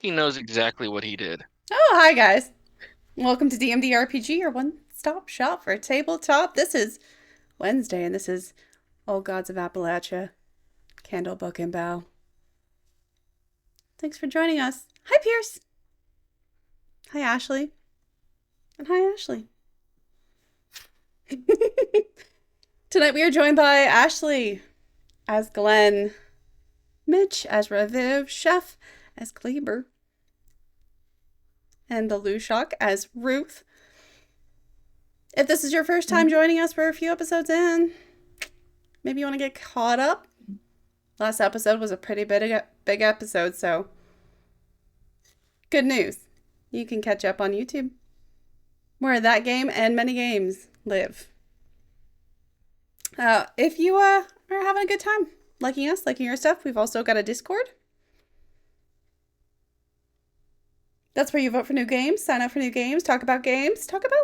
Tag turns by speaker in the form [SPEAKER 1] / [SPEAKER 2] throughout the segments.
[SPEAKER 1] He knows exactly what he did.
[SPEAKER 2] Oh, hi guys. Welcome to DMD RPG, your one-stop shop for tabletop. This is Wednesday, and this is Old Gods of Appalachia, Candlebook and Bow. Thanks for joining us. Hi, Pierce. Hi, Ashley. And hi, Ashley. Tonight we are joined by Ashley as Glenn, Mitch as Raviv, Chef as Kleber, and the Lushok as Ruth. If this is your first time joining us, we're a few episodes in. Maybe you want to get caught up. Last episode was a pretty big episode, so good news. You can catch up on YouTube, where that game and many games live. If you are having a good time liking us, liking your stuff, we've also got a Discord. That's where you vote for new games, sign up for new games, talk about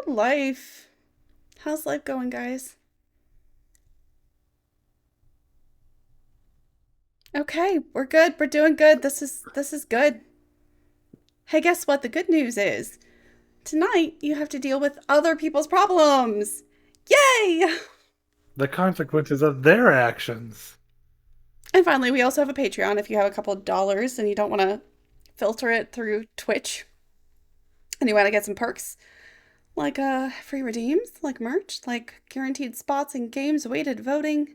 [SPEAKER 2] life. How's life going, guys? Okay, we're good. We're doing good. This is good. Hey, guess what? The good news is tonight you have to deal with other people's problems. Yay!
[SPEAKER 3] The consequences of their actions.
[SPEAKER 2] And finally, we also have a Patreon if you have a couple of dollars and you don't want to filter it through Twitch and you want to get some perks like free redeems, like merch, like guaranteed spots in games, weighted voting,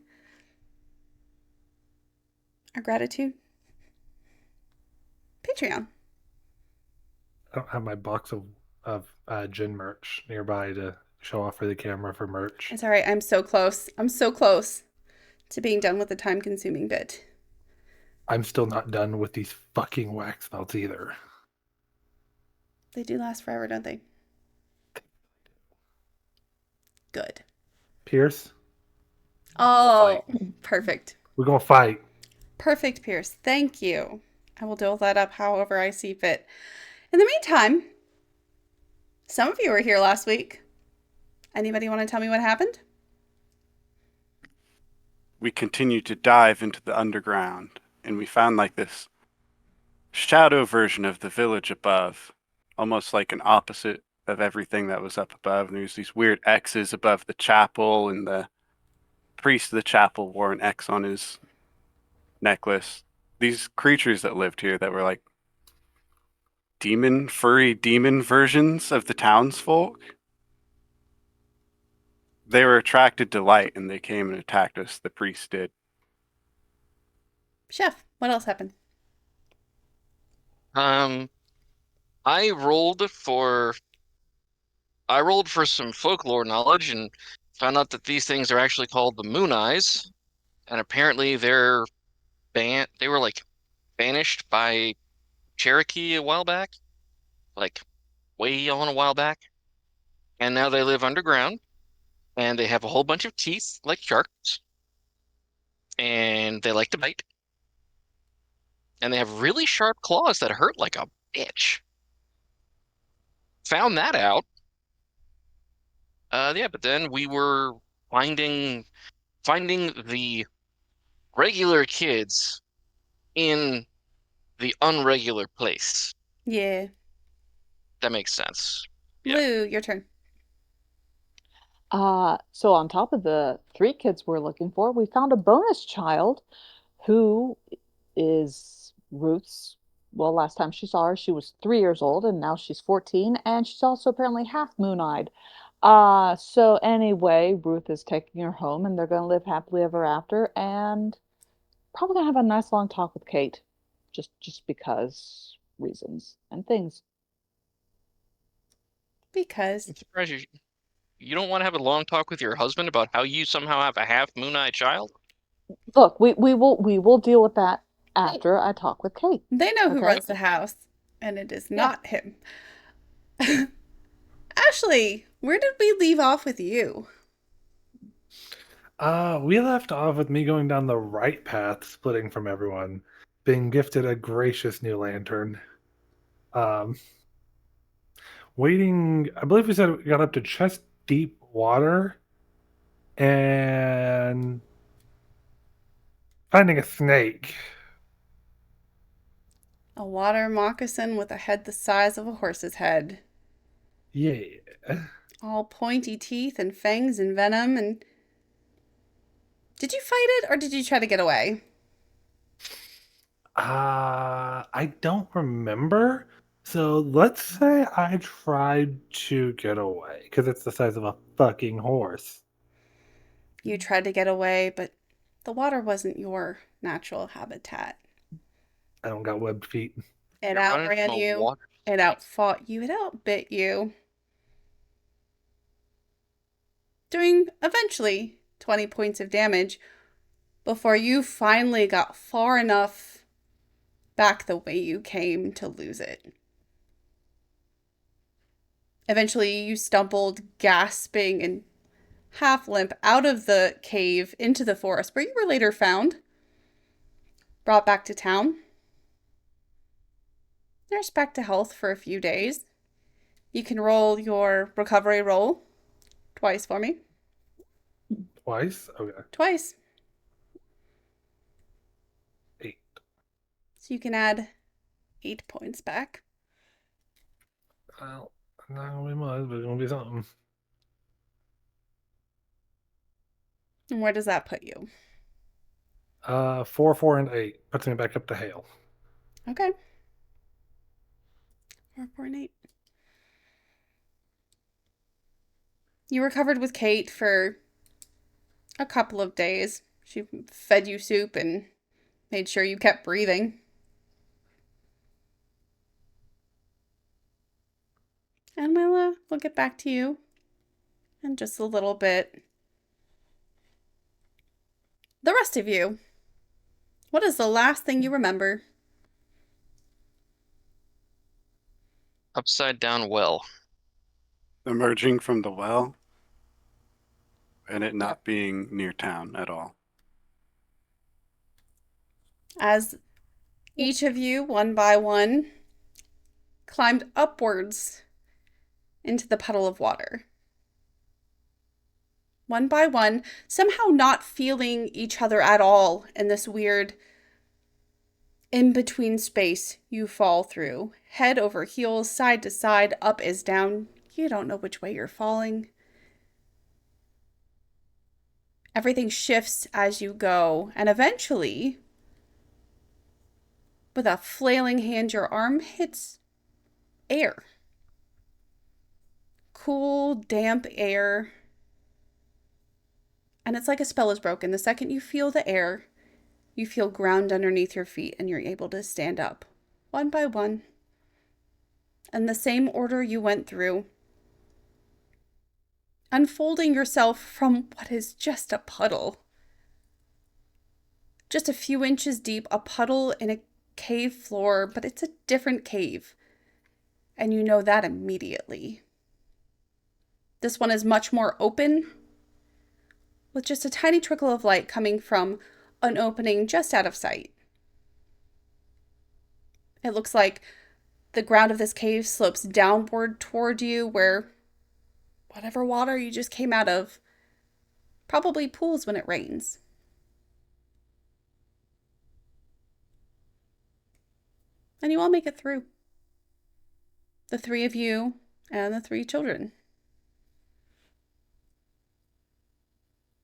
[SPEAKER 2] our gratitude. Patreon.
[SPEAKER 3] I don't have my box of gin merch nearby to show off for the camera for merch.
[SPEAKER 2] It's all right. I'm so close. I'm so close to being done with the time consuming bit.
[SPEAKER 3] I'm still not done with these fucking wax melts either.
[SPEAKER 2] They do last forever, don't they? Good.
[SPEAKER 3] Pierce,
[SPEAKER 2] Oh, perfect.
[SPEAKER 3] we're gonna fight.
[SPEAKER 2] Perfect, Pierce. Thank you. I will dole that up however I see fit. In the meantime, some of you were here last week. Anybody want to tell me what happened?
[SPEAKER 4] We continued to dive into the underground, and we found like this shadow version of the village above, almost like an opposite of everything that was up above. And there's these weird X's above the chapel, and the priest of the chapel wore an X on his necklace. These creatures that lived here that were like furry demon versions of the townsfolk. They were attracted to light and they came and attacked us. The priest did.
[SPEAKER 2] Chef, what else happened?
[SPEAKER 1] Um, I rolled for I rolled for some folklore knowledge and found out that these things are actually called the Moon Eyes, and apparently they were like banished by Cherokee a while back, like way on a while back, and now they live underground and they have a whole bunch of teeth like sharks, and they like to bite, and they have really sharp claws that hurt like a bitch. Found that out. Yeah, but then we were finding finding the regular kids in the unregular place.
[SPEAKER 2] Yeah.
[SPEAKER 1] That makes sense. Yeah.
[SPEAKER 2] Lou, your turn.
[SPEAKER 5] So on top of the three kids we're looking for, we found a bonus child who is Ruth's. Well, last time she saw her, she was 3 years old, and now she's 14, and she's also apparently half moon-eyed. So anyway, Ruth is taking her home, and they're going to live happily ever after, and probably going to have a nice long talk with Kate, just because reasons and things.
[SPEAKER 2] Because
[SPEAKER 1] I'm surprised you don't want to have a long talk with your husband about how you somehow have a half moon-eyed child?
[SPEAKER 5] Look, we will deal with that after I talk with Kate.
[SPEAKER 2] they know who
[SPEAKER 5] Okay?
[SPEAKER 2] runs the house, and it is
[SPEAKER 5] Yeah.
[SPEAKER 2] not him. Ashley, where did we leave off with you?
[SPEAKER 3] We left off with me going down the right path, splitting from everyone, being gifted a gracious new lantern. Um, Waiting, I believe we said we got up to chest deep water and finding a snake.
[SPEAKER 2] A water moccasin with a head the size of a horse's head.
[SPEAKER 3] Yeah.
[SPEAKER 2] All pointy teeth and fangs and venom. And did you fight it or did you try to get away?
[SPEAKER 3] I don't remember. So let's say I tried to get away because it's the size of a fucking horse.
[SPEAKER 2] You tried to get away, but the water wasn't your natural habitat.
[SPEAKER 3] I don't got webbed feet.
[SPEAKER 2] It
[SPEAKER 1] You're running from
[SPEAKER 2] outran
[SPEAKER 1] a
[SPEAKER 2] you.
[SPEAKER 1] water
[SPEAKER 2] It
[SPEAKER 1] snake.
[SPEAKER 2] outfought you. It outbit you. Doing eventually 20 points of damage before you finally got far enough back the way you came to lose it. Eventually, you stumbled, gasping and half limp, out of the cave into the forest, where you were later found, brought back to town, nursed back to health for a few days. You can roll your recovery roll twice for me.
[SPEAKER 3] Twice? Okay.
[SPEAKER 2] Twice.
[SPEAKER 3] 8.
[SPEAKER 2] So you can add 8 points back.
[SPEAKER 3] Well, not gonna be much, but it's gonna be something.
[SPEAKER 2] And where does that put you?
[SPEAKER 3] 4, 4, and 8 puts me back up to Hale.
[SPEAKER 2] Okay. 4, 4, and 8. You recovered with Kate for a couple of days. She fed you soup and made sure you kept breathing. And we'll get back to you in just a little bit. The rest of you, what is the last thing you remember?
[SPEAKER 1] Upside down well.
[SPEAKER 4] Emerging from the well and it
[SPEAKER 5] Yep.
[SPEAKER 4] not being near town at all.
[SPEAKER 2] As each of you, one by one, climbed upwards into the puddle of water. One by one, somehow not feeling each other at all in this weird in-between space you fall through. Head over heels, side to side, up is down. You don't know which way you're falling. Everything shifts as you go, and eventually, with a flailing hand, your arm hits air. Cool, damp air. And it's like a spell is broken. The second you feel the air, you feel ground underneath your feet and you're able to stand up, one by one. In the same order you went through, unfolding yourself from what is just a puddle. Just a few inches deep, a puddle in a cave floor, but it's a different cave. And you know that immediately. This one is much more open, with just a tiny trickle of light coming from an opening just out of sight. It looks like the ground of this cave slopes downward toward you, where whatever water you just came out of probably pools when it rains. And you all make it through. The 3 of you and the 3 children.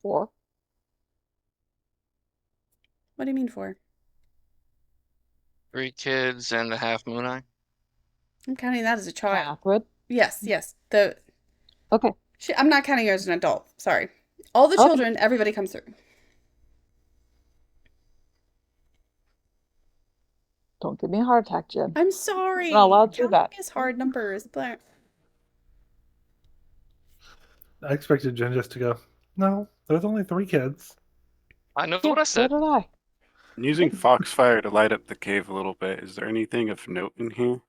[SPEAKER 5] 4.
[SPEAKER 2] What do you mean 4?
[SPEAKER 1] 3 kids and a half moon eye.
[SPEAKER 2] I'm counting that as a child.
[SPEAKER 5] Catherine.
[SPEAKER 2] Yes.
[SPEAKER 5] Okay.
[SPEAKER 2] I'm not counting you as an adult. Sorry. All the
[SPEAKER 5] Okay.
[SPEAKER 2] children, everybody comes through.
[SPEAKER 5] Don't give me a heart attack, Jen.
[SPEAKER 2] I'm sorry.
[SPEAKER 5] Not allowed to do
[SPEAKER 2] Counting
[SPEAKER 5] that.
[SPEAKER 2] is hard numbers. But
[SPEAKER 3] I expected Jen just to go, no, there's only 3 kids.
[SPEAKER 1] I know
[SPEAKER 5] Yeah,
[SPEAKER 1] what I
[SPEAKER 5] so
[SPEAKER 1] said.
[SPEAKER 5] did I.
[SPEAKER 4] Using foxfire to light up the cave a little bit, is there anything of note in here?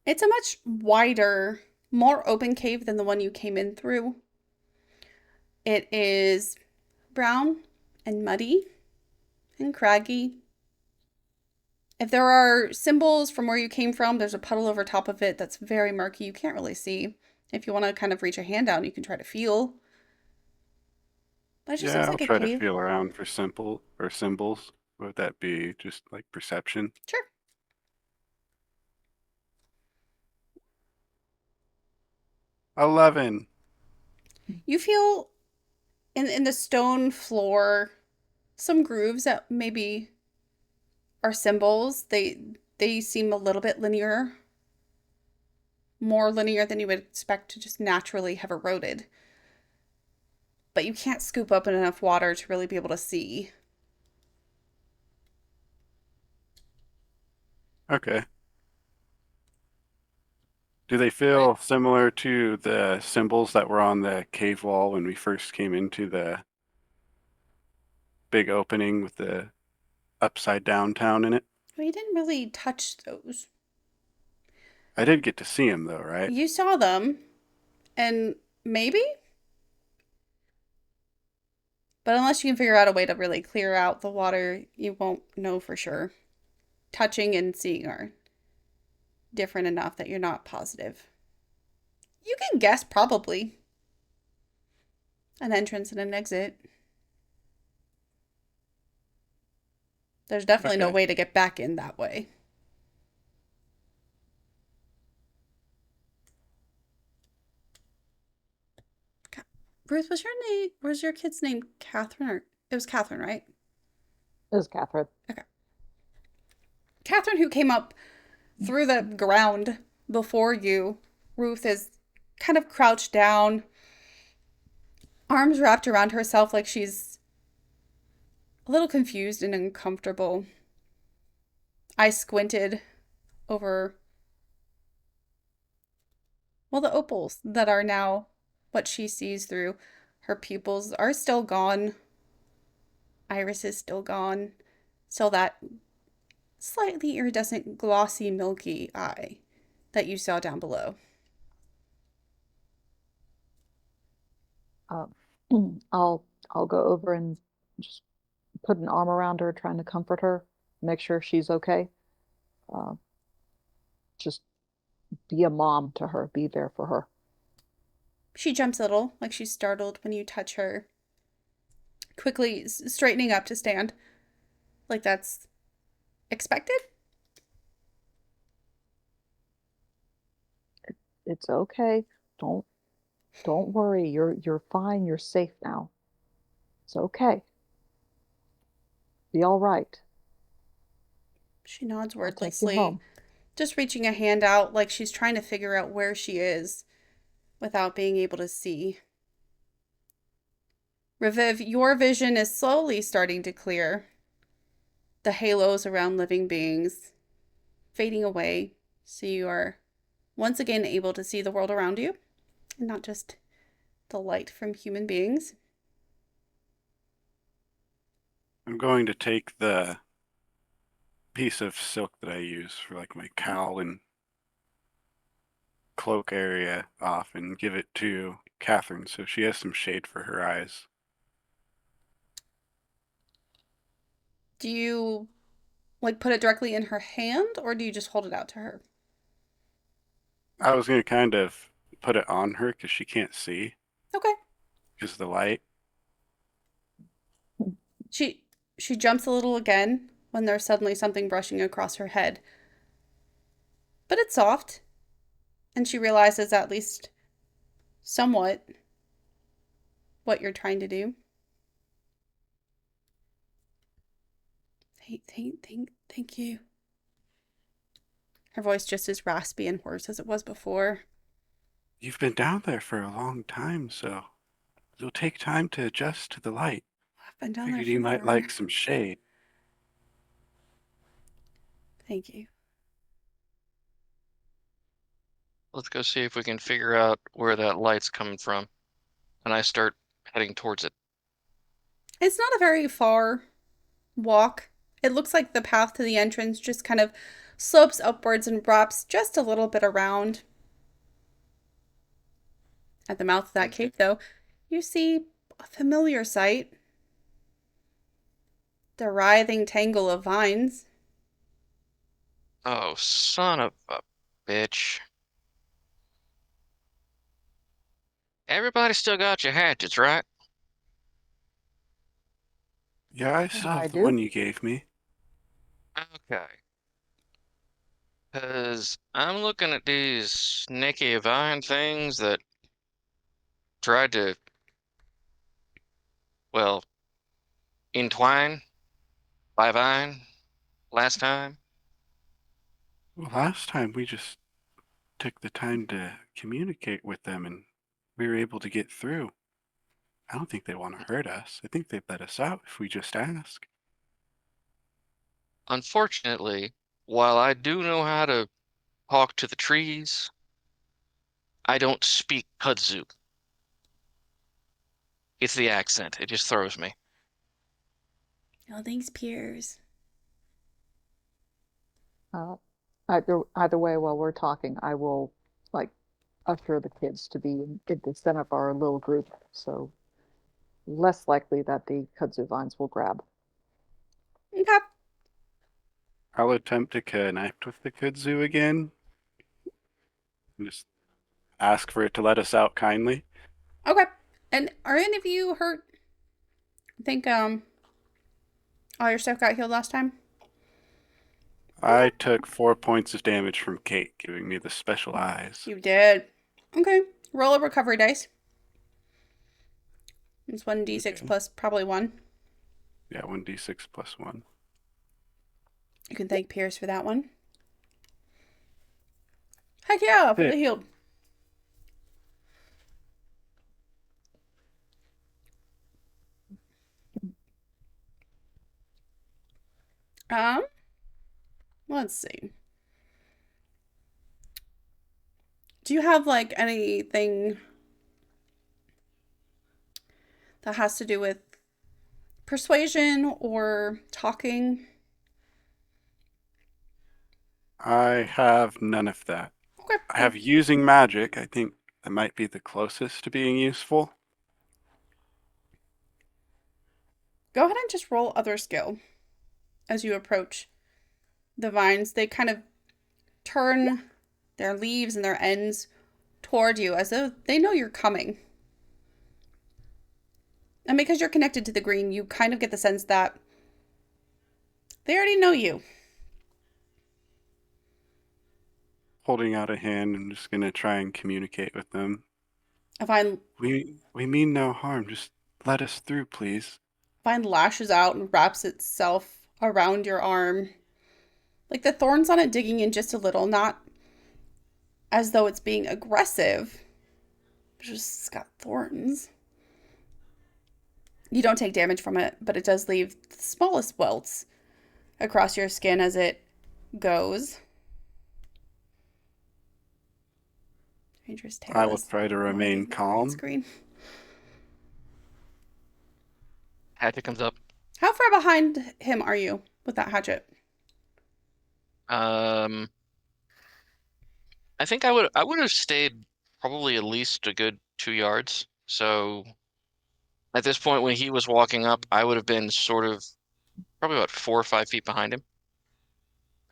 [SPEAKER 2] it's a much wider, more open cave than the one you came in through. It is brown and muddy and craggy. If there are symbols from where you came from, there's a puddle over top of it that's very murky. You can't really see. If you want to kind of reach a hand down, you can try to feel. But it just
[SPEAKER 4] Yeah,
[SPEAKER 2] looks
[SPEAKER 4] I'll
[SPEAKER 2] like a
[SPEAKER 4] try to
[SPEAKER 2] cave.
[SPEAKER 4] feel around for symbols. What would that be? Just like perception?
[SPEAKER 2] Sure.
[SPEAKER 4] 11.
[SPEAKER 2] You feel in the stone floor some grooves that maybe are symbols. They seem a little bit linear, more linear than you would expect to just naturally have eroded. But you can't scoop up enough water to really be able to see.
[SPEAKER 4] Okay. Do they feel similar to the symbols that were on the cave wall when we first came into the big opening with the upside down town in it?
[SPEAKER 2] Well, you didn't really touch those.
[SPEAKER 4] I did get to see them though, right?
[SPEAKER 2] You saw them, and maybe? But unless you can figure out a way to really clear out the water, you won't know for sure. Touching and seeing are different enough that you're not positive. You can guess probably an entrance and an exit. There's definitely no
[SPEAKER 4] Okay.
[SPEAKER 2] way to get back in that way. Ruth, was your kid's name Catherine, or it was Catherine, right?
[SPEAKER 5] It was Catherine.
[SPEAKER 2] Okay. Catherine, who came up through the ground before you. Ruth is kind of crouched down, arms wrapped around herself like she's a little confused and uncomfortable. Eyes squinted over, well, the opals that are now what she sees through. Her pupils are still gone. Iris is still gone. Still that slightly iridescent, glossy, milky eye that you saw down below.
[SPEAKER 5] Um, I'll go over and just put an arm around her, trying to comfort her, make sure she's okay. Uh, just be a mom to her, be there for her.
[SPEAKER 2] She jumps a little, like she's startled when you touch her, quickly straightening up to stand, like that's expected.
[SPEAKER 5] It's okay. Don't don't worry. You're fine. You're safe now. It's okay. Be all right.
[SPEAKER 2] She nods
[SPEAKER 5] I'll take you
[SPEAKER 2] wordlessly,
[SPEAKER 5] home.
[SPEAKER 2] just reaching a hand out like she's trying to figure out where she is without being able to see. Reviv, your vision is slowly starting to clear. The halos around living beings fading away, so you are once again able to see the world around you, and not just the light from human beings.
[SPEAKER 4] I'm going to take the piece of silk that I use for like my cowl and cloak area off and give it to Catherine so she has some shade for her eyes.
[SPEAKER 2] Do you like put it directly in her hand, or do you just hold it out to her?
[SPEAKER 4] I was going to kind of put it on her because she can't see
[SPEAKER 2] Okay.
[SPEAKER 4] because of the light.
[SPEAKER 2] She she jumps a little again when there's suddenly something brushing across her head. But it's soft, and she realizes at least somewhat what you're trying to do. Thank you. Her voice just as raspy and hoarse as it was before.
[SPEAKER 4] You've been down there for a long time, so it'll take time to adjust to the light.
[SPEAKER 2] I've been down there
[SPEAKER 4] Figured you might
[SPEAKER 2] forever.
[SPEAKER 4] like some shade.
[SPEAKER 2] Thank you.
[SPEAKER 1] Let's go see if we can figure out where that light's coming from. And I start heading towards it.
[SPEAKER 2] It's not a very far walk. It looks like the path to the entrance just kind of slopes upwards and wraps just a little bit around. At the mouth of that cave, though, you see a familiar sight. The writhing tangle of vines.
[SPEAKER 1] Oh, son of a bitch. Everybody still got your hatchets, right?
[SPEAKER 4] Yeah, I still
[SPEAKER 5] I
[SPEAKER 4] have the
[SPEAKER 5] do.
[SPEAKER 4] one you gave me.
[SPEAKER 1] Okay. Because I'm looking at these snaky vine things that tried to, well, entwine by vine last time.
[SPEAKER 4] Well, last time we just took the time to communicate with them and we were able to get through. I don't think they want to hurt us. I think they'd let us out if we just ask.
[SPEAKER 1] Unfortunately, while I do know how to talk to the trees, I don't speak kudzu. It's the accent. It just throws me.
[SPEAKER 2] Oh, thanks, Piers.
[SPEAKER 5] Uh, either way, while we're talking, I will like usher the kids to be in the center of our little group, so less likely that the kudzu vines will grab.
[SPEAKER 2] Okay.
[SPEAKER 4] I'll attempt to connect with the kudzu again and just ask for it to let us out kindly.
[SPEAKER 2] Okay. And are any of you hurt? I think all your stuff got healed last time.
[SPEAKER 4] I took 4 points of damage from Kate, giving me the special eyes.
[SPEAKER 2] You did. Okay. Roll a recovery dice. It's 1d6
[SPEAKER 4] Okay.
[SPEAKER 2] plus probably 1.
[SPEAKER 4] Yeah, 1d6 plus 1.
[SPEAKER 2] You can thank Pierce for that one. Heck yeah, for the healed. Um, let's see. Do you have like anything that has to do with persuasion or talking?
[SPEAKER 4] I have none of that.
[SPEAKER 2] Okay.
[SPEAKER 4] I have using magic. I think that might be the closest to being useful.
[SPEAKER 2] Go ahead and just roll other skill as you approach the vines. They kind of turn their leaves and their ends toward you as though they know you're coming. And because you're connected to the green, you kind of get the sense that they already know you.
[SPEAKER 4] Holding out a hand, I'm just gonna try and communicate with them.
[SPEAKER 2] A vine
[SPEAKER 4] We mean no harm. Just let us through, please.
[SPEAKER 2] lashes out and wraps itself around your arm. Like the thorns on it digging in just a little, not as though it's being aggressive. Just got thorns. You don't take damage from it, but it does leave the smallest welts across your skin as it goes. Dangerous tail
[SPEAKER 4] I will
[SPEAKER 2] is
[SPEAKER 4] try to remain
[SPEAKER 2] lagging the green
[SPEAKER 4] calm.
[SPEAKER 2] screen.
[SPEAKER 1] Hatchet comes up.
[SPEAKER 2] How far behind him are you with that hatchet?
[SPEAKER 1] I think I would have stayed probably at least a good 2 yards. So at this point, when he was walking up, I would have been sort of probably about 4 or 5 feet behind him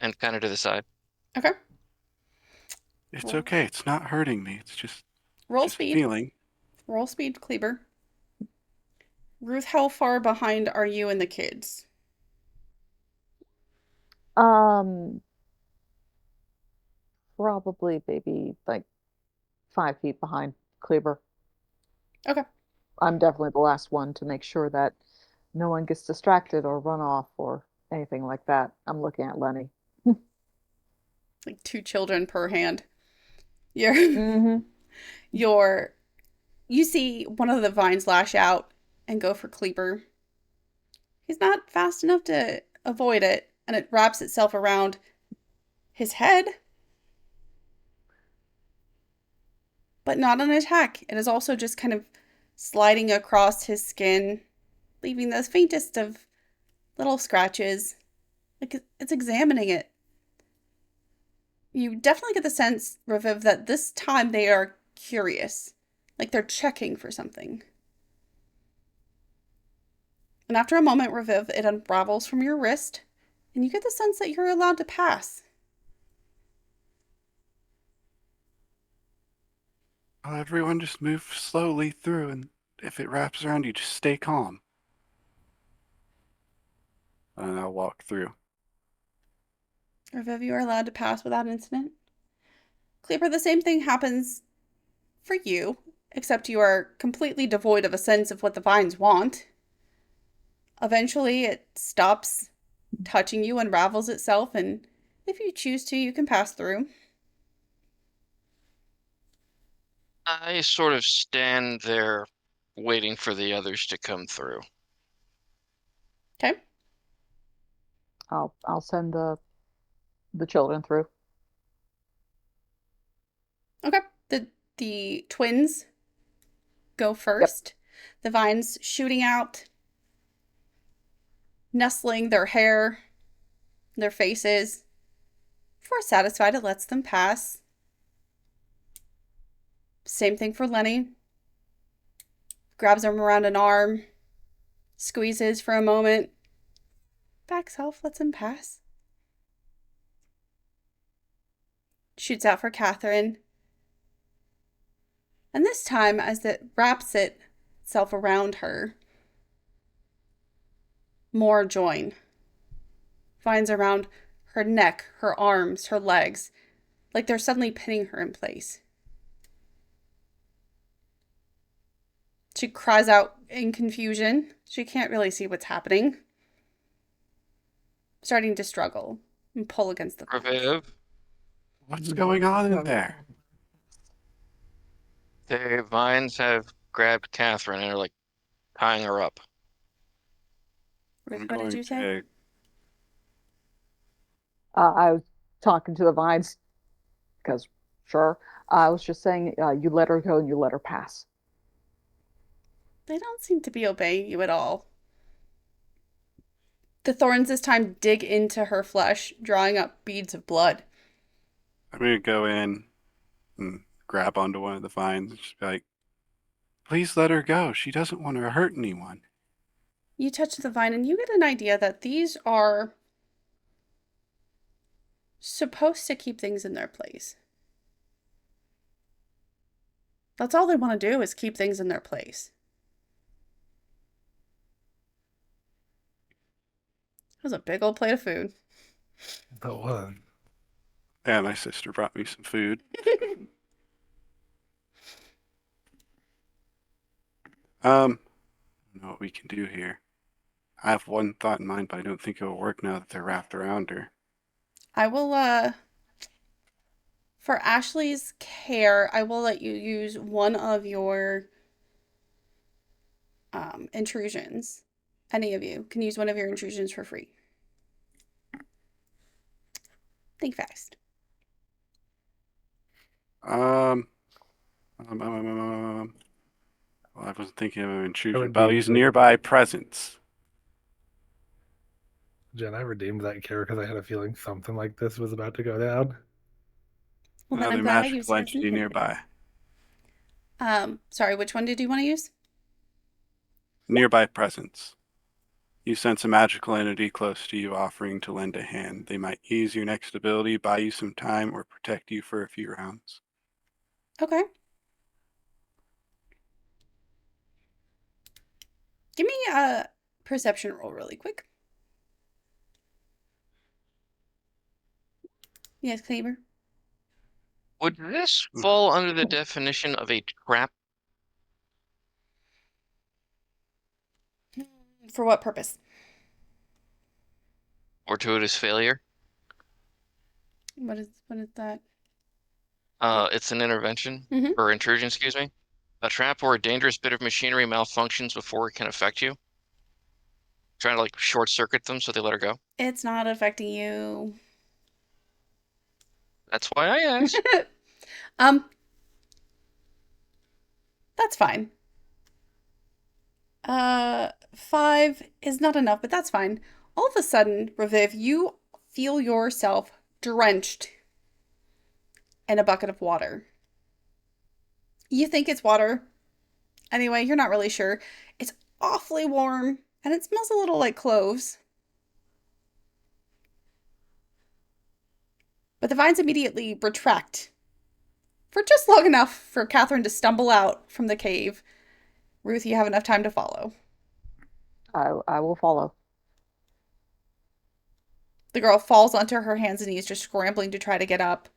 [SPEAKER 1] and kind of to the side.
[SPEAKER 2] Okay.
[SPEAKER 4] It's okay. It's not hurting me. It's
[SPEAKER 2] Roll
[SPEAKER 4] just
[SPEAKER 2] speed.
[SPEAKER 4] feeling.
[SPEAKER 2] Roll speed, Kleber. Ruth, how far behind are you and the kids?
[SPEAKER 5] Um, Probably maybe like 5 feet behind Kleber.
[SPEAKER 2] Okay.
[SPEAKER 5] I'm definitely the last one to make sure that no one gets distracted or run off or anything like that. I'm looking at Lenny.
[SPEAKER 2] Like 2 children per hand. You're
[SPEAKER 5] Mm-hmm.
[SPEAKER 2] you're you see one of the vines lash out and go for Kleber. He's not fast enough to avoid it, and it wraps itself around his head. But not an attack. It is also just kind of sliding across his skin, leaving the faintest of little scratches. Like it's examining it. You definitely get the sense, Raviv, that this time they are curious. Like they're checking for something. And after a moment, Raviv, it unravels from your wrist, and you get the sense that you're allowed to pass.
[SPEAKER 4] Everyone just move slowly through, and if it wraps around you, just stay calm. And I'll walk through.
[SPEAKER 2] Reviv, you are allowed to pass without incident. Kleber, the same thing happens for you, except you are completely devoid of a sense of what the vines want. Eventually, it stops touching you, unravels itself, and if you choose to, you can pass through.
[SPEAKER 1] I sort of stand there waiting for the others to come through.
[SPEAKER 2] Okay.
[SPEAKER 5] I'll send the children through.
[SPEAKER 2] Okay. The twins go
[SPEAKER 5] Yep.
[SPEAKER 2] first. The vines shooting out, nestling their hair, their faces. Before satisfied, it lets them pass. Same thing for Lenny. Grabs him around an arm, squeezes for a moment, backs off, lets him pass. Shoots out for Catherine. And this time, as it wraps itself around her, more join. Vines around her neck, her arms, her legs, like they're suddenly pinning her in place. She cries out in confusion. She can't really see what's happening. Starting to struggle and pull against the vines.
[SPEAKER 1] Reviv,
[SPEAKER 4] What's going on in there?
[SPEAKER 1] the vines have grabbed Catherine and are like tying her up.
[SPEAKER 4] I'm
[SPEAKER 2] What did you say?
[SPEAKER 4] to
[SPEAKER 5] I was talking to the vines because, sure. I was just saying, you let her go and you let her pass.
[SPEAKER 2] They don't seem to be obeying you at all. The thorns this time dig into her flesh, drawing up beads of blood.
[SPEAKER 4] I'm gonna go in and grab onto one of the vines and just be like, please let her go. She doesn't want to hurt anyone.
[SPEAKER 2] You touch the vine and you get an idea that these are supposed to keep things in their place. That's all they want to do is keep things in their place. That was a big old plate of food.
[SPEAKER 3] That was.
[SPEAKER 4] Yeah, my sister brought me some food. I don't know what we can do here. I have one thought in mind, but I don't think it'll work now that they're wrapped around her.
[SPEAKER 2] I will, for Ashley's care, I will let you use one of your intrusions. Any of you can use one of your intrusions for free. Think fast.
[SPEAKER 4] Well, I wasn't thinking of an intrusion,
[SPEAKER 3] would
[SPEAKER 4] but I'll
[SPEAKER 3] be
[SPEAKER 4] use
[SPEAKER 3] the-
[SPEAKER 4] nearby presence.
[SPEAKER 3] Jen, I redeemed that character because I had a feeling something like this was about to go down.
[SPEAKER 2] Well, then
[SPEAKER 4] Another
[SPEAKER 2] I'm glad I
[SPEAKER 4] magical
[SPEAKER 2] used it as an
[SPEAKER 4] entity
[SPEAKER 2] hint.
[SPEAKER 4] nearby.
[SPEAKER 2] Sorry, which one did you want to use?
[SPEAKER 4] Nearby presence. You sense a magical entity close to you offering to lend a hand. They might ease your next ability, buy you some time, or protect you for a few rounds.
[SPEAKER 2] Okay. Give me a perception roll really quick. Yes, Kleber.
[SPEAKER 1] Would this fall under the definition of a trap?
[SPEAKER 2] For what purpose?
[SPEAKER 1] Fortuitous failure?
[SPEAKER 2] What is that?
[SPEAKER 1] It's an intervention
[SPEAKER 2] Mhm.
[SPEAKER 1] or intrusion, excuse me. A trap or a dangerous bit of machinery malfunctions before it can affect you. Trying to like short circuit them so they let her go.
[SPEAKER 2] It's not affecting you.
[SPEAKER 1] That's why I asked.
[SPEAKER 2] um, that's fine. 5 is not enough, but that's fine. All of a sudden, Reviv, you feel yourself drenched in a bucket of water. You think it's water. Anyway, you're not really sure. It's awfully warm, and it smells a little like cloves. But the vines immediately retract for just long enough for Catherine to stumble out from the cave. Ruth, you have enough time to follow.
[SPEAKER 5] I will follow.
[SPEAKER 2] The girl falls onto her hands and knees, just scrambling to try to get up.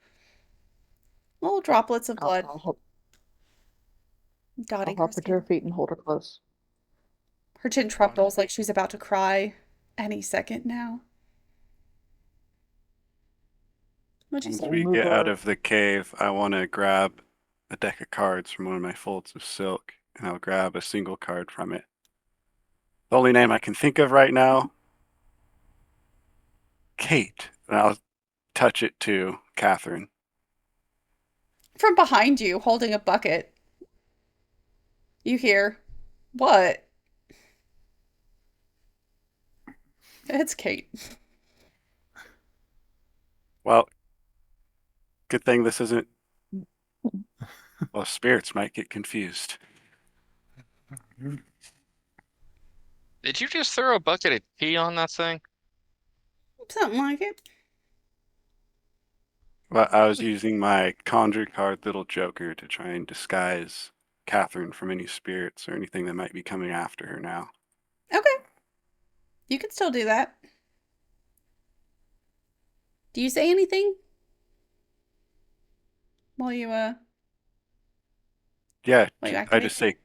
[SPEAKER 2] Little droplets of
[SPEAKER 5] I'll,
[SPEAKER 2] blood
[SPEAKER 5] I'll help. I'll
[SPEAKER 2] dotting her
[SPEAKER 5] help her to her
[SPEAKER 2] skin.
[SPEAKER 5] feet and hold her close.
[SPEAKER 2] Her chin trembles like she's about to cry any second now. What'd you
[SPEAKER 4] Once
[SPEAKER 2] say?
[SPEAKER 4] we
[SPEAKER 5] Move
[SPEAKER 4] get out
[SPEAKER 5] her.
[SPEAKER 4] of the cave, I want to grab a deck of cards from one of my folds of silk, and I'll grab a single card from it. The only name I can think of right now, Kate. And I'll touch it to Catherine.
[SPEAKER 2] From behind you, holding a bucket, you hear, "What?" It's Kate.
[SPEAKER 4] Well, good thing this isn't. Well, spirits might get confused.
[SPEAKER 1] Did you just throw a bucket of tea on that thing?
[SPEAKER 2] Something like it.
[SPEAKER 4] Well, I was using my conjure card Little Joker to try and disguise Catherine from any spirits or anything that might be coming after her now.
[SPEAKER 2] Okay. You can still do that. Do you say anything? While you,
[SPEAKER 4] Yeah,
[SPEAKER 2] while you
[SPEAKER 4] I
[SPEAKER 2] activate?
[SPEAKER 4] just say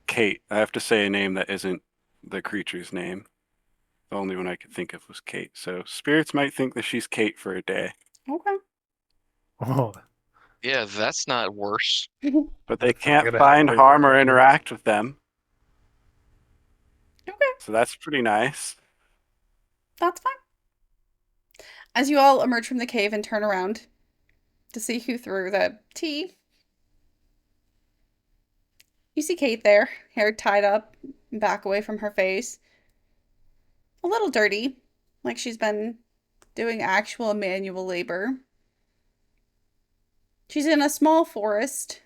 [SPEAKER 4] Kate. I have to say a name that isn't the creature's name. The only one I could think of was Kate. So spirits might think that she's Kate for a day,
[SPEAKER 2] Okay.
[SPEAKER 3] Oh,
[SPEAKER 1] Yeah, that's not worse.
[SPEAKER 4] but they
[SPEAKER 3] that's not
[SPEAKER 4] can't
[SPEAKER 3] gonna
[SPEAKER 4] find,
[SPEAKER 3] help.
[SPEAKER 4] harm, or interact with them.
[SPEAKER 2] Okay.
[SPEAKER 4] So that's pretty nice.
[SPEAKER 2] That's fine. As you all emerge from the cave and turn around to see who threw the tea, you see Kate there, hair tied up, back away from her face. A little dirty, like she's been doing actual manual labor. She's in a small forest.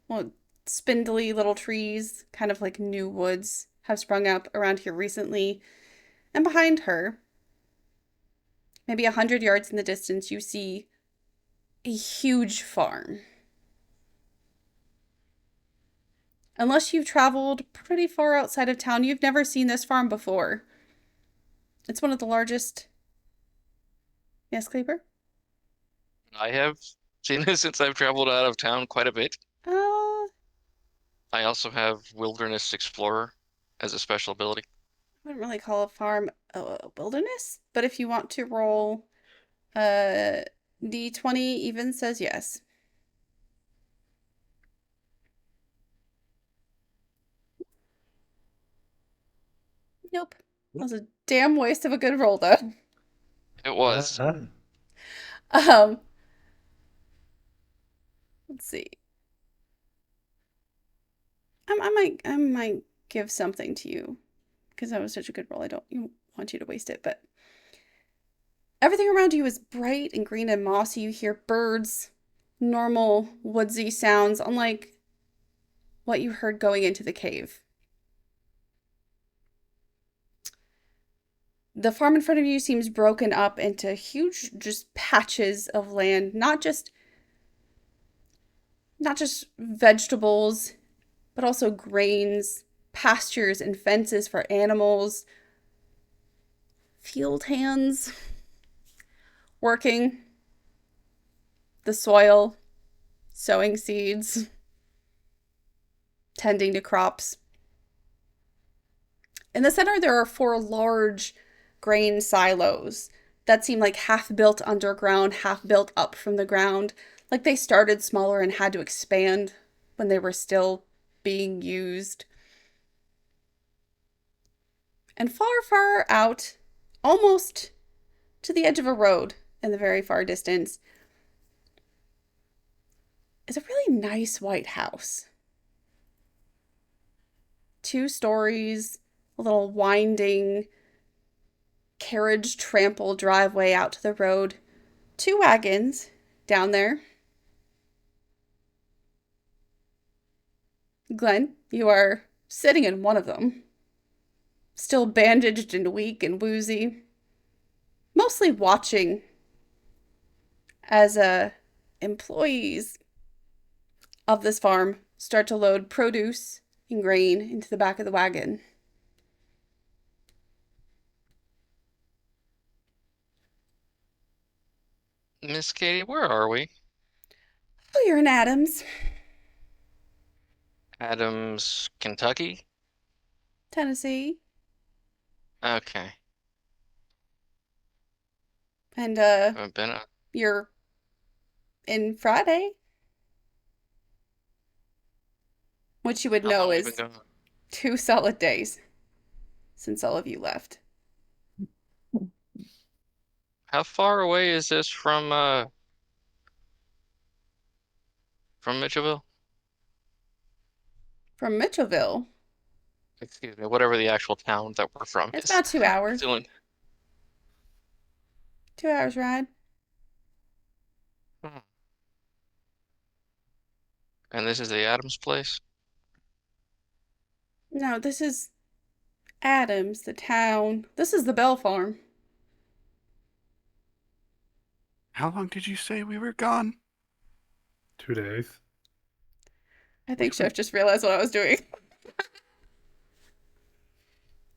[SPEAKER 2] Well, spindly little trees, kind of like new woods, have sprung up around here recently. And behind her, maybe 100 yards in the distance, you see a huge farm. Unless you've traveled pretty far outside of town, you've never seen this farm before. It's one of the largest. Yes, Cleaver?
[SPEAKER 1] I have seen this since I've traveled out of town quite a bit.
[SPEAKER 2] I
[SPEAKER 1] I also have Wilderness Explorer as a special ability.
[SPEAKER 2] wouldn't really call a farm a wilderness, but if you want to roll D20, even says yes. Nope. That was a damn waste of a good roll, though.
[SPEAKER 1] It was.
[SPEAKER 2] Um, let's see. I might give something to you because that was such a good roll. I don't want you to waste it, but everything around you is bright and green and mossy. You hear birds, normal woodsy sounds, unlike what you heard going into the cave. The farm in front of you seems broken up into huge just patches of land, not just vegetables, but also grains, pastures and fences for animals, field hands working the soil, sowing seeds, tending to crops. In the center, there are 4 large grain silos that seem like half built underground, half built up from the ground. Like they started smaller and had to expand when they were still being used. And far, far out, almost to the edge of a road in the very far distance, is a really nice white house. 2 stories, a little winding carriage trample driveway out to the road, 2 wagons down there. Glenn, you are sitting in one of them, still bandaged and weak and woozy, mostly watching as employees of this farm start to load produce and grain into the back of the wagon.
[SPEAKER 1] Miss Katie, where are we?
[SPEAKER 2] Oh, you're in Adams,
[SPEAKER 1] Adams, Kentucky?
[SPEAKER 2] Tennessee.
[SPEAKER 1] Okay.
[SPEAKER 2] And
[SPEAKER 1] Haven't been.
[SPEAKER 2] you're in Friday, which you would
[SPEAKER 1] How
[SPEAKER 2] know
[SPEAKER 1] long have you
[SPEAKER 2] is
[SPEAKER 1] been gone?
[SPEAKER 2] 2 solid days since all of you left.
[SPEAKER 1] How far away is this from Mitchellville?
[SPEAKER 2] From Mitchellville,
[SPEAKER 1] Excuse me, whatever the actual town that we're from
[SPEAKER 2] it's
[SPEAKER 1] is.
[SPEAKER 2] about 2 hours.
[SPEAKER 1] Still in.
[SPEAKER 2] 2 hours ride.
[SPEAKER 1] Hmm. And this is the Adams place?
[SPEAKER 2] No, this is Adams, the town. This is the Bell Farm.
[SPEAKER 4] How long did you say we were gone?
[SPEAKER 3] 2 days.
[SPEAKER 2] I think Chef just realized what I was doing.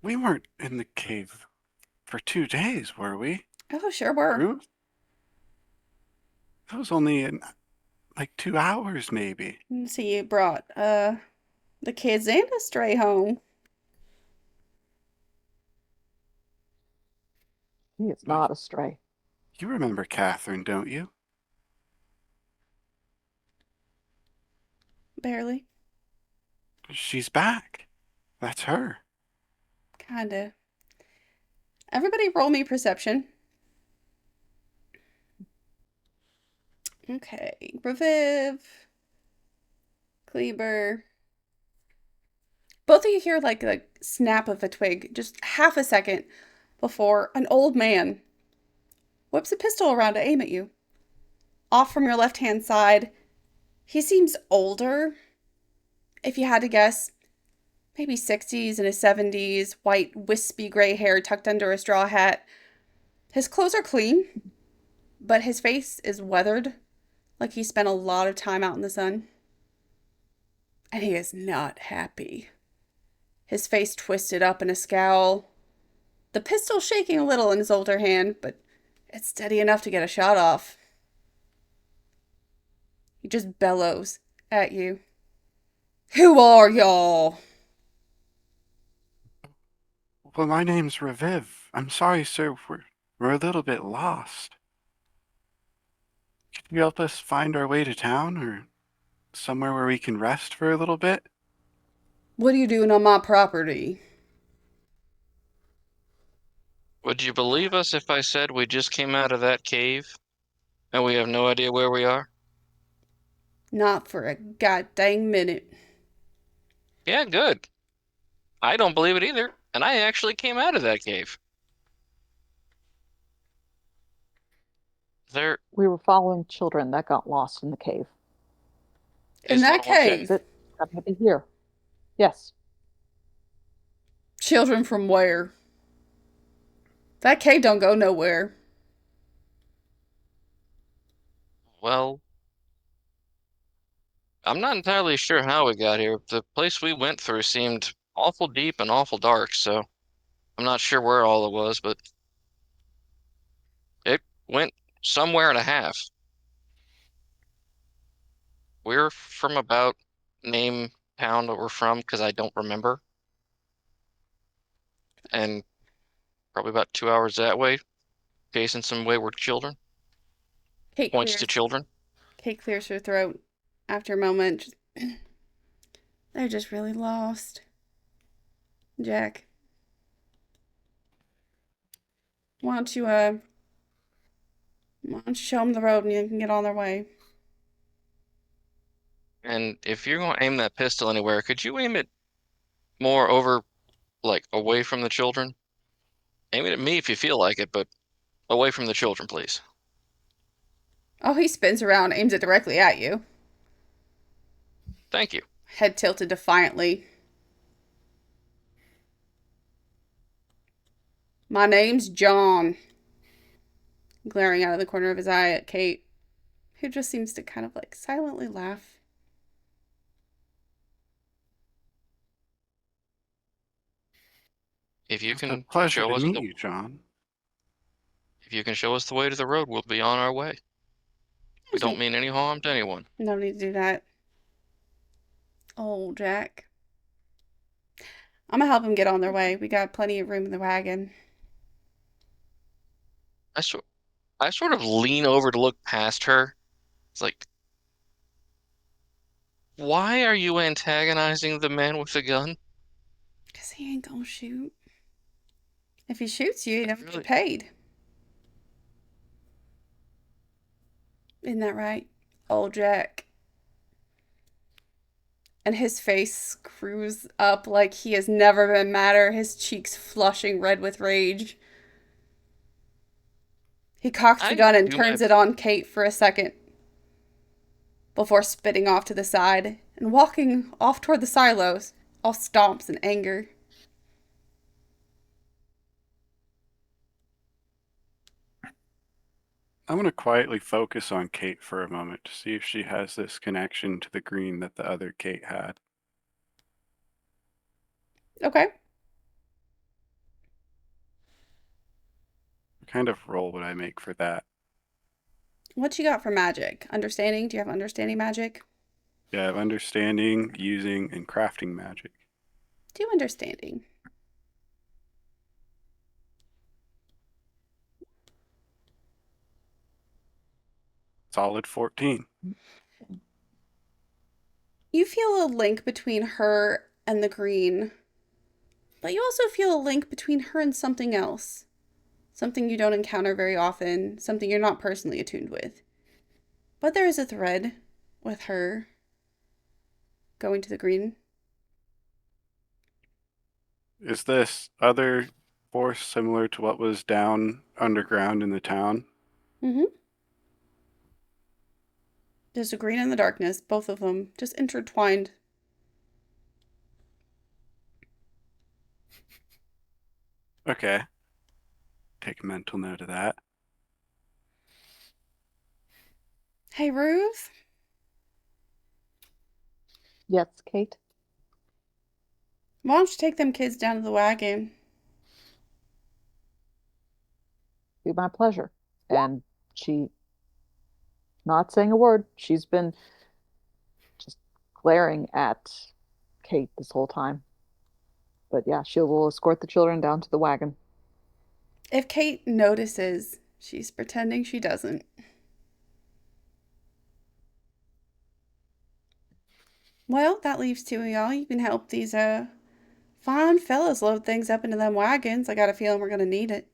[SPEAKER 4] We weren't in the cave for 2 days, were we?
[SPEAKER 2] Oh, sure were.
[SPEAKER 4] Ruth? That was only in like 2 hours, maybe.
[SPEAKER 2] So you brought the kids and a stray home.
[SPEAKER 5] He is not a stray.
[SPEAKER 4] You remember Catherine, don't you?
[SPEAKER 2] Barely.
[SPEAKER 4] She's back. That's her.
[SPEAKER 2] Kinda. Everybody roll me perception. Okay. Reviv. Kleber. Both of you hear like the snap of a twig, just half a second before an old man whips a pistol around to aim at you. Off from your left hand side. He seems older. If you had to guess, maybe 60s and his 70s, white, wispy gray hair tucked under a straw hat. His clothes are clean, but his face is weathered, like he spent a lot of time out in the sun. And he is not happy. His face twisted up in a scowl. The pistol shaking a little in his older hand, but it's steady enough to get a shot off. He just bellows at you. Who are y'all?
[SPEAKER 4] Well, my name's Reviv. I'm sorry, sir. We're a little bit lost. Could you help us find our way to town or somewhere where we can rest for a little bit?
[SPEAKER 2] What are you doing on my property?
[SPEAKER 1] Would you believe us if I said we just came out of that cave and we have no idea where we are?
[SPEAKER 2] Not for a goddamn minute.
[SPEAKER 1] Yeah, good. I don't believe it either, and I actually came out of that cave. There
[SPEAKER 5] We were following children that got lost in the cave.
[SPEAKER 2] In
[SPEAKER 1] is
[SPEAKER 2] that
[SPEAKER 1] more
[SPEAKER 2] cave.
[SPEAKER 5] That happened to be here. Yes.
[SPEAKER 2] Children from where? That cave don't go nowhere.
[SPEAKER 1] Well, I'm not entirely sure how we got here. The place we went through seemed awful deep and awful dark, so I'm not sure where all it was, but it went somewhere and a half. We're from about name town that we're from because I don't remember, and probably about 2 hours that way, chasing some wayward children.
[SPEAKER 2] Kate
[SPEAKER 1] Points to
[SPEAKER 2] clears.
[SPEAKER 1] children.
[SPEAKER 2] Kate clears her throat after a moment. They're just really lost. Jack, why don't you show them the road and you can get on their way?
[SPEAKER 1] And if you're going to aim that pistol anywhere, could you aim it more over, like, away from the children? Aim it at me if you feel like it, but away from the children, please.
[SPEAKER 2] Oh, he spins around, aims it directly at you.
[SPEAKER 1] Thank you.
[SPEAKER 2] Head tilted defiantly. My name's John. Glaring out of the corner of his eye at Kate, who just seems to kind of like silently laugh.
[SPEAKER 1] If you
[SPEAKER 4] It's a
[SPEAKER 1] can
[SPEAKER 4] pleasure
[SPEAKER 1] show
[SPEAKER 4] to
[SPEAKER 1] us
[SPEAKER 4] meet
[SPEAKER 1] the
[SPEAKER 4] you, John.
[SPEAKER 1] if you can show us the way to the road, we'll be on our way. We don't mean any harm to anyone.
[SPEAKER 2] No need to do that. Oh, Jack. I'm gonna help them get on their way. We got plenty of room in the wagon.
[SPEAKER 1] I sort I sort of lean over to look past her. It's like, why are you antagonizing the man with the gun?
[SPEAKER 2] Because he ain't gonna shoot. If he shoots you, you don't
[SPEAKER 1] Really?
[SPEAKER 2] get paid. Isn't that right? Old Jack. And his face screws up like he has never been madder, his cheeks flushing red with rage. He cocks the
[SPEAKER 1] I
[SPEAKER 2] gun and
[SPEAKER 1] do my
[SPEAKER 2] turns it on Kate for a second before spitting off to the side and walking off toward the silos, all stomps in anger.
[SPEAKER 4] I'm going to quietly focus on Kate for a moment to see if she has this connection to the green that the other Kate had.
[SPEAKER 2] Okay.
[SPEAKER 4] What kind of roll would I make for that?
[SPEAKER 2] What you got for magic? Understanding? Do you have understanding magic?
[SPEAKER 4] Yeah, I have understanding, using, and crafting magic.
[SPEAKER 2] Do understanding.
[SPEAKER 4] Solid 14.
[SPEAKER 2] You feel a link between her and the green, but you also feel a link between her and something else. Something you don't encounter very often, something you're not personally attuned with. But there is a thread with her going to the green.
[SPEAKER 4] Is this other force similar to what was down underground in the town?
[SPEAKER 2] Mm-hmm. There's a green and the darkness, both of them just intertwined.
[SPEAKER 4] Okay. Take mental note of that.
[SPEAKER 2] Hey, Ruth.
[SPEAKER 5] Yes, Kate?
[SPEAKER 2] Why don't you take them kids down to the wagon?
[SPEAKER 5] Be my pleasure. And she, not saying a word, she's been just glaring at Kate this whole time. But yeah, she will escort the children down to the wagon.
[SPEAKER 2] If Kate notices, she's pretending she doesn't. Well, that leaves two of y'all. You can help these fine fellas load things up into them wagons. I got a feeling we're gonna need it.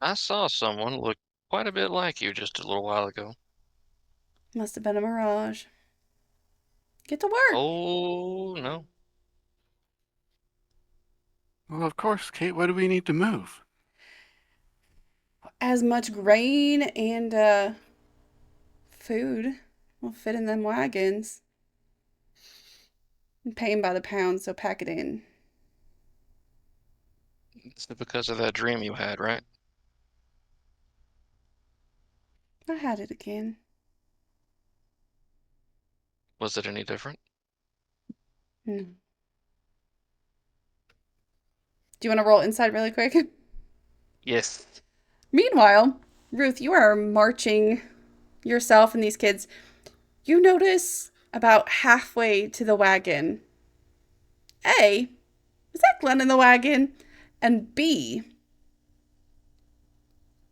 [SPEAKER 1] I saw someone look quite a bit like you just a little while ago.
[SPEAKER 2] Must have been a mirage. Get to work.
[SPEAKER 1] Oh, no.
[SPEAKER 4] Well, of course, Kate, what do we need to move?
[SPEAKER 2] As much grain and food will fit in them wagons. And pay 'em by the pound, so pack it in.
[SPEAKER 1] It's because of that dream you had, right?
[SPEAKER 2] I had it again.
[SPEAKER 1] Was it any different?
[SPEAKER 2] No. Do you want to roll inside really quick?
[SPEAKER 1] Yes.
[SPEAKER 2] Meanwhile, Ruth, you are marching yourself and these kids. You notice about halfway to the wagon. A, is that Glenn in the wagon? And B,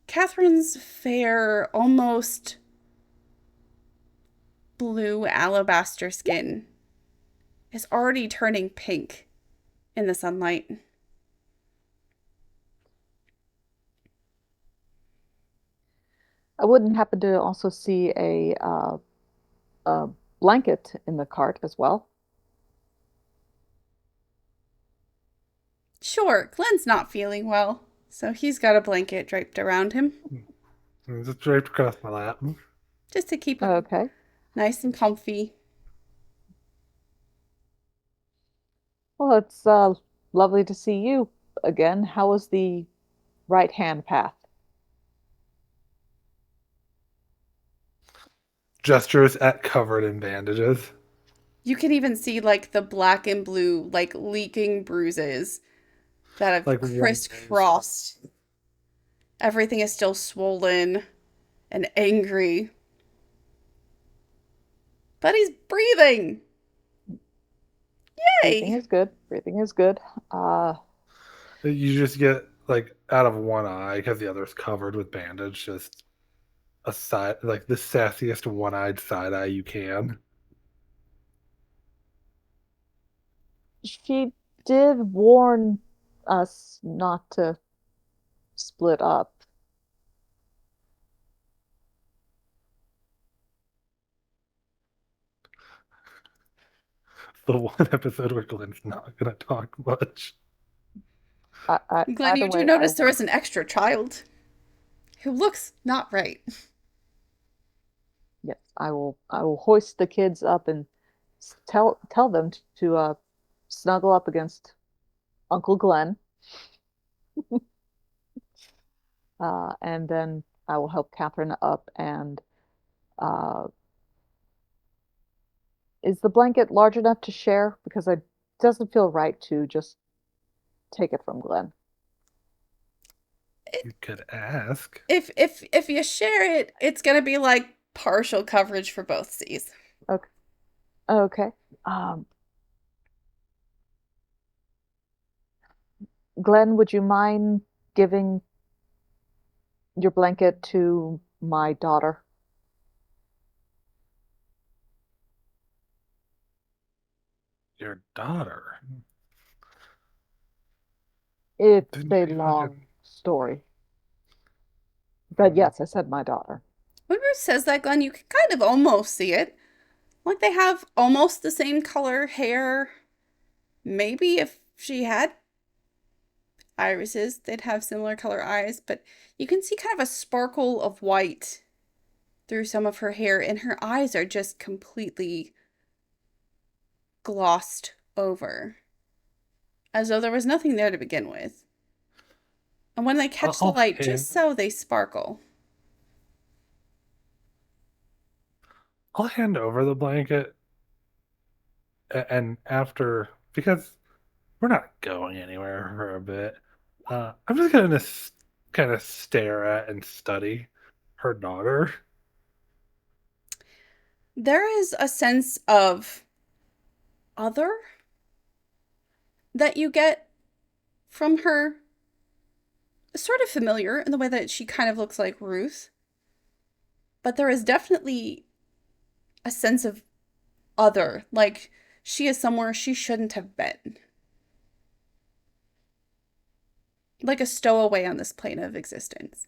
[SPEAKER 2] Catherine's fair, almost blue alabaster skin is already turning pink in the sunlight.
[SPEAKER 5] I wouldn't happen to also see a blanket in the cart as well.
[SPEAKER 2] Sure, Glenn's not feeling well, so he's got a blanket draped around him
[SPEAKER 3] Just draped across my lap.
[SPEAKER 2] just to keep him
[SPEAKER 5] Okay.
[SPEAKER 2] nice and comfy.
[SPEAKER 5] Well, it's lovely to see you again. How was the right hand path?
[SPEAKER 3] Gestures at covered in bandages.
[SPEAKER 2] You can even see like the black and blue, like leaking bruises that have
[SPEAKER 3] Like
[SPEAKER 2] crisscrossed Everything is still swollen and angry. But he's breathing.
[SPEAKER 5] Breathing
[SPEAKER 2] Yay!
[SPEAKER 5] is good. Breathing is good.
[SPEAKER 3] You just get like out of one eye because the other's covered with bandage. Just a side, like the sassiest one-eyed side eye you can.
[SPEAKER 5] She did warn us not to split up.
[SPEAKER 3] The one episode where Glenn's not gonna talk much.
[SPEAKER 2] Glenn,
[SPEAKER 5] Either
[SPEAKER 2] you do
[SPEAKER 5] way, I
[SPEAKER 2] notice there
[SPEAKER 5] will.
[SPEAKER 2] is an extra child who looks not right.
[SPEAKER 5] Yes, I will. I will hoist the kids up and tell them to snuggle up against Uncle Glenn, and then I will help Catherine up. And uh, is the blanket large enough to share? Because it doesn't feel right to just take it from Glenn.
[SPEAKER 3] You could ask.
[SPEAKER 2] If you share it, it's gonna be like partial coverage for both seas.
[SPEAKER 5] Okay. Okay. Um, Glenn, would you mind giving your blanket to my daughter?
[SPEAKER 3] Your daughter.
[SPEAKER 5] It's
[SPEAKER 3] Didn't
[SPEAKER 5] a
[SPEAKER 3] she
[SPEAKER 5] long
[SPEAKER 3] fucking...
[SPEAKER 5] story. But yes, I said my daughter.
[SPEAKER 2] When Ruth says that, Glenn, you can kind of almost see it. Like they have almost the same color hair. Maybe if she had irises, they'd have similar color eyes, but you can see kind of a sparkle of white through some of her hair, and her eyes are just completely glossed over, as though there was nothing there to begin with. And when they catch the light, just so they sparkle.
[SPEAKER 3] I'll hand over the blanket, and after, because we're not going anywhere for a bit, I'm just gonna kind of stare at and study her daughter.
[SPEAKER 2] There is a sense of other that you get from her, sort of familiar in the way that she kind of looks like Ruth. But there is definitely a sense of other, like she is somewhere she shouldn't have been. Like a stowaway on this plane of existence.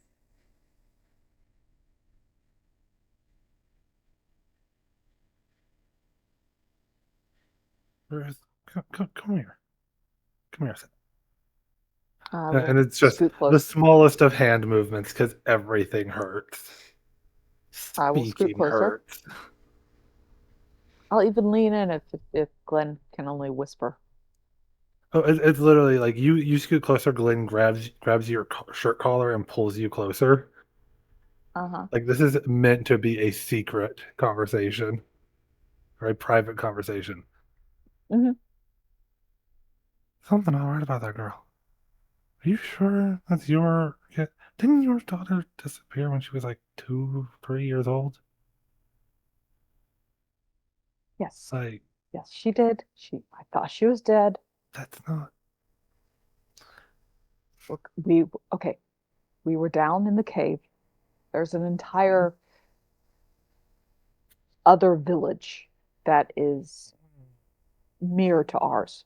[SPEAKER 3] Ruth, come here. Come here.
[SPEAKER 5] I
[SPEAKER 3] And
[SPEAKER 5] will
[SPEAKER 3] it's just
[SPEAKER 5] scoot
[SPEAKER 3] the
[SPEAKER 5] close.
[SPEAKER 3] smallest of hand movements because everything hurts.
[SPEAKER 5] I will scoot
[SPEAKER 3] Speaking
[SPEAKER 5] closer.
[SPEAKER 3] hurts.
[SPEAKER 5] I'll even lean in if Glenn can only whisper.
[SPEAKER 3] Oh, it's literally like you scoot closer. Glenn grabs your shirt collar and pulls you closer.
[SPEAKER 5] Uh-huh.
[SPEAKER 3] Like this is meant to be a secret conversation or a private conversation.
[SPEAKER 5] Hmm.
[SPEAKER 3] Something all right about that girl. Are you sure that's your kid? Didn't your daughter disappear when she was like 2, 3 years old?
[SPEAKER 5] Yes.
[SPEAKER 3] Like
[SPEAKER 5] Yes, she did. I thought she was dead.
[SPEAKER 3] that's not.
[SPEAKER 5] Look, okay. We were down in the cave. There's an entire other village that is mirror to ours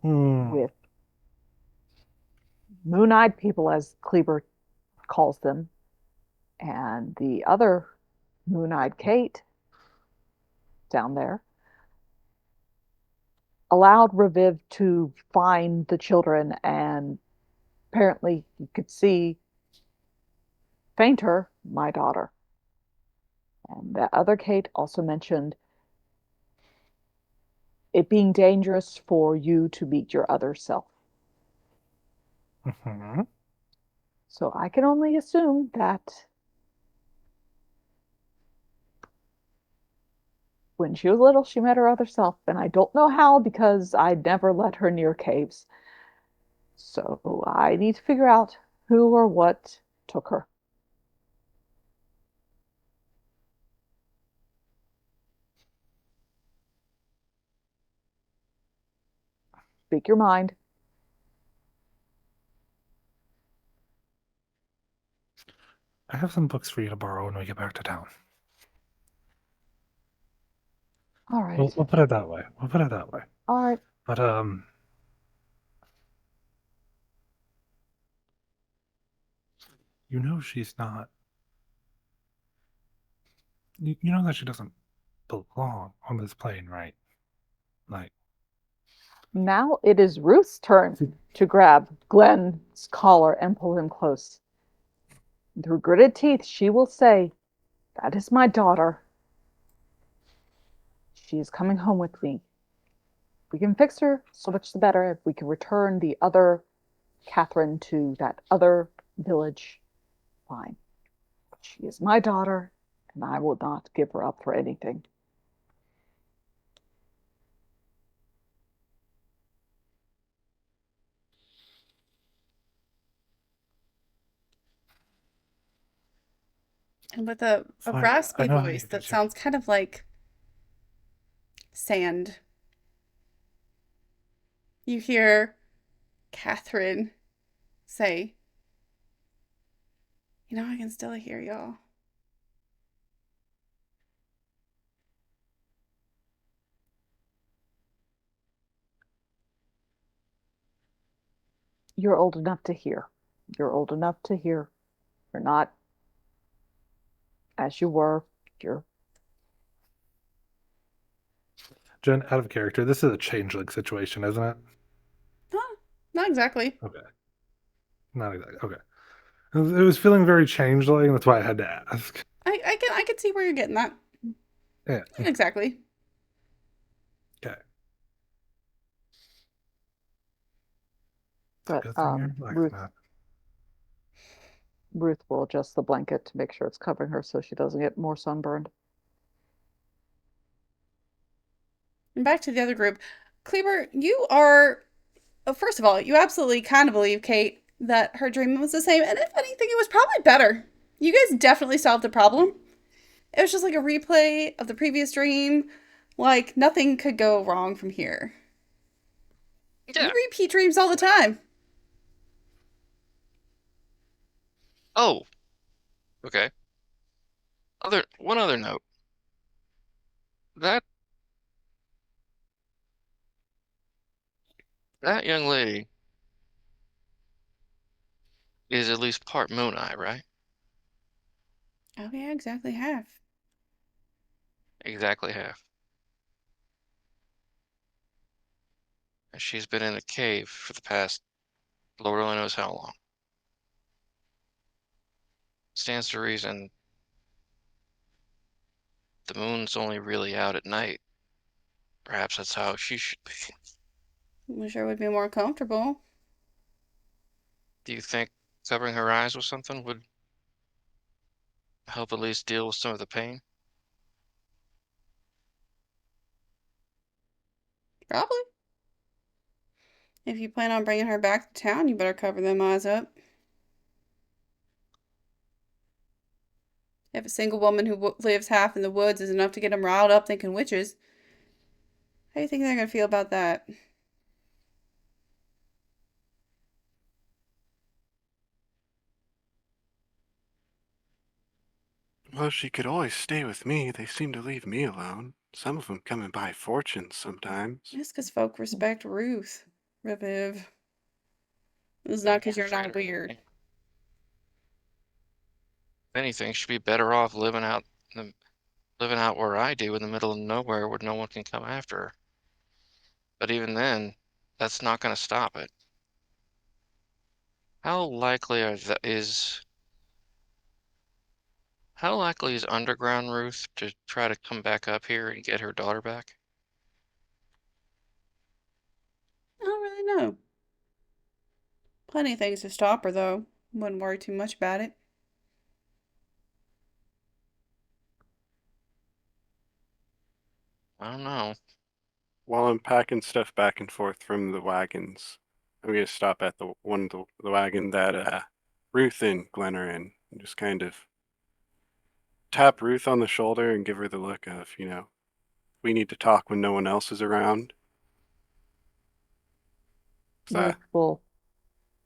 [SPEAKER 3] Hmm.
[SPEAKER 5] with moon-eyed people, as Kleber calls them, and the other moon-eyed Kate down there allowed Reviv to find the children, and apparently you could see Fainter, my daughter. And that other Kate also mentioned it being dangerous for you to meet your other self.
[SPEAKER 3] Mhm.
[SPEAKER 5] So I can only assume that when she was little, she met her other self. And I don't know how because I never let her near caves. So I need to figure out Who or what took her? Speak your mind.
[SPEAKER 3] I have some books for you to borrow when we get back to town.
[SPEAKER 5] All right.
[SPEAKER 3] We'll put it that way. We'll put it that way.
[SPEAKER 5] All right.
[SPEAKER 3] But you know she's not. You know that she doesn't belong on this plane, right? Like,
[SPEAKER 5] Now it is Ruth's turn to grab Glenn's collar and pull him close. Through gritted teeth, she will say, "That is my daughter. She is coming home with me. If we can fix her, so much the better. If we can return the other Catherine to that other village, fine. She is my daughter, and I will not give her up for anything."
[SPEAKER 2] And with a
[SPEAKER 3] fine. I
[SPEAKER 2] raspy
[SPEAKER 3] know how you
[SPEAKER 2] voice
[SPEAKER 3] do
[SPEAKER 2] that
[SPEAKER 3] too.
[SPEAKER 2] sounds kind of like sand. You hear Catherine say, I can still hear y'all.
[SPEAKER 5] You're old enough to hear. You're old enough to hear. You're not as you were. You're
[SPEAKER 3] Jen, out of character, this is a changeling situation, isn't it?
[SPEAKER 2] Huh, not exactly.
[SPEAKER 3] Okay. Not exactly. Okay. It was feeling very changeling. That's why I had to ask.
[SPEAKER 2] I can see where you're getting that.
[SPEAKER 3] Yeah.
[SPEAKER 2] Not exactly.
[SPEAKER 3] Okay.
[SPEAKER 5] but
[SPEAKER 3] Good thing you're like
[SPEAKER 5] Ruth
[SPEAKER 3] that.
[SPEAKER 5] Ruth will adjust the blanket to make sure it's covering her so she doesn't get more sunburned.
[SPEAKER 2] And back to the other group. Kleber, you are, first of all, you absolutely kind of believe Kate that her dream was the same. And if anything, it was probably better. You guys definitely solved the problem. It was just like a replay of the previous dream. Like, nothing could go wrong from here.
[SPEAKER 1] Yeah.
[SPEAKER 2] You repeat dreams all the time.
[SPEAKER 1] Oh, okay. One other note. That that young lady is at least part Moon Eye, right?
[SPEAKER 2] Oh, yeah, exactly half.
[SPEAKER 1] Exactly half. And she's been in a cave for the past Lord only knows how long. Stands to reason the moon's only really out at night. Perhaps that's how she should be.
[SPEAKER 2] I'm sure would be more comfortable.
[SPEAKER 1] Do you think covering her eyes with something would help at least deal with some of the pain?
[SPEAKER 2] Probably. If you plan on bringing her back to town, you better cover them eyes up. If a single woman who lives half in the woods is enough to get them riled up thinking witches, how do you think they're going to feel about that?
[SPEAKER 4] Well, she could always stay with me. They seem to leave me alone. Some of them come and buy fortunes sometimes.
[SPEAKER 2] Just because folk respect Ruth, Reviv. It's not because you're not
[SPEAKER 1] Fair.
[SPEAKER 2] weird.
[SPEAKER 1] If anything, she'd be better off living out where I do in the middle of nowhere where no one can come after her. But even then, that's not going to stop it. How likely how likely is Underground Ruth to try to come back up here and get her daughter back?
[SPEAKER 2] I don't really know. Plenty of things to stop her, though. Wouldn't worry too much about it.
[SPEAKER 1] I don't know.
[SPEAKER 4] While I'm packing stuff back and forth from the wagons, I'm gonna stop at the wagon that Ruth and Glenn are in. And just kind of tap Ruth on the shoulder and give her the look of, we need to talk when no one else is around. So,
[SPEAKER 5] Ruth will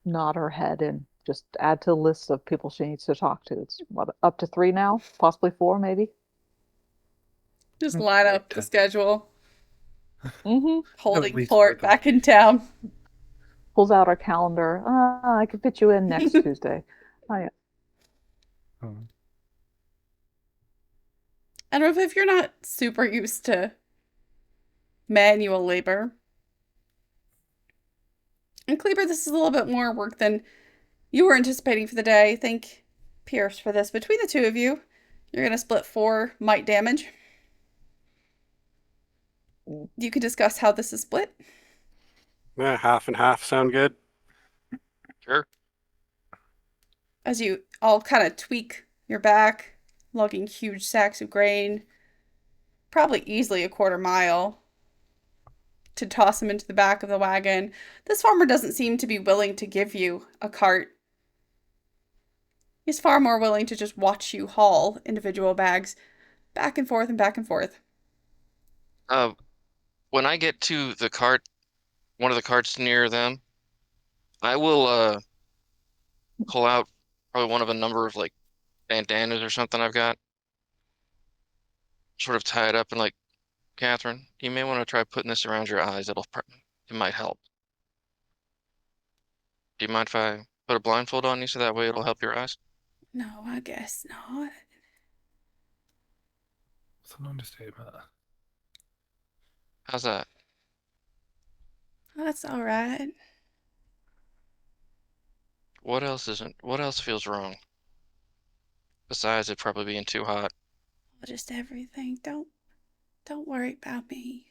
[SPEAKER 5] nod her head and just add to the list of people she needs to talk to. It's what, up to 3 now, possibly 4, maybe.
[SPEAKER 2] Just line up the schedule.
[SPEAKER 5] Mm-hmm.
[SPEAKER 2] Holding
[SPEAKER 3] least
[SPEAKER 2] court
[SPEAKER 3] 4
[SPEAKER 2] back in town.
[SPEAKER 5] Pulls out our calendar. I can fit you in next Tuesday. Oh yeah.
[SPEAKER 2] And if you're not super used to manual labor, and Kleber, this is a little bit more work than you were anticipating for the day. Thank Pierce for this. Between the two of you, you're going to split 4 might damage. You can discuss how this is split.
[SPEAKER 4] yeah, half and half sound good.
[SPEAKER 1] Sure.
[SPEAKER 2] As you all kind of tweak your back, lugging huge sacks of grain, probably easily a quarter mile, to toss them into the back of the wagon. This farmer doesn't seem to be willing to give you a cart. He's far more willing to just watch you haul individual bags back and forth and back and forth.
[SPEAKER 1] When I get to the cart, one of the carts near them, I will pull out probably one of a number of like bandanas or something I've got, sort of tie it up and like, Catherine, you may want to try putting this around your eyes. It might help. Do you mind if I put a blindfold on you so that way it'll help your eyes?
[SPEAKER 2] No, I guess not.
[SPEAKER 3] It's an understatement.
[SPEAKER 1] How's that?
[SPEAKER 2] That's all right.
[SPEAKER 1] What else feels wrong? Besides it probably being too hot.
[SPEAKER 2] Just everything. Don't worry about me.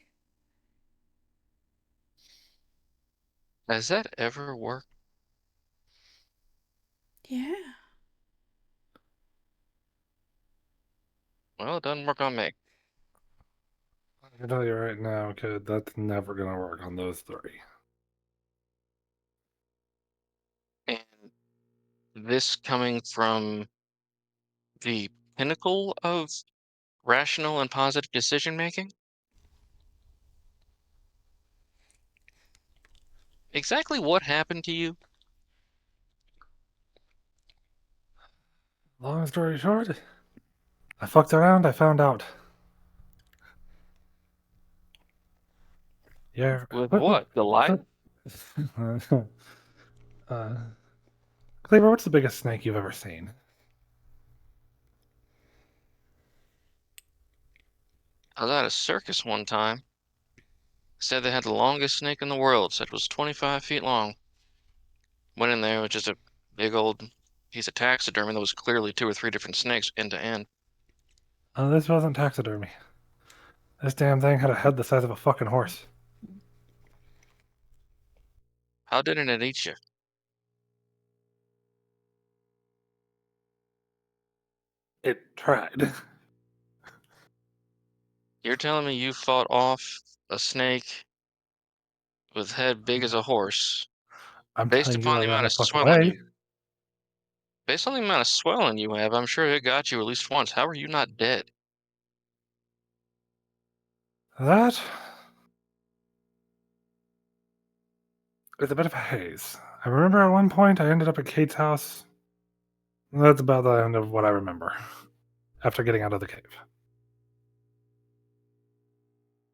[SPEAKER 1] Has that ever worked?
[SPEAKER 2] Yeah.
[SPEAKER 1] Well, it doesn't work on me.
[SPEAKER 3] I can tell you right now, kid, that's never gonna work on those 3.
[SPEAKER 1] And this coming from the pinnacle of rational and positive decision making? Exactly what happened to you?
[SPEAKER 3] Long story short, I fucked around, I found out. Yeah.
[SPEAKER 1] With what? Goliath?
[SPEAKER 3] Cleaver, what's the biggest snake you've ever seen?
[SPEAKER 1] I was at a circus one time. Said they had the longest snake in the world. Said it was 25 feet long. Went in there with just a big old piece of taxidermy that was clearly 2 or 3 different snakes end to end.
[SPEAKER 3] Oh, this wasn't taxidermy. This damn thing had a head the size of a fucking horse.
[SPEAKER 1] How didn't it eat you?
[SPEAKER 3] It tried.
[SPEAKER 1] You're telling me you fought off a snake with head big as a horse,
[SPEAKER 3] I'm
[SPEAKER 1] based
[SPEAKER 3] telling you,
[SPEAKER 1] upon
[SPEAKER 3] I
[SPEAKER 1] the
[SPEAKER 3] ran
[SPEAKER 1] amount
[SPEAKER 3] the
[SPEAKER 1] of
[SPEAKER 3] fuck
[SPEAKER 1] swelling
[SPEAKER 3] away.
[SPEAKER 1] you, based on the amount of swelling you have, I'm sure it got you at least once. How are you not dead?
[SPEAKER 3] That is a bit of a haze. I remember at one point I ended up at Kate's house. That's about the end of what I remember after getting out of the cave.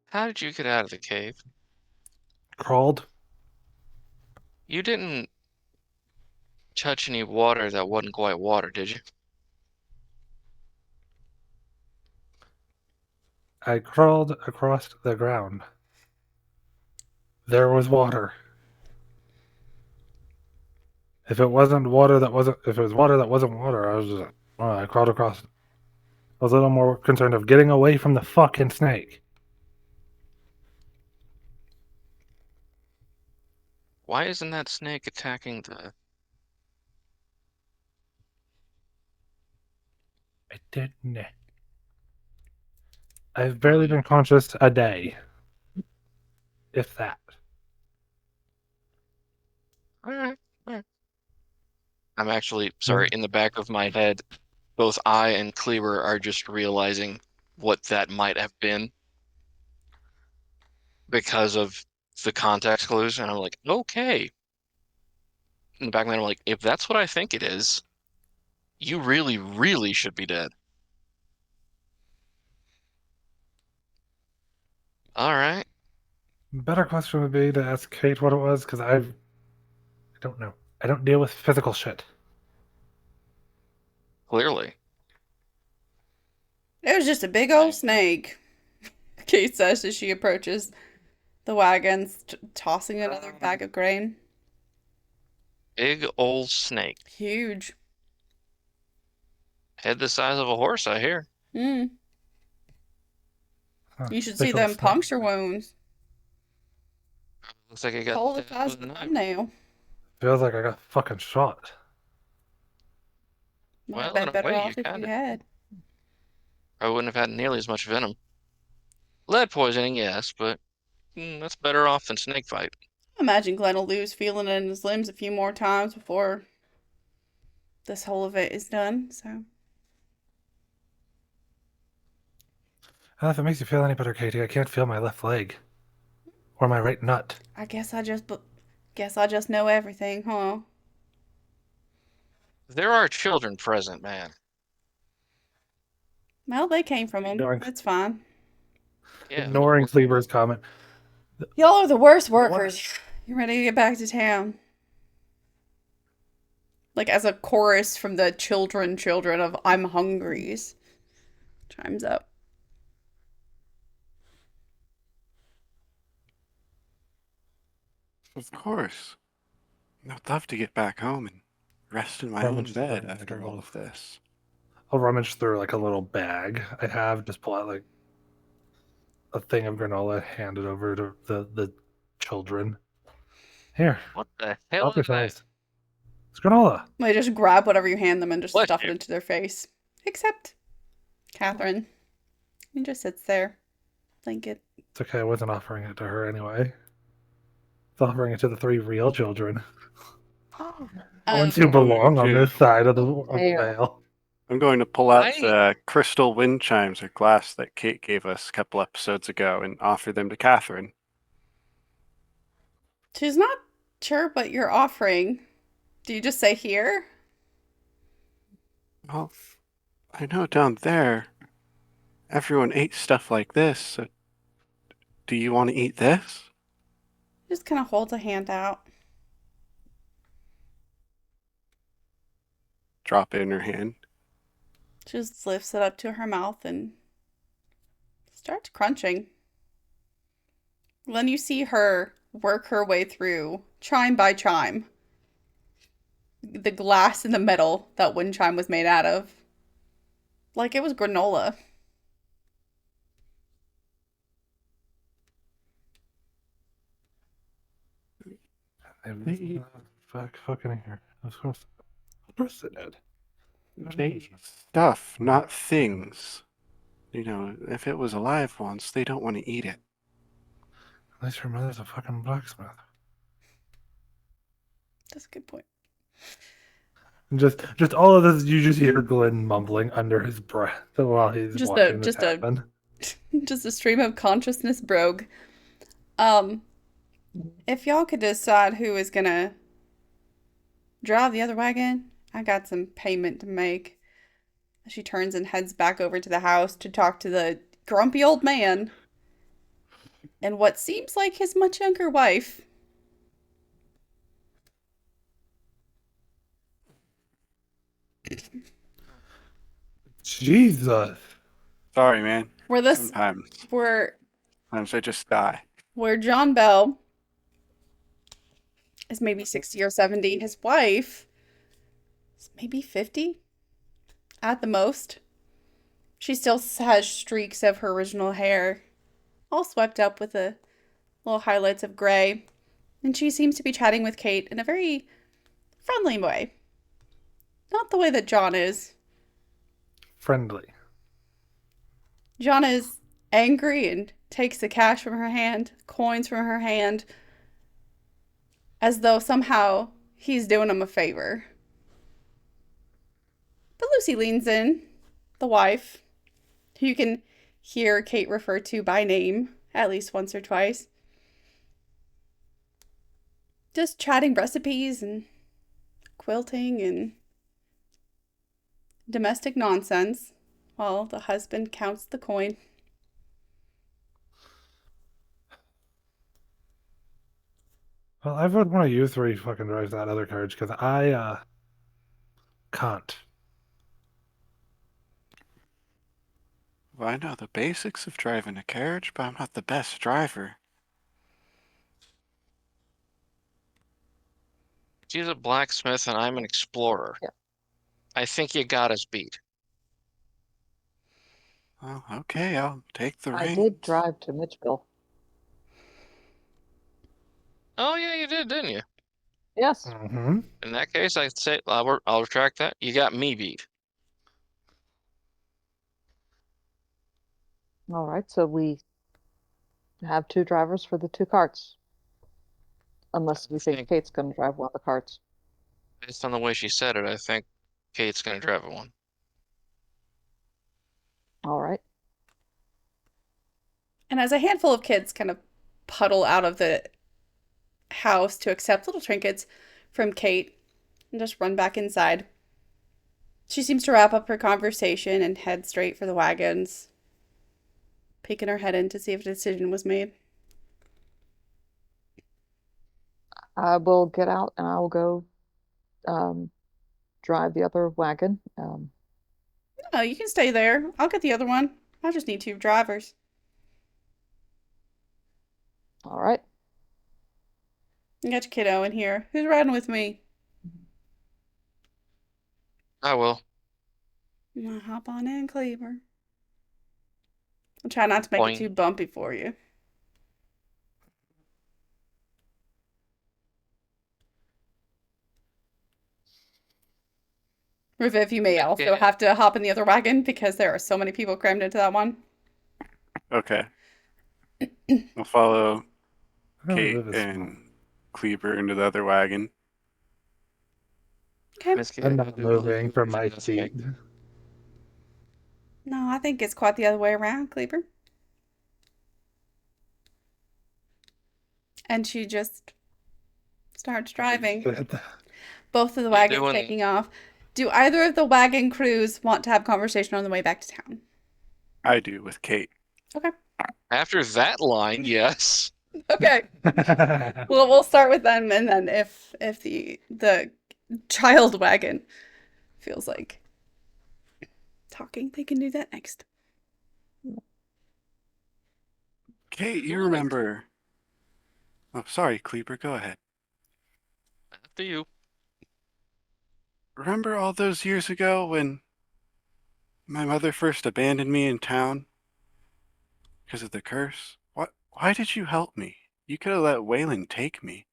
[SPEAKER 1] How did you get out of the cave?
[SPEAKER 3] Crawled.
[SPEAKER 1] You didn't touch any water that wasn't quite water, did you?
[SPEAKER 3] I crawled across the ground. There was water. If it was water that wasn't water, I crawled across it. I was a little more concerned of getting away from the fucking snake.
[SPEAKER 1] Why isn't that snake attacking the...
[SPEAKER 3] I didn't. I've barely been conscious a day. If that.
[SPEAKER 1] Alright, alright. I'm actually sorry, in the back of my head, both I and Cleaver are just realizing what that might have been because of the context clues, and I'm like, okay. In the back of my head, I'm like, if that's what I think it is, you really, really should be dead. All right,
[SPEAKER 3] Better question would be to ask Kate what it was, because I don't know. I don't deal with physical shit.
[SPEAKER 1] clearly.
[SPEAKER 2] It was just a big old snake, Kate says as she approaches the wagons, tossing another bag of grain.
[SPEAKER 1] Big old snake.
[SPEAKER 2] Huge.
[SPEAKER 1] Head the size of a horse, I hear.
[SPEAKER 2] Mm.
[SPEAKER 3] Huh,
[SPEAKER 2] You should see
[SPEAKER 3] big old
[SPEAKER 2] them
[SPEAKER 3] snake.
[SPEAKER 2] puncture wounds.
[SPEAKER 1] Looks like it got
[SPEAKER 2] Cold the
[SPEAKER 1] stabbed
[SPEAKER 2] size
[SPEAKER 1] with
[SPEAKER 2] of
[SPEAKER 1] a
[SPEAKER 2] a
[SPEAKER 1] knife.
[SPEAKER 2] thumbnail.
[SPEAKER 3] Feels like I got fucking shot.
[SPEAKER 2] Might have
[SPEAKER 1] Well, in
[SPEAKER 2] been
[SPEAKER 1] a
[SPEAKER 2] better
[SPEAKER 1] way, you
[SPEAKER 2] off if
[SPEAKER 1] kind
[SPEAKER 2] you
[SPEAKER 1] of.
[SPEAKER 2] had.
[SPEAKER 1] I wouldn't have had nearly as much venom. Lead poisoning, yes, but that's better off than snake fight.
[SPEAKER 2] Imagine Glenn will lose feeling in his limbs a few more times before this whole event is done, so.
[SPEAKER 3] If it makes you feel any better, Katie, I can't feel my left leg. Or my right nut.
[SPEAKER 2] I guess I just know everything, huh?
[SPEAKER 1] There are children present, man.
[SPEAKER 2] Well, they came from him.
[SPEAKER 3] Ignoring,
[SPEAKER 2] That's fine.
[SPEAKER 1] Yeah,
[SPEAKER 3] ignoring Cleaver's comment.
[SPEAKER 2] Y'all are the worst workers. You ready to get back to town? Like as a chorus from the children of I'm Hungries. Chimes up.
[SPEAKER 4] Of course. I'd love to get back home and rest in my own
[SPEAKER 3] Rummage
[SPEAKER 4] bed
[SPEAKER 3] through,
[SPEAKER 4] after all of this.
[SPEAKER 3] I'll rummage through like a little bag I have, just pull out like a thing of granola, hand it over to the children. Here,
[SPEAKER 1] what the hell
[SPEAKER 3] help
[SPEAKER 1] is that?
[SPEAKER 3] yourselves. It's granola.
[SPEAKER 2] They just grab whatever you hand them and just
[SPEAKER 1] Bless
[SPEAKER 2] stuff it
[SPEAKER 1] you.
[SPEAKER 2] into their face. Except Catherine. He just sits there. Blanket.
[SPEAKER 3] It's okay, I wasn't offering it to her anyway. It's offering it to the 3 real children. Ones who
[SPEAKER 2] Um,
[SPEAKER 3] belong on this side of the
[SPEAKER 5] Fair.
[SPEAKER 3] veil.
[SPEAKER 4] I'm going to pull out
[SPEAKER 1] I-
[SPEAKER 4] the crystal wind chimes or glass that Kate gave us a couple episodes ago and offer them to Catherine.
[SPEAKER 2] she's not sure what you're offering. Do you just say here?
[SPEAKER 4] Well, I know down there everyone ate stuff like this, so do you want to eat this?
[SPEAKER 2] Just kind of holds a hand out.
[SPEAKER 4] Drop it in her hand.
[SPEAKER 2] She just lifts it up to her mouth and starts crunching. Then you see her work her way through, chime by chime, the glass and the metal that wind chime was made out of. Like it was granola.
[SPEAKER 3] Fucking here. Of course it did.
[SPEAKER 4] They eat stuff, not things. You know, if it was alive once, they don't want to eat it.
[SPEAKER 3] At least her mother's a fucking blacksmith.
[SPEAKER 2] That's a good point.
[SPEAKER 3] And just all of this, you just hear Glenn mumbling under his breath while he's
[SPEAKER 2] Just
[SPEAKER 3] watching this happen.
[SPEAKER 2] just a stream of consciousness brogue. If y'all could decide who is gonna drive the other wagon, I got some payment to make. She turns and heads back over to the house to talk to the grumpy old man and what seems like his much younger wife.
[SPEAKER 3] Jesus.
[SPEAKER 4] Sorry, man.
[SPEAKER 2] Where this
[SPEAKER 4] Sometimes
[SPEAKER 2] where
[SPEAKER 4] I just die.
[SPEAKER 2] where John Bell is maybe 60 or 70, his wife is maybe 50 at the most. She still has streaks of her original hair, all swept up with the little highlights of gray. And she seems to be chatting with Kate in a very friendly way. Not the way that John is.
[SPEAKER 3] Friendly.
[SPEAKER 2] John is angry and takes the cash from her hand, coins from her hand, as though somehow he's doing him a favor. Lucy leans in, the wife, who you can hear Kate refer to by name at least once or twice. Just chatting recipes and quilting and domestic nonsense while the husband counts the coin.
[SPEAKER 3] Well, I would want to use where he fucking drives that other carriage because I can't.
[SPEAKER 4] Well, I know the basics of driving a carriage, but I'm not the best driver.
[SPEAKER 1] She's a blacksmith and I'm an explorer.
[SPEAKER 5] Yeah.
[SPEAKER 1] I think you got us beat.
[SPEAKER 4] Well, okay, I'll take the
[SPEAKER 5] I
[SPEAKER 4] reins.
[SPEAKER 5] did drive to Mitchville.
[SPEAKER 1] Oh yeah, you did, didn't you?
[SPEAKER 5] Yes.
[SPEAKER 3] Mm-hmm.
[SPEAKER 1] In that case, I'd say I'll retract that. You got me beat.
[SPEAKER 5] All right, so we have 2 drivers for the 2 carts. Unless we think
[SPEAKER 1] think
[SPEAKER 5] Kate's going to drive one of the carts.
[SPEAKER 1] based on the way she said it, I think Kate's gonna drive one.
[SPEAKER 5] All right.
[SPEAKER 2] And as a handful of kids kind of puddle out of the house to accept little trinkets from Kate and just run back inside, she seems to wrap up her conversation and head straight for the wagons, peeking her head in to see if a decision was made.
[SPEAKER 5] I will get out and I will go drive the other wagon.
[SPEAKER 2] Oh, you can stay there. I'll get the other one. I just need 2 drivers.
[SPEAKER 5] All right.
[SPEAKER 2] You got your kiddo in here. Who's riding with me?
[SPEAKER 1] I will.
[SPEAKER 2] Hop on in, Cleaver. I'll try not to make it
[SPEAKER 1] Boing.
[SPEAKER 2] too bumpy for you. Reviv, you may also have to hop in the other wagon because there are so many people crammed into that one.
[SPEAKER 4] Okay. I'll follow
[SPEAKER 3] Oh,
[SPEAKER 4] Kate
[SPEAKER 3] Liv is small.
[SPEAKER 4] and Cleaver into the other wagon.
[SPEAKER 2] Okay.
[SPEAKER 3] I'm not moving from my seat.
[SPEAKER 2] No, I think it's quite the other way around, Cleaver. And she just starts driving. Both of the wagons taking off. Do either of the wagon crews want to have conversation on the way back to town?
[SPEAKER 4] I do with Kate.
[SPEAKER 2] Okay.
[SPEAKER 1] After that line, yes.
[SPEAKER 2] Okay. Well, we'll start with them, and then if the child wagon feels like talking, they can do that next.
[SPEAKER 4] Kate, you remember. Oh, sorry, Cleaver, go ahead.
[SPEAKER 1] After you.
[SPEAKER 4] Remember all those years ago when my mother first abandoned me in town because of the curse? Why did you help me? You could have let Waylon take me.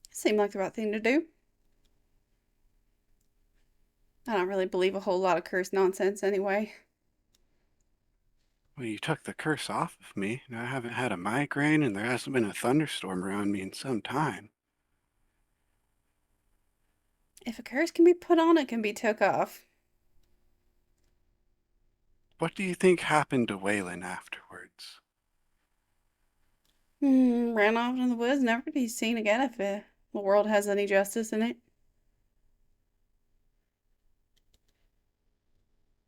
[SPEAKER 2] Seemed like the right thing to do. I don't really believe a whole lot of curse nonsense anyway.
[SPEAKER 4] Well, you took the curse off of me. I haven't had a migraine and there hasn't been a thunderstorm around me in some time.
[SPEAKER 2] If a curse can be put on, it can be took off.
[SPEAKER 4] What do you think happened to Waylon afterwards?
[SPEAKER 2] Ran off in the woods, never to be seen again if the world has any justice in it.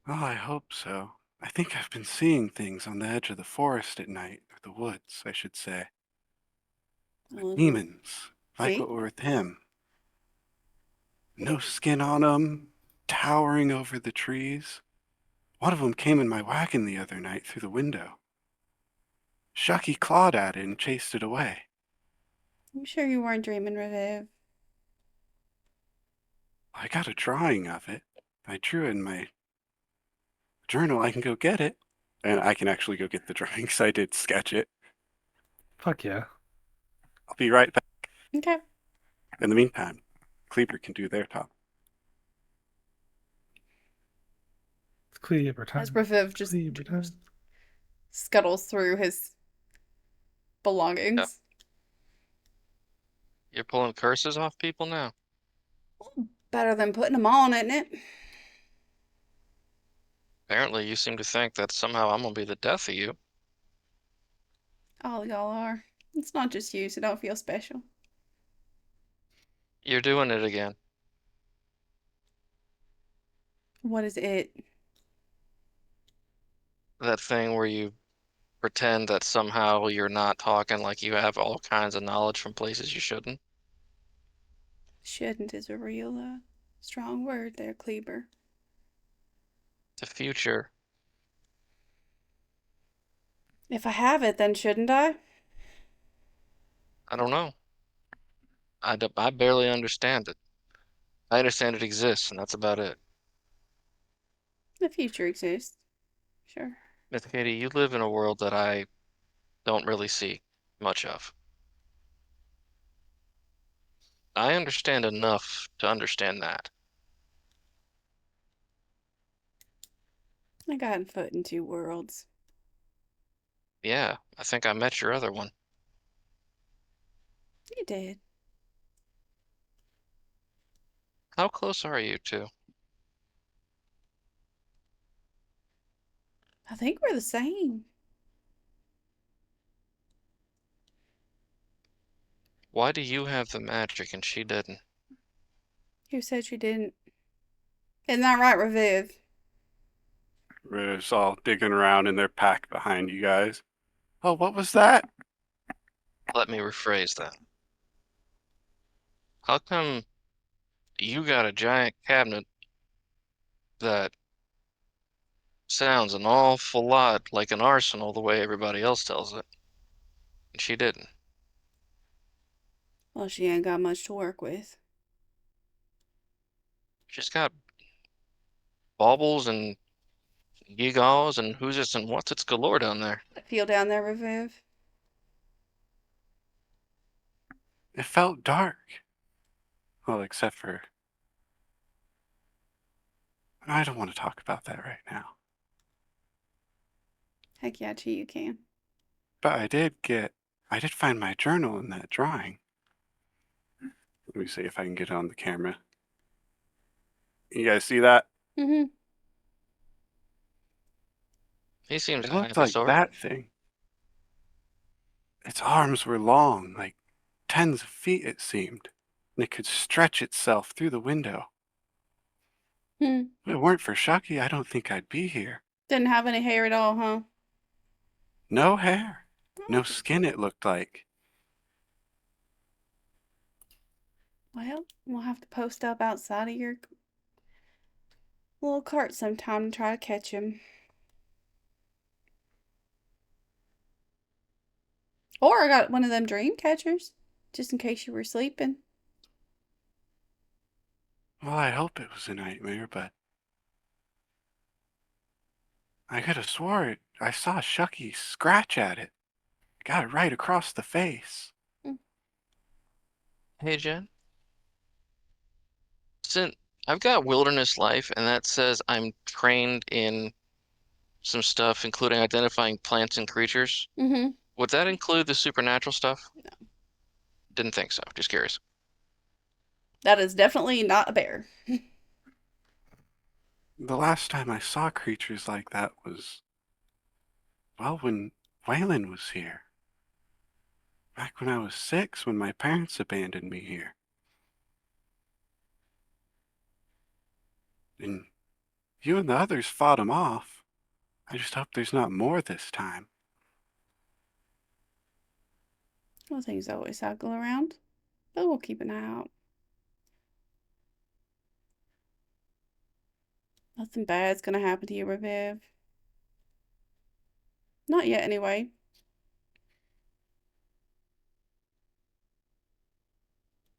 [SPEAKER 4] Oh, I hope so. I think I've been seeing things on the edge of the forest at night, or the woods, I should say.
[SPEAKER 2] Well,
[SPEAKER 4] Demons, like
[SPEAKER 2] see?
[SPEAKER 4] what were with him. No skin on 'em, towering over the trees. One of 'em came in my wagon the other night through the window. Shucky clawed at it and chased it away.
[SPEAKER 2] I'm sure you weren't dreaming, Reviv.
[SPEAKER 4] I got a drawing of it. I drew it in my journal. I can go get it. And I can actually go get the drawing because I did sketch it.
[SPEAKER 3] Fuck yeah.
[SPEAKER 4] I'll be right back.
[SPEAKER 2] Okay.
[SPEAKER 4] In the meantime, Cleaver can do their top.
[SPEAKER 3] It's Cleaver time.
[SPEAKER 2] As Reviv just
[SPEAKER 3] Cleaver time.
[SPEAKER 2] scuttles through his belongings.
[SPEAKER 1] You're pulling curses off people now.
[SPEAKER 2] Better than putting them on, isn't it?
[SPEAKER 1] Apparently, you seem to think that somehow I'm gonna be the death of you.
[SPEAKER 2] All y'all are. It's not just you, so don't feel special.
[SPEAKER 1] You're doing it again.
[SPEAKER 2] What is it?
[SPEAKER 1] That thing where you pretend that somehow you're not talking like you have all kinds of knowledge from places you shouldn't.
[SPEAKER 2] Shouldn't is a real strong word there, Kleber.
[SPEAKER 1] The future.
[SPEAKER 2] If I have it, then shouldn't I?
[SPEAKER 1] I don't know. I barely understand it. I understand it exists, and that's about it.
[SPEAKER 2] The future exists. Sure.
[SPEAKER 1] Miss Katie, you live in a world that I don't really see much of. I understand enough to understand that.
[SPEAKER 2] I got a foot in two worlds.
[SPEAKER 1] Yeah, I think I met your other one.
[SPEAKER 2] You did.
[SPEAKER 1] How close are you two?
[SPEAKER 2] I think we're the same.
[SPEAKER 1] Why do you have the magic and she didn't?
[SPEAKER 2] Who said you didn't? Isn't that right, Reviv?
[SPEAKER 4] Riv's all digging around in their pack behind you guys. Oh, what was that?
[SPEAKER 1] Let me rephrase that. How come you got a giant cabinet that sounds an awful lot like an arsenal the way everybody else tells it, and she didn't?
[SPEAKER 2] Well, she ain't got much to work with.
[SPEAKER 1] She's got baubles and gewgaws and who's this and what's it's galore down there.
[SPEAKER 2] I feel down there, Reviv.
[SPEAKER 4] It felt dark. Well, except for... I don't want to talk about that right now.
[SPEAKER 2] Heck yeah, Chi, you can.
[SPEAKER 4] But I did find my journal in that drawing. Let me see if I can get it on the camera. You guys see that?
[SPEAKER 2] Mm-hmm.
[SPEAKER 1] He seems
[SPEAKER 4] It
[SPEAKER 1] kind
[SPEAKER 4] looked
[SPEAKER 1] of a
[SPEAKER 4] like
[SPEAKER 1] sort.
[SPEAKER 4] that thing. Its arms were long, like tens of feet it seemed, and it could stretch itself through the window.
[SPEAKER 2] Hmm.
[SPEAKER 4] If it weren't for Shucky, I don't think I'd be here.
[SPEAKER 2] Didn't have any hair at all, huh?
[SPEAKER 4] No hair. No skin, it looked like.
[SPEAKER 2] Well, we'll have to post up outside of your little cart sometime to try to catch him. Or I got one of them dream catchers, just in case you were sleeping.
[SPEAKER 4] Well, I hope it was a nightmare, but I could have swore I saw Shucky scratch at it. Got it right across the face.
[SPEAKER 1] Hey, Jen. Since I've got wilderness life, and that says I'm trained in some stuff, including identifying plants and creatures.
[SPEAKER 2] Mm-hmm.
[SPEAKER 1] Would that include the supernatural stuff?
[SPEAKER 2] No.
[SPEAKER 1] Didn't think so. Just curious.
[SPEAKER 2] That is definitely not a bear.
[SPEAKER 4] The last time I saw creatures like that was, well, when Waylon was here. Back when I was 6, when my parents abandoned me here. And you and the others fought him off. I just hope there's not more this time.
[SPEAKER 2] Well, things always cycle around, but we'll keep an eye out. Nothing bad's gonna happen to you, Reviv. Not yet, anyway.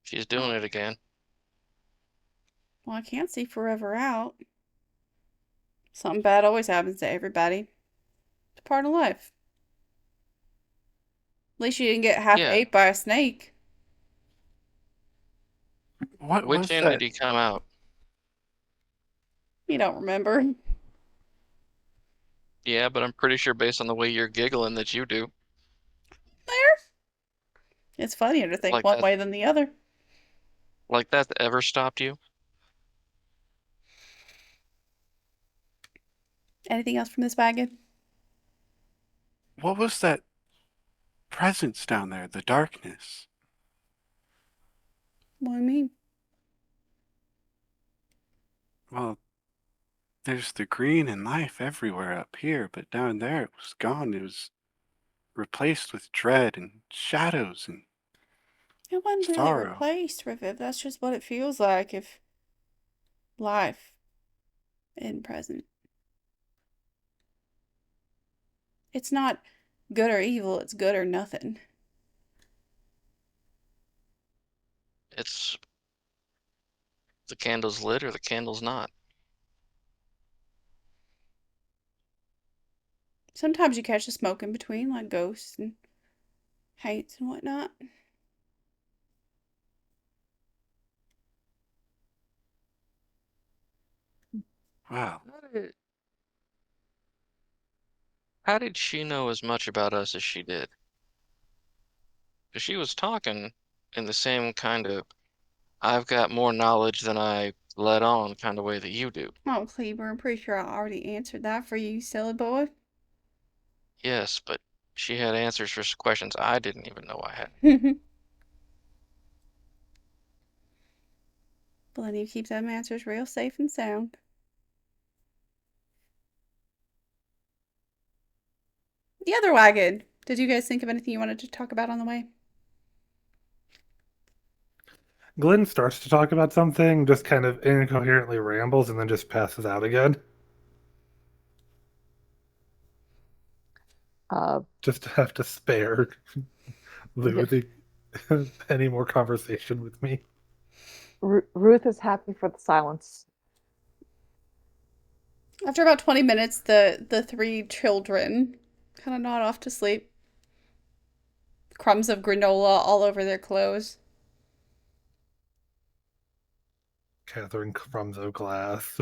[SPEAKER 1] She's doing it again.
[SPEAKER 2] Well, I can't see forever out. Something bad always happens to everybody. It's part of life. At least you didn't get half
[SPEAKER 1] Yeah.
[SPEAKER 2] ate by a snake.
[SPEAKER 4] What
[SPEAKER 1] Which
[SPEAKER 4] was
[SPEAKER 1] end did
[SPEAKER 4] that?
[SPEAKER 1] he come out?
[SPEAKER 2] You don't remember.
[SPEAKER 1] Yeah, but I'm pretty sure based on the way you're giggling that you do.
[SPEAKER 2] There. It's funnier to think
[SPEAKER 1] Like
[SPEAKER 2] one
[SPEAKER 1] that,
[SPEAKER 2] way than the other.
[SPEAKER 1] like that ever stopped you?
[SPEAKER 2] Anything else from this wagon?
[SPEAKER 4] What was that presence down there? The darkness.
[SPEAKER 2] What do you mean?
[SPEAKER 4] Well, there's the green and life everywhere up here, but down there it was gone. It was replaced with dread and shadows and
[SPEAKER 2] It wasn't really
[SPEAKER 4] sorrow.
[SPEAKER 2] replaced, Riviv. That's just what it feels like if life isn't present. It's not good or evil, it's good or nothing.
[SPEAKER 1] It's the candle's lit or the candle's not.
[SPEAKER 2] Sometimes you catch the smoke in between, like ghosts and hates and whatnot.
[SPEAKER 4] Wow.
[SPEAKER 1] How did she know as much about us as she did? Because she was talking in the same kind of I've got more knowledge than I let on kind of way that you do.
[SPEAKER 2] Oh, Kleber, I'm pretty sure I already answered that for you, silly boy.
[SPEAKER 1] Yes, but she had answers for questions I didn't even know I had.
[SPEAKER 2] Plenty of keep them answers real safe and sound. The other wagon. Did you guys think of anything you wanted to talk about on the way?
[SPEAKER 3] Glenn starts to talk about something, just kind of incoherently rambles, and then just passes out again. Just to have to spare Lou any more conversation with me.
[SPEAKER 5] Ruth is happy for the silence.
[SPEAKER 2] After about 20 minutes, the three children kind of nod off to sleep. Crumbs of granola all over their clothes.
[SPEAKER 3] Catherine crumbs of glass.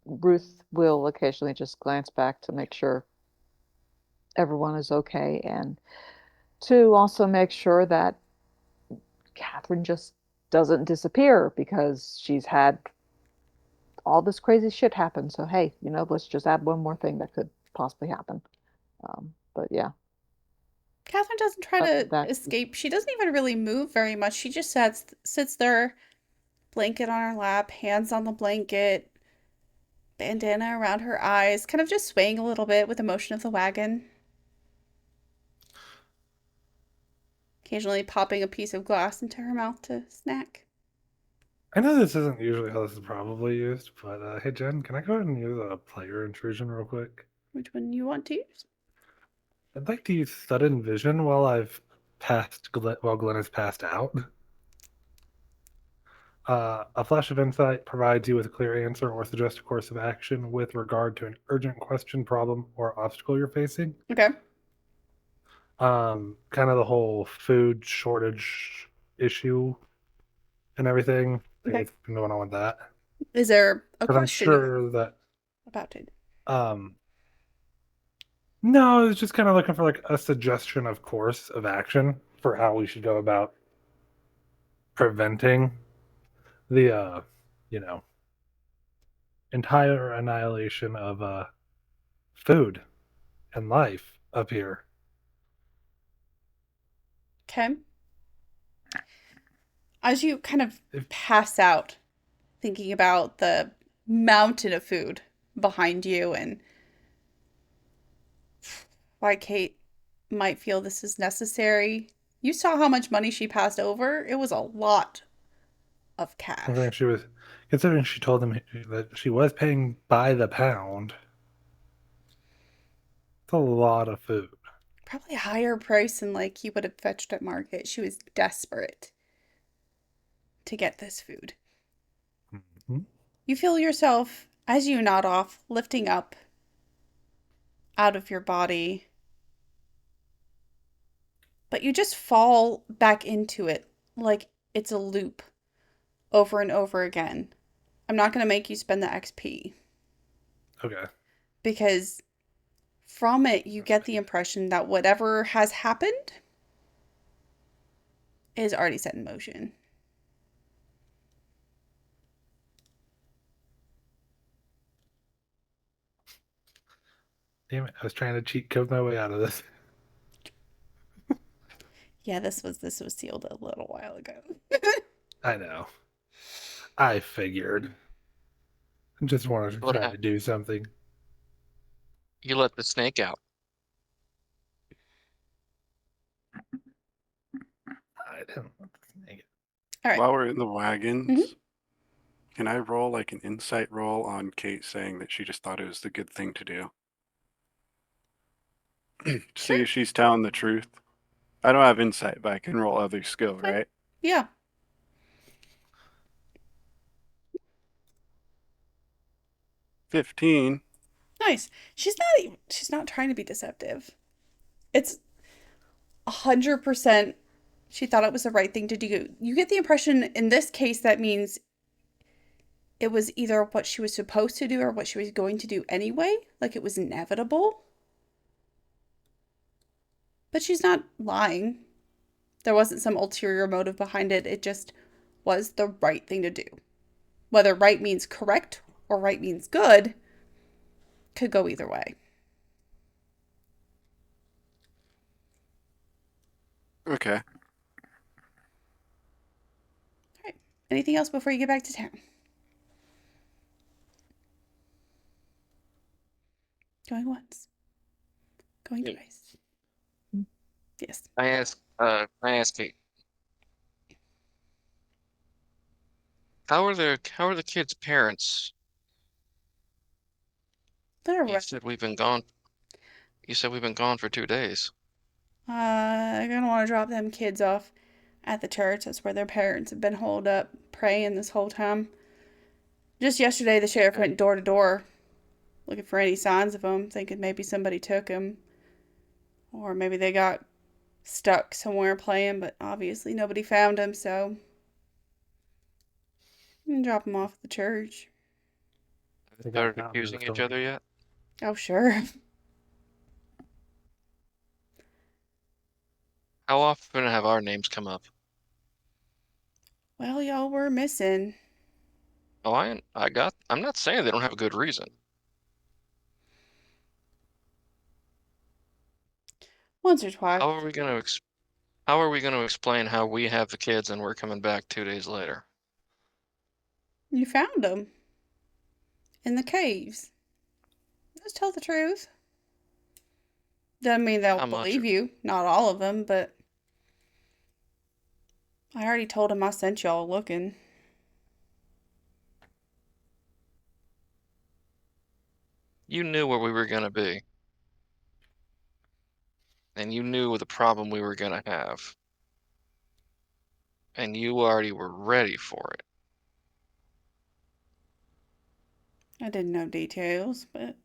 [SPEAKER 5] Ruth will occasionally just glance back to make sure everyone is okay and to also make sure that Catherine just doesn't disappear because she's had all this crazy shit happen. So, hey, let's just add one more thing that could possibly happen. But yeah,
[SPEAKER 2] Catherine doesn't try
[SPEAKER 5] other
[SPEAKER 2] to
[SPEAKER 5] than that,
[SPEAKER 2] escape. She doesn't even really move very much. She just sits there, blanket on her lap, hands on the blanket, bandana around her eyes, kind of just swaying a little bit with the motion of the wagon. Occasionally popping a piece of glass into her mouth to snack.
[SPEAKER 3] I know this isn't usually how this is probably used, but hey Jen, can I go ahead and use a player intrusion real quick?
[SPEAKER 2] Which one you want to use?
[SPEAKER 3] I'd like to use sudden vision while while Glenn has passed out. A flash of insight provides you with a clear answer or suggests a course of action with regard to an urgent question, problem, or obstacle you're facing.
[SPEAKER 2] Okay.
[SPEAKER 3] Kind of the whole food shortage issue and everything.
[SPEAKER 2] Okay.
[SPEAKER 3] What's been going on with that?
[SPEAKER 2] Is there a
[SPEAKER 3] Because I'm
[SPEAKER 2] question you have
[SPEAKER 3] sure that
[SPEAKER 2] about it?
[SPEAKER 3] no, it's just kind of looking for like a suggestion of course of action for how we should go about preventing the you know, entire annihilation of food and life up here.
[SPEAKER 2] Okay. As you kind of
[SPEAKER 3] If,
[SPEAKER 2] pass out, thinking about the mountain of food behind you and why Kate might feel this is necessary, you saw how much money she passed over. It was a lot of
[SPEAKER 3] considering
[SPEAKER 2] cash.
[SPEAKER 3] considering she told him that she was paying by the pound, it's a lot of food.
[SPEAKER 2] Probably a higher price than like he would have fetched at market. She was desperate to get this food.
[SPEAKER 3] Mm-hmm.
[SPEAKER 2] You feel yourself, as you nod off, lifting up out of your body, but you just fall back into it like it's a loop over and over again. I'm not going to make you spend the XP
[SPEAKER 3] Okay.
[SPEAKER 2] because from it you get the impression that whatever has happened is already set in motion.
[SPEAKER 3] Damn it! I was trying to cheat code my way out of this.
[SPEAKER 2] Yeah, this was sealed a little while ago.
[SPEAKER 3] I know. I figured. Just wanted to
[SPEAKER 1] What
[SPEAKER 3] try to
[SPEAKER 1] happened?
[SPEAKER 3] do something.
[SPEAKER 1] You let the snake out.
[SPEAKER 3] I didn't want the snake.
[SPEAKER 2] All right.
[SPEAKER 4] While we're in the
[SPEAKER 2] Mhm.
[SPEAKER 4] wagons, can I roll like an insight roll on Kate saying that she just thought it was the good thing to do? See
[SPEAKER 2] Sure.
[SPEAKER 4] if she's telling the truth. I don't have insight, but I can roll other skill,
[SPEAKER 2] Okay.
[SPEAKER 4] right?
[SPEAKER 2] Yeah.
[SPEAKER 4] 15.
[SPEAKER 2] Nice. She's not trying to be deceptive. It's 100% she thought it was the right thing to do. You get the impression in this case that means it was either what she was supposed to do or what she was going to do anyway, like it was inevitable. But she's not lying. There wasn't some ulterior motive behind it. It just was the right thing to do. Whether right means correct or right means good could go either way.
[SPEAKER 4] Okay.
[SPEAKER 2] All right. Anything else before you get back to town? Going once. Going
[SPEAKER 1] Yeah.
[SPEAKER 2] twice. Yes.
[SPEAKER 1] I ask Kate, how are the kids' parents?
[SPEAKER 2] They're
[SPEAKER 1] You
[SPEAKER 2] right.
[SPEAKER 1] said we've been gone. You said we've been gone for 2 days.
[SPEAKER 2] I'm gonna want to drop them kids off at the church. That's where their parents have been holed up praying this whole time. Just yesterday, the sheriff
[SPEAKER 1] Okay.
[SPEAKER 2] went door to door looking for any signs of them, thinking maybe somebody took them or maybe they got stuck somewhere playing, but obviously nobody found them, so I'm gonna drop them off at the church.
[SPEAKER 3] I think I
[SPEAKER 1] Started
[SPEAKER 3] found
[SPEAKER 1] accusing
[SPEAKER 3] most
[SPEAKER 1] each
[SPEAKER 3] of them.
[SPEAKER 1] other yet?
[SPEAKER 2] Oh, sure.
[SPEAKER 1] How often have our names come up?
[SPEAKER 2] Well, y'all were missing.
[SPEAKER 1] Oh, I'm not saying they don't have a good reason.
[SPEAKER 2] Once or twice.
[SPEAKER 1] How are we gonna explain how we have the kids and we're coming back 2 days later?
[SPEAKER 2] You found them in the caves. Just tell the truth. Doesn't mean they'll
[SPEAKER 1] How much?
[SPEAKER 2] believe you. Not all of them, but I already told them I sent y'all looking.
[SPEAKER 1] You knew where we were gonna be, and you knew the problem we were gonna have, and you already were ready for it.
[SPEAKER 2] I didn't know details, but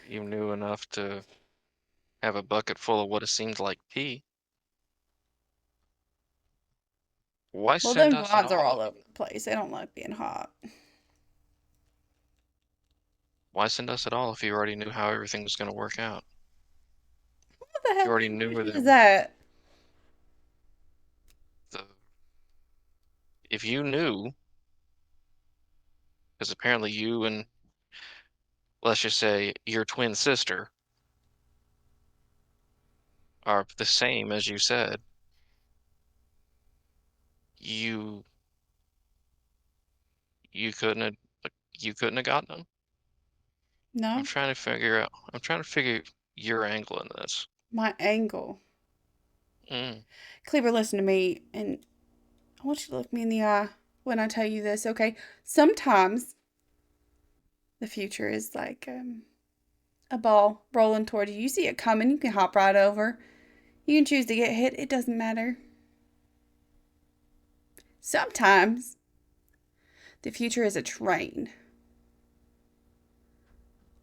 [SPEAKER 1] You knew enough to have a bucket full of what it seemed like pee. Why
[SPEAKER 2] well,
[SPEAKER 1] send
[SPEAKER 2] them
[SPEAKER 1] us at
[SPEAKER 2] gods are all
[SPEAKER 1] all?
[SPEAKER 2] over the place. They don't like being hot.
[SPEAKER 1] Why send us at all if you already knew how everything was gonna work out?
[SPEAKER 2] What the
[SPEAKER 1] You
[SPEAKER 2] hell
[SPEAKER 1] already
[SPEAKER 2] kind of
[SPEAKER 1] knew where
[SPEAKER 2] question is that?
[SPEAKER 1] the if you knew, because apparently you and let's just say your twin sister are the same as you said, you you couldn't have you couldn't have gotten them.
[SPEAKER 2] No,
[SPEAKER 1] I'm trying to figure your angle in this.
[SPEAKER 2] my angle.
[SPEAKER 1] Mm.
[SPEAKER 2] Cleaver, listen to me, and I want you to look me in the eye when I tell you this, okay? Sometimes the future is like a ball rolling toward you. You see it coming, you can hop right over. You can choose to get hit, it doesn't matter. Sometimes the future is a train,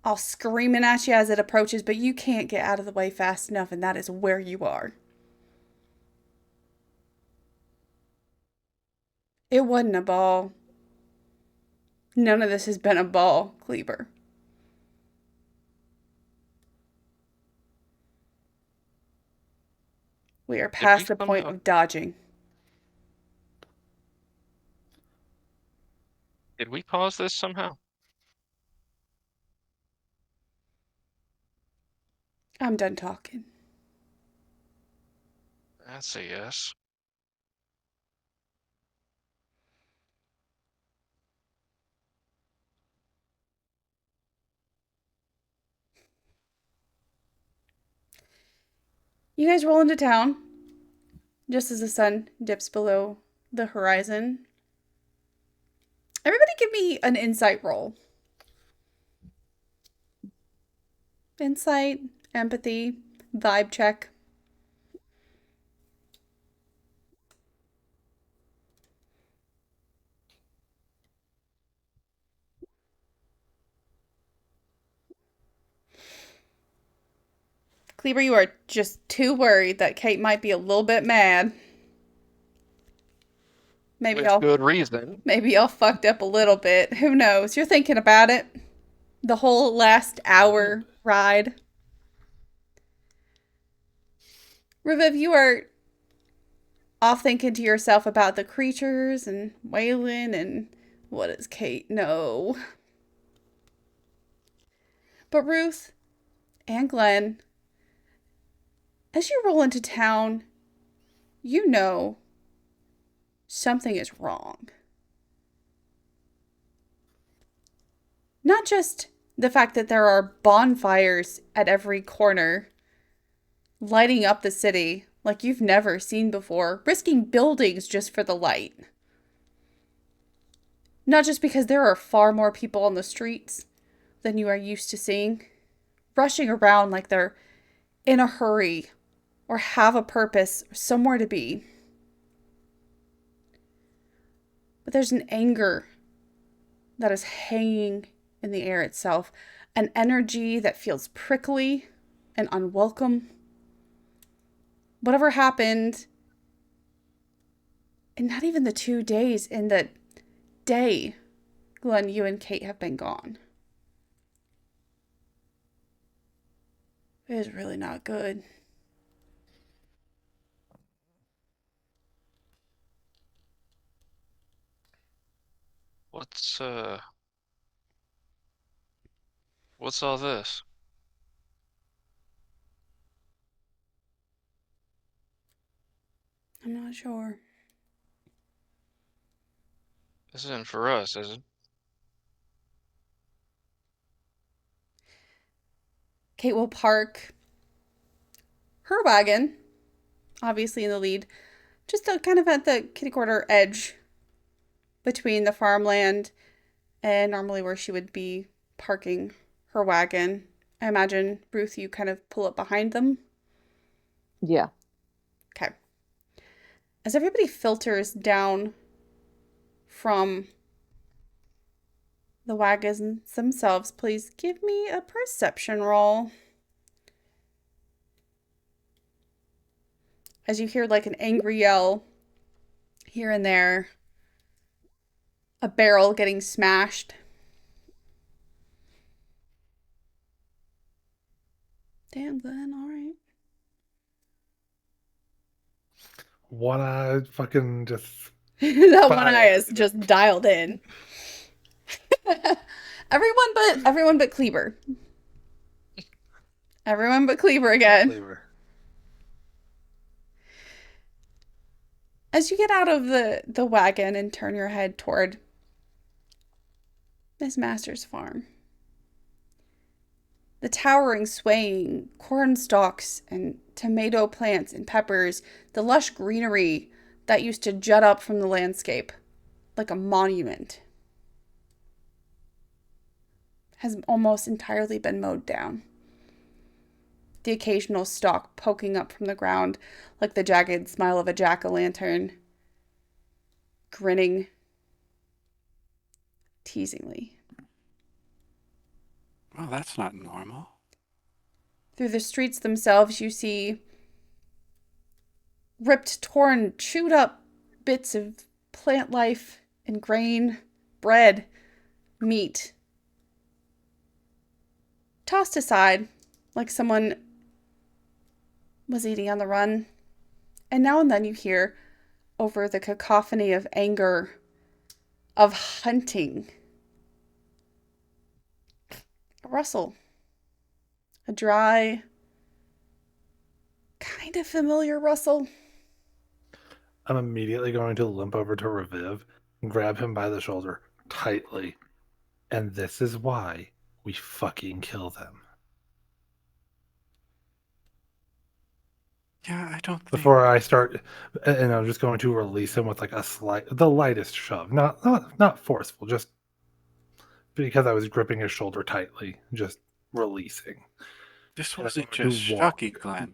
[SPEAKER 2] all screaming at you as it approaches, but you can't get out of the way fast enough, and that is where you are. It wasn't a ball. None of this has been a ball, Cleaver. We are
[SPEAKER 1] Did we
[SPEAKER 2] past the point
[SPEAKER 1] somehow
[SPEAKER 2] of dodging.
[SPEAKER 1] did we cause this somehow?
[SPEAKER 2] I'm done talking.
[SPEAKER 1] That's a yes.
[SPEAKER 2] You guys roll into town just as the sun dips below the horizon. Everybody give me an insight roll. Insight, empathy, vibe check. Cleaver, you are just too worried that Kate might be a little bit mad. Maybe
[SPEAKER 1] With good reason.
[SPEAKER 2] y'all fucked up a little bit. Who knows? You're thinking about it. The whole last hour ride. Reviv, you are off thinking to yourself about the creatures and Waylon and what does Kate know? But Ruth and Glenn, as you roll into town, you know something is wrong. Not just the fact that there are bonfires at every corner, lighting up the city like you've never seen before, risking buildings just for the light. Not just because there are far more people on the streets than you are used to seeing, rushing around like they're in a hurry or have a purpose or somewhere to be. But there's an anger that is hanging in the air itself, an energy that feels prickly and unwelcome. Whatever happened, and not even the 2 days in the day Glenn, you and Kate have been gone. It is really not good.
[SPEAKER 1] What's all this?
[SPEAKER 2] I'm not sure.
[SPEAKER 1] This isn't for us, is it?
[SPEAKER 2] Kate will park her wagon, obviously in the lead, just kind of at the kitty corner edge between the farmland and normally where she would be parking her wagon. I imagine, Ruth, you kind of pull up behind them.
[SPEAKER 5] Yeah.
[SPEAKER 2] Okay. As everybody filters down from the wagons themselves, please give me a perception roll. As you hear like an angry yell here and there, a barrel getting smashed. Damn, Glenn, all right.
[SPEAKER 3] One eye fucking just.
[SPEAKER 2] That one
[SPEAKER 3] fire.
[SPEAKER 2] eye is just dialed in. everyone but Kleber. Everyone but Kleber again.
[SPEAKER 3] Flavor.
[SPEAKER 2] As you get out of the wagon and turn your head toward Miss Masters' farm, the towering, swaying corn stalks and tomato plants and peppers, the lush greenery that used to jut up from the landscape like a monument, has almost entirely been mowed down. The occasional stalk poking up from the ground like the jagged smile of a jack-o'-lantern, grinning teasingly.
[SPEAKER 4] Well, that's not normal.
[SPEAKER 2] Through the streets themselves, you see ripped, torn, chewed up bits of plant life and grain, bread, meat, tossed aside like someone was eating on the run. And now and then you hear, over the cacophony of anger, of hunting, a rustle, a dry, kind of familiar, Russell.
[SPEAKER 3] I'm immediately going to limp over to Reviv and grab him by the shoulder tightly. And this is why we fucking kill them.
[SPEAKER 4] Yeah, I don't think.
[SPEAKER 3] Before I start, and I'm just going to release him with like the lightest shove, not forceful, just because I was gripping his shoulder tightly, just releasing.
[SPEAKER 4] This
[SPEAKER 3] And I'm
[SPEAKER 4] wasn't
[SPEAKER 3] going
[SPEAKER 4] just
[SPEAKER 3] to walk.
[SPEAKER 4] Shucky, Glenn.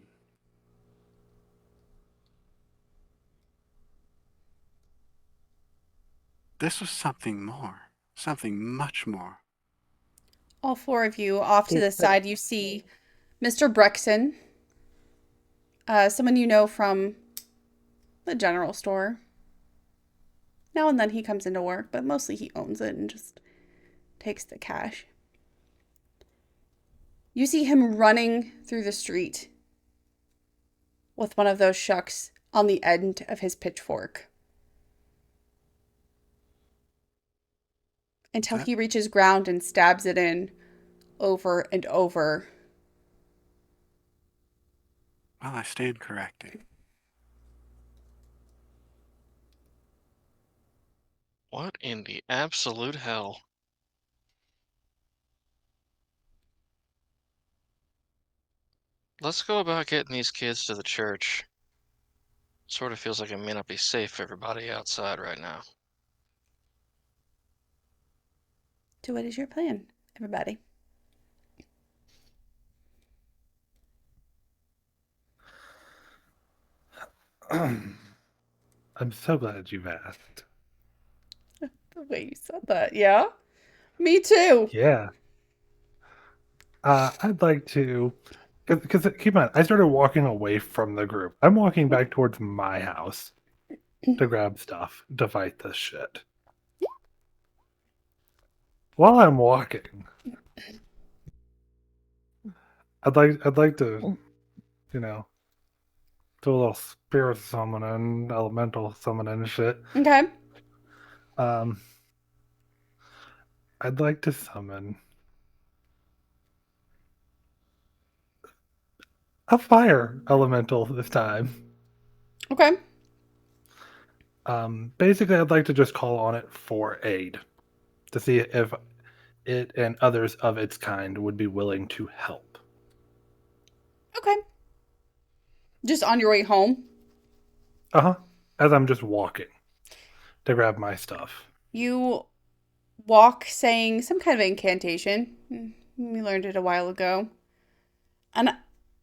[SPEAKER 4] This was something more. Something much more.
[SPEAKER 2] All four of you off to the side, you see Mr. Brexton, someone you know from the general store. Now and then he comes into work, but mostly he owns it and just takes the cash. You see him running through the street with one of those shucks on the end of his pitchfork until he reaches ground and stabs it in over and over.
[SPEAKER 4] Well, I stand corrected.
[SPEAKER 1] What in the absolute hell? Let's go about getting these kids to the church. Sort of feels like it may not be safe for everybody outside right now.
[SPEAKER 2] So what is your plan, everybody?
[SPEAKER 3] I'm so glad you've asked.
[SPEAKER 2] The way you said that, yeah? Me too.
[SPEAKER 3] Yeah. I'd like to, because keep in mind, I started walking away from the group. I'm walking back towards my house to grab stuff to fight this shit. While I'm walking, I'd like to, you know, do a little spirit summoning, elemental summoning and shit.
[SPEAKER 2] Okay.
[SPEAKER 3] Um, I'd like to summon a fire elemental this time.
[SPEAKER 2] Okay.
[SPEAKER 3] Basically, I'd like to just call on it for aid to see if it and others of its kind would be willing to help.
[SPEAKER 2] Okay. Just on your way home,
[SPEAKER 3] As I'm just walking to grab my stuff.
[SPEAKER 2] you walk saying some kind of incantation. We learned it a while ago. And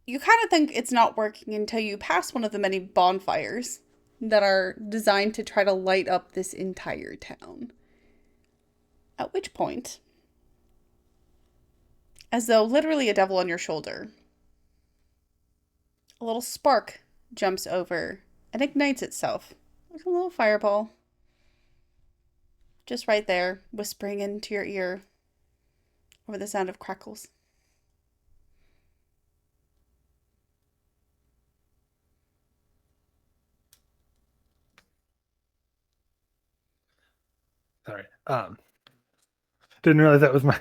[SPEAKER 2] you kind of think it's not working until you pass one of the many bonfires that are designed to try to light up this entire town. At which point, as though literally a devil on your shoulder, a little spark jumps over and ignites itself like a little fireball. Just right there, whispering into your ear over the sound of crackles.
[SPEAKER 3] Sorry. Didn't realize that was my.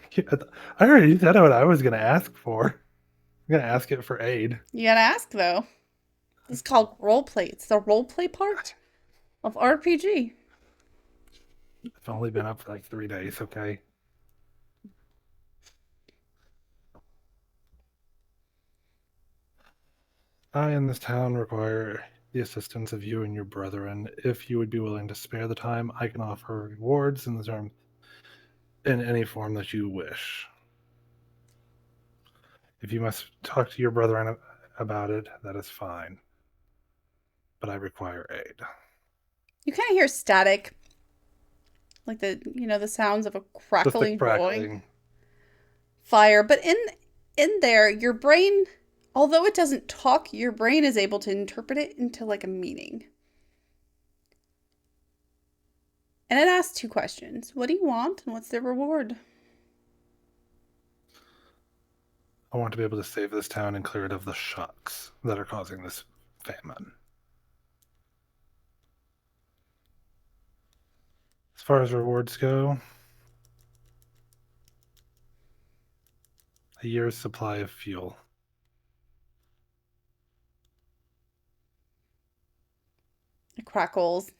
[SPEAKER 3] I already said what I was going to ask for. I'm going to ask it for aid.
[SPEAKER 2] You gotta ask, though. This is called roleplay. It's the roleplay part of RPG.
[SPEAKER 3] I've only been up for like 3 days, okay? I in this town require the assistance of you and your brethren. If you would be willing to spare the time, I can offer rewards in the term in any form that you wish. If you must talk to your brethren about it, that is fine. But I require aid.
[SPEAKER 2] You kind of hear static, like the sounds of a
[SPEAKER 3] Just
[SPEAKER 2] crackling,
[SPEAKER 3] the
[SPEAKER 2] glowing
[SPEAKER 3] crackling.
[SPEAKER 2] fire. But in there, your brain, although it doesn't talk, your brain is able to interpret it into like a meaning. And it asks 2 questions. What do you want and what's the reward?
[SPEAKER 3] I want to be able to save this town and clear it of the Shucks that are causing this famine. As far as rewards go, a year's supply of fuel.
[SPEAKER 2] It crackles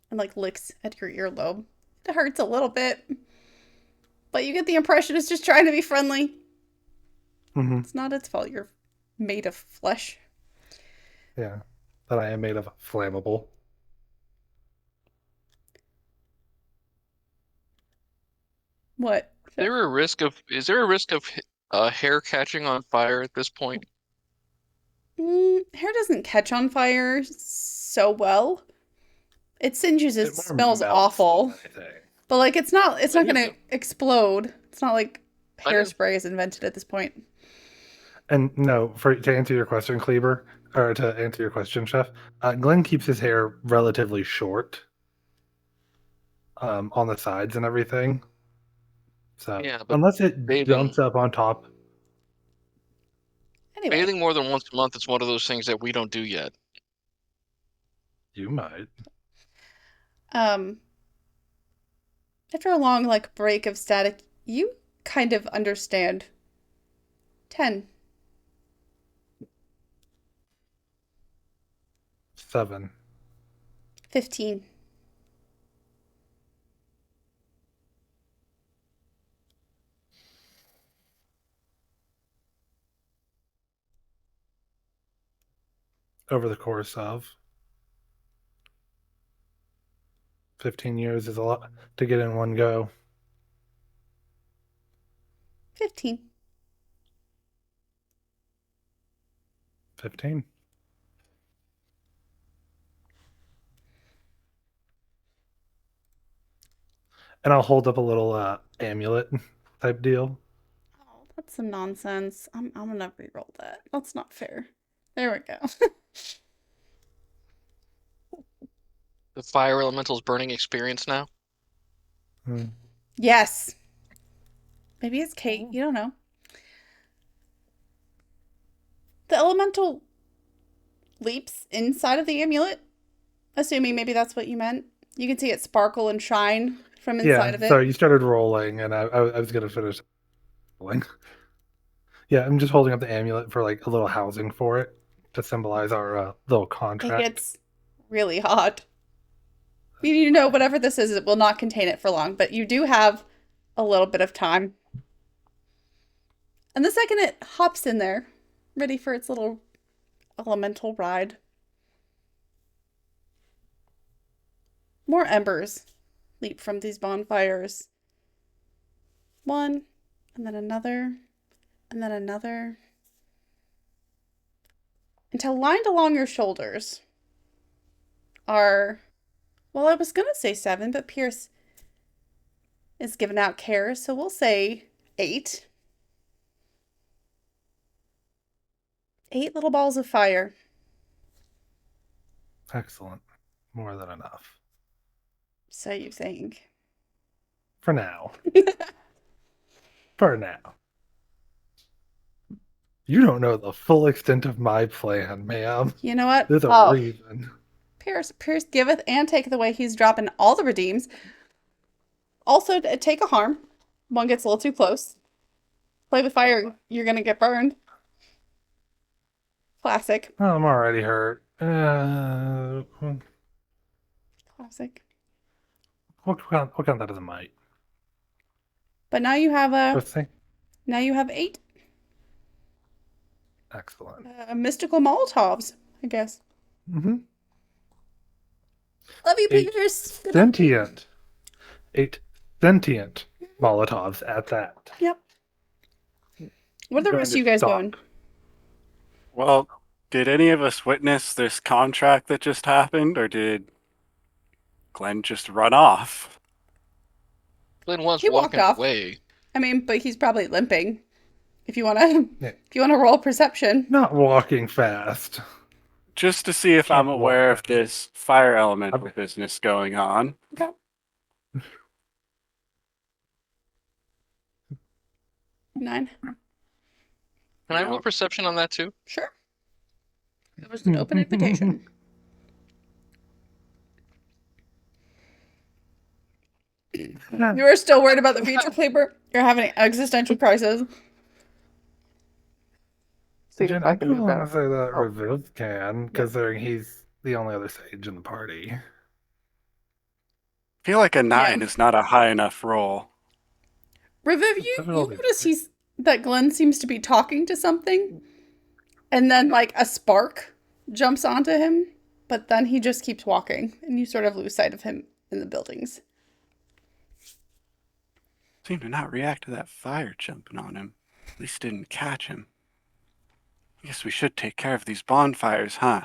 [SPEAKER 2] and like licks at your earlobe. It hurts a little bit, but you get the impression it's just trying to be friendly.
[SPEAKER 3] Mm-hmm.
[SPEAKER 2] It's not its fault. You're made of flesh.
[SPEAKER 3] Yeah. That I am made of flammable.
[SPEAKER 2] What?
[SPEAKER 1] Is there a risk of hair catching on fire at this point?
[SPEAKER 2] Hair doesn't catch on fire so well. It singes. It
[SPEAKER 3] It more
[SPEAKER 2] smells
[SPEAKER 3] melts than
[SPEAKER 2] awful.
[SPEAKER 3] anything.
[SPEAKER 2] But like it's not
[SPEAKER 1] I
[SPEAKER 2] gonna
[SPEAKER 1] didn't-
[SPEAKER 2] explode. It's not like
[SPEAKER 1] I didn't-
[SPEAKER 2] hairspray is invented at this point.
[SPEAKER 3] And no, to answer your question, Kleber, or to answer your question, Chef, Glenn keeps his hair relatively short, on the sides and everything. So
[SPEAKER 1] Yeah, but
[SPEAKER 3] unless it
[SPEAKER 1] bathing
[SPEAKER 3] jumps up on top,
[SPEAKER 2] Anyway,
[SPEAKER 1] bathing more than once a month is one of those things that we don't do yet.
[SPEAKER 3] you might.
[SPEAKER 2] after a long like break of static, you kind of understand. 10.
[SPEAKER 3] 7.
[SPEAKER 2] 15.
[SPEAKER 3] Over the course of 15 years is a lot to get in one go.
[SPEAKER 2] 15.
[SPEAKER 3] 15. And I'll hold up a little amulet type deal.
[SPEAKER 2] Oh, that's some nonsense. I'm gonna re-roll that. That's not fair. There we go.
[SPEAKER 1] The fire elemental's burning experience now.
[SPEAKER 2] Yes. Maybe it's Kate. You don't know. The elemental leaps inside of the amulet, assuming maybe that's what you meant. You can see it sparkle and shine from inside of it.
[SPEAKER 3] So you started rolling, and I was going to finish rolling. Yeah, I'm just holding up the amulet for like a little housing for it to symbolize our little
[SPEAKER 2] It
[SPEAKER 3] contract.
[SPEAKER 2] gets really hot. You know, whatever this is, it will not contain it for long, but you do have a little bit of time. And the second it hops in there, ready for its little elemental ride, more embers leap from these bonfires. One, and then another, and then another, until lined along your shoulders are, well, I was gonna say 7, but Pierce is giving out care, so we'll say 8. 8 little balls of fire.
[SPEAKER 3] Excellent. More than enough.
[SPEAKER 2] So you think.
[SPEAKER 3] For now. For now. You don't know the full extent of my plan, ma'am.
[SPEAKER 2] You know what?
[SPEAKER 3] There's a reason.
[SPEAKER 2] Pierce giveth and taketh away. He's dropping all the redeems. Also, take a harm. One gets a little too close. Play with fire, you're gonna get burned. Classic.
[SPEAKER 3] Oh, I'm already hurt.
[SPEAKER 2] Classic.
[SPEAKER 3] We'll count that as a might.
[SPEAKER 2] But now you have
[SPEAKER 3] Let's see.
[SPEAKER 2] 8
[SPEAKER 3] Excellent.
[SPEAKER 2] mystical Molotovs, I guess.
[SPEAKER 3] Mm-hmm.
[SPEAKER 2] Love you,
[SPEAKER 3] 8
[SPEAKER 2] Peters.
[SPEAKER 3] sentient. 8 sentient Molotovs at that.
[SPEAKER 2] Yep. What are the
[SPEAKER 3] Going
[SPEAKER 2] rest
[SPEAKER 3] to
[SPEAKER 2] of you guys
[SPEAKER 3] stalk.
[SPEAKER 2] going?
[SPEAKER 4] Well, did any of us witness this contract that just happened, or did Glenn just run off?
[SPEAKER 1] Glenn was
[SPEAKER 2] He walked
[SPEAKER 1] walking
[SPEAKER 2] off.
[SPEAKER 1] away.
[SPEAKER 2] I mean, but he's probably limping. If you wanna
[SPEAKER 3] Yeah.
[SPEAKER 2] roll perception.
[SPEAKER 3] Not walking fast.
[SPEAKER 4] Just to see if
[SPEAKER 3] Can't
[SPEAKER 4] I'm aware
[SPEAKER 3] walk.
[SPEAKER 4] of this fire elemental business going on.
[SPEAKER 2] Okay. 9.
[SPEAKER 1] Can I roll perception on that too?
[SPEAKER 2] Sure. It was an open invitation. You are still worried about the future, Kleber? You're having an existential crisis.
[SPEAKER 5] See
[SPEAKER 3] Jen,
[SPEAKER 5] if
[SPEAKER 3] I
[SPEAKER 5] I can
[SPEAKER 3] don't
[SPEAKER 5] do
[SPEAKER 3] want to
[SPEAKER 5] that.
[SPEAKER 3] say that
[SPEAKER 5] Oh.
[SPEAKER 3] Reviv can, considering he's the only other sage in the party.
[SPEAKER 4] I feel like a 9
[SPEAKER 2] Yeah.
[SPEAKER 4] is not a high enough roll.
[SPEAKER 2] Reviv, you notice that Glenn seems to be talking to something, and then like a spark jumps onto him, but then he just keeps walking, and you sort of lose sight of him in the buildings.
[SPEAKER 4] Seemed to not react to that fire jumping on him. At least didn't catch him. I guess we should take care of these bonfires, huh?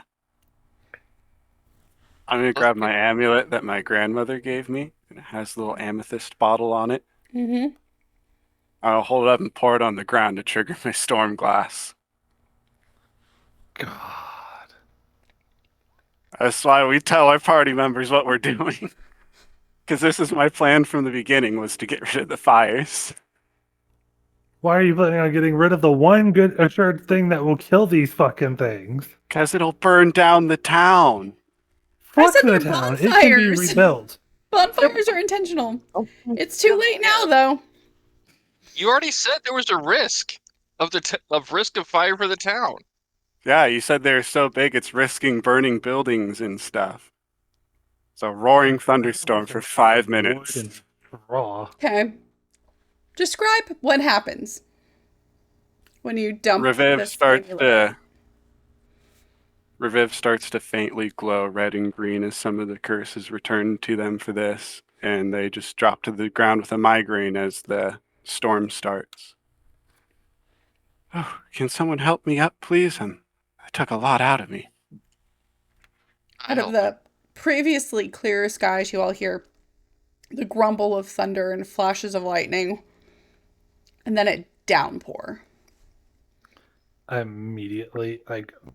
[SPEAKER 4] I'm gonna grab my amulet that my grandmother gave me, and it has a little amethyst bottle on it.
[SPEAKER 2] Mm-hmm.
[SPEAKER 4] I'll hold it up and pour it on the ground to trigger my storm glass.
[SPEAKER 3] God.
[SPEAKER 4] That's why we tell our party members what we're doing. Because this is my plan from the beginning, was to get rid of the fires.
[SPEAKER 3] Why are you planning on getting rid of the one good assured thing that will kill these fucking things?
[SPEAKER 4] Because it'll burn down the town.
[SPEAKER 2] I
[SPEAKER 3] Fuck
[SPEAKER 2] said
[SPEAKER 3] the
[SPEAKER 2] they're
[SPEAKER 3] town. It can be
[SPEAKER 2] bonfires.
[SPEAKER 3] rebuilt.
[SPEAKER 2] Bonfires are intentional.
[SPEAKER 5] Oh,
[SPEAKER 2] It's too late now, though.
[SPEAKER 1] You already said there was a risk of risk of fire for the town.
[SPEAKER 4] Yeah, you said they're so big it's risking burning buildings and stuff. It's a roaring thunderstorm for 5 minutes.
[SPEAKER 3] Wood and raw.
[SPEAKER 2] Okay. Describe what happens when you dump this amulet.
[SPEAKER 4] Reviv starts to faintly glow red and green as some of the curses return to them for this, and they just drop to the ground with a migraine as the storm starts. Oh, can someone help me up, please? I took a lot out of me.
[SPEAKER 2] Out of the previously clear skies, you all hear the grumble of thunder and flashes of lightning, and then a downpour.
[SPEAKER 3] I immediately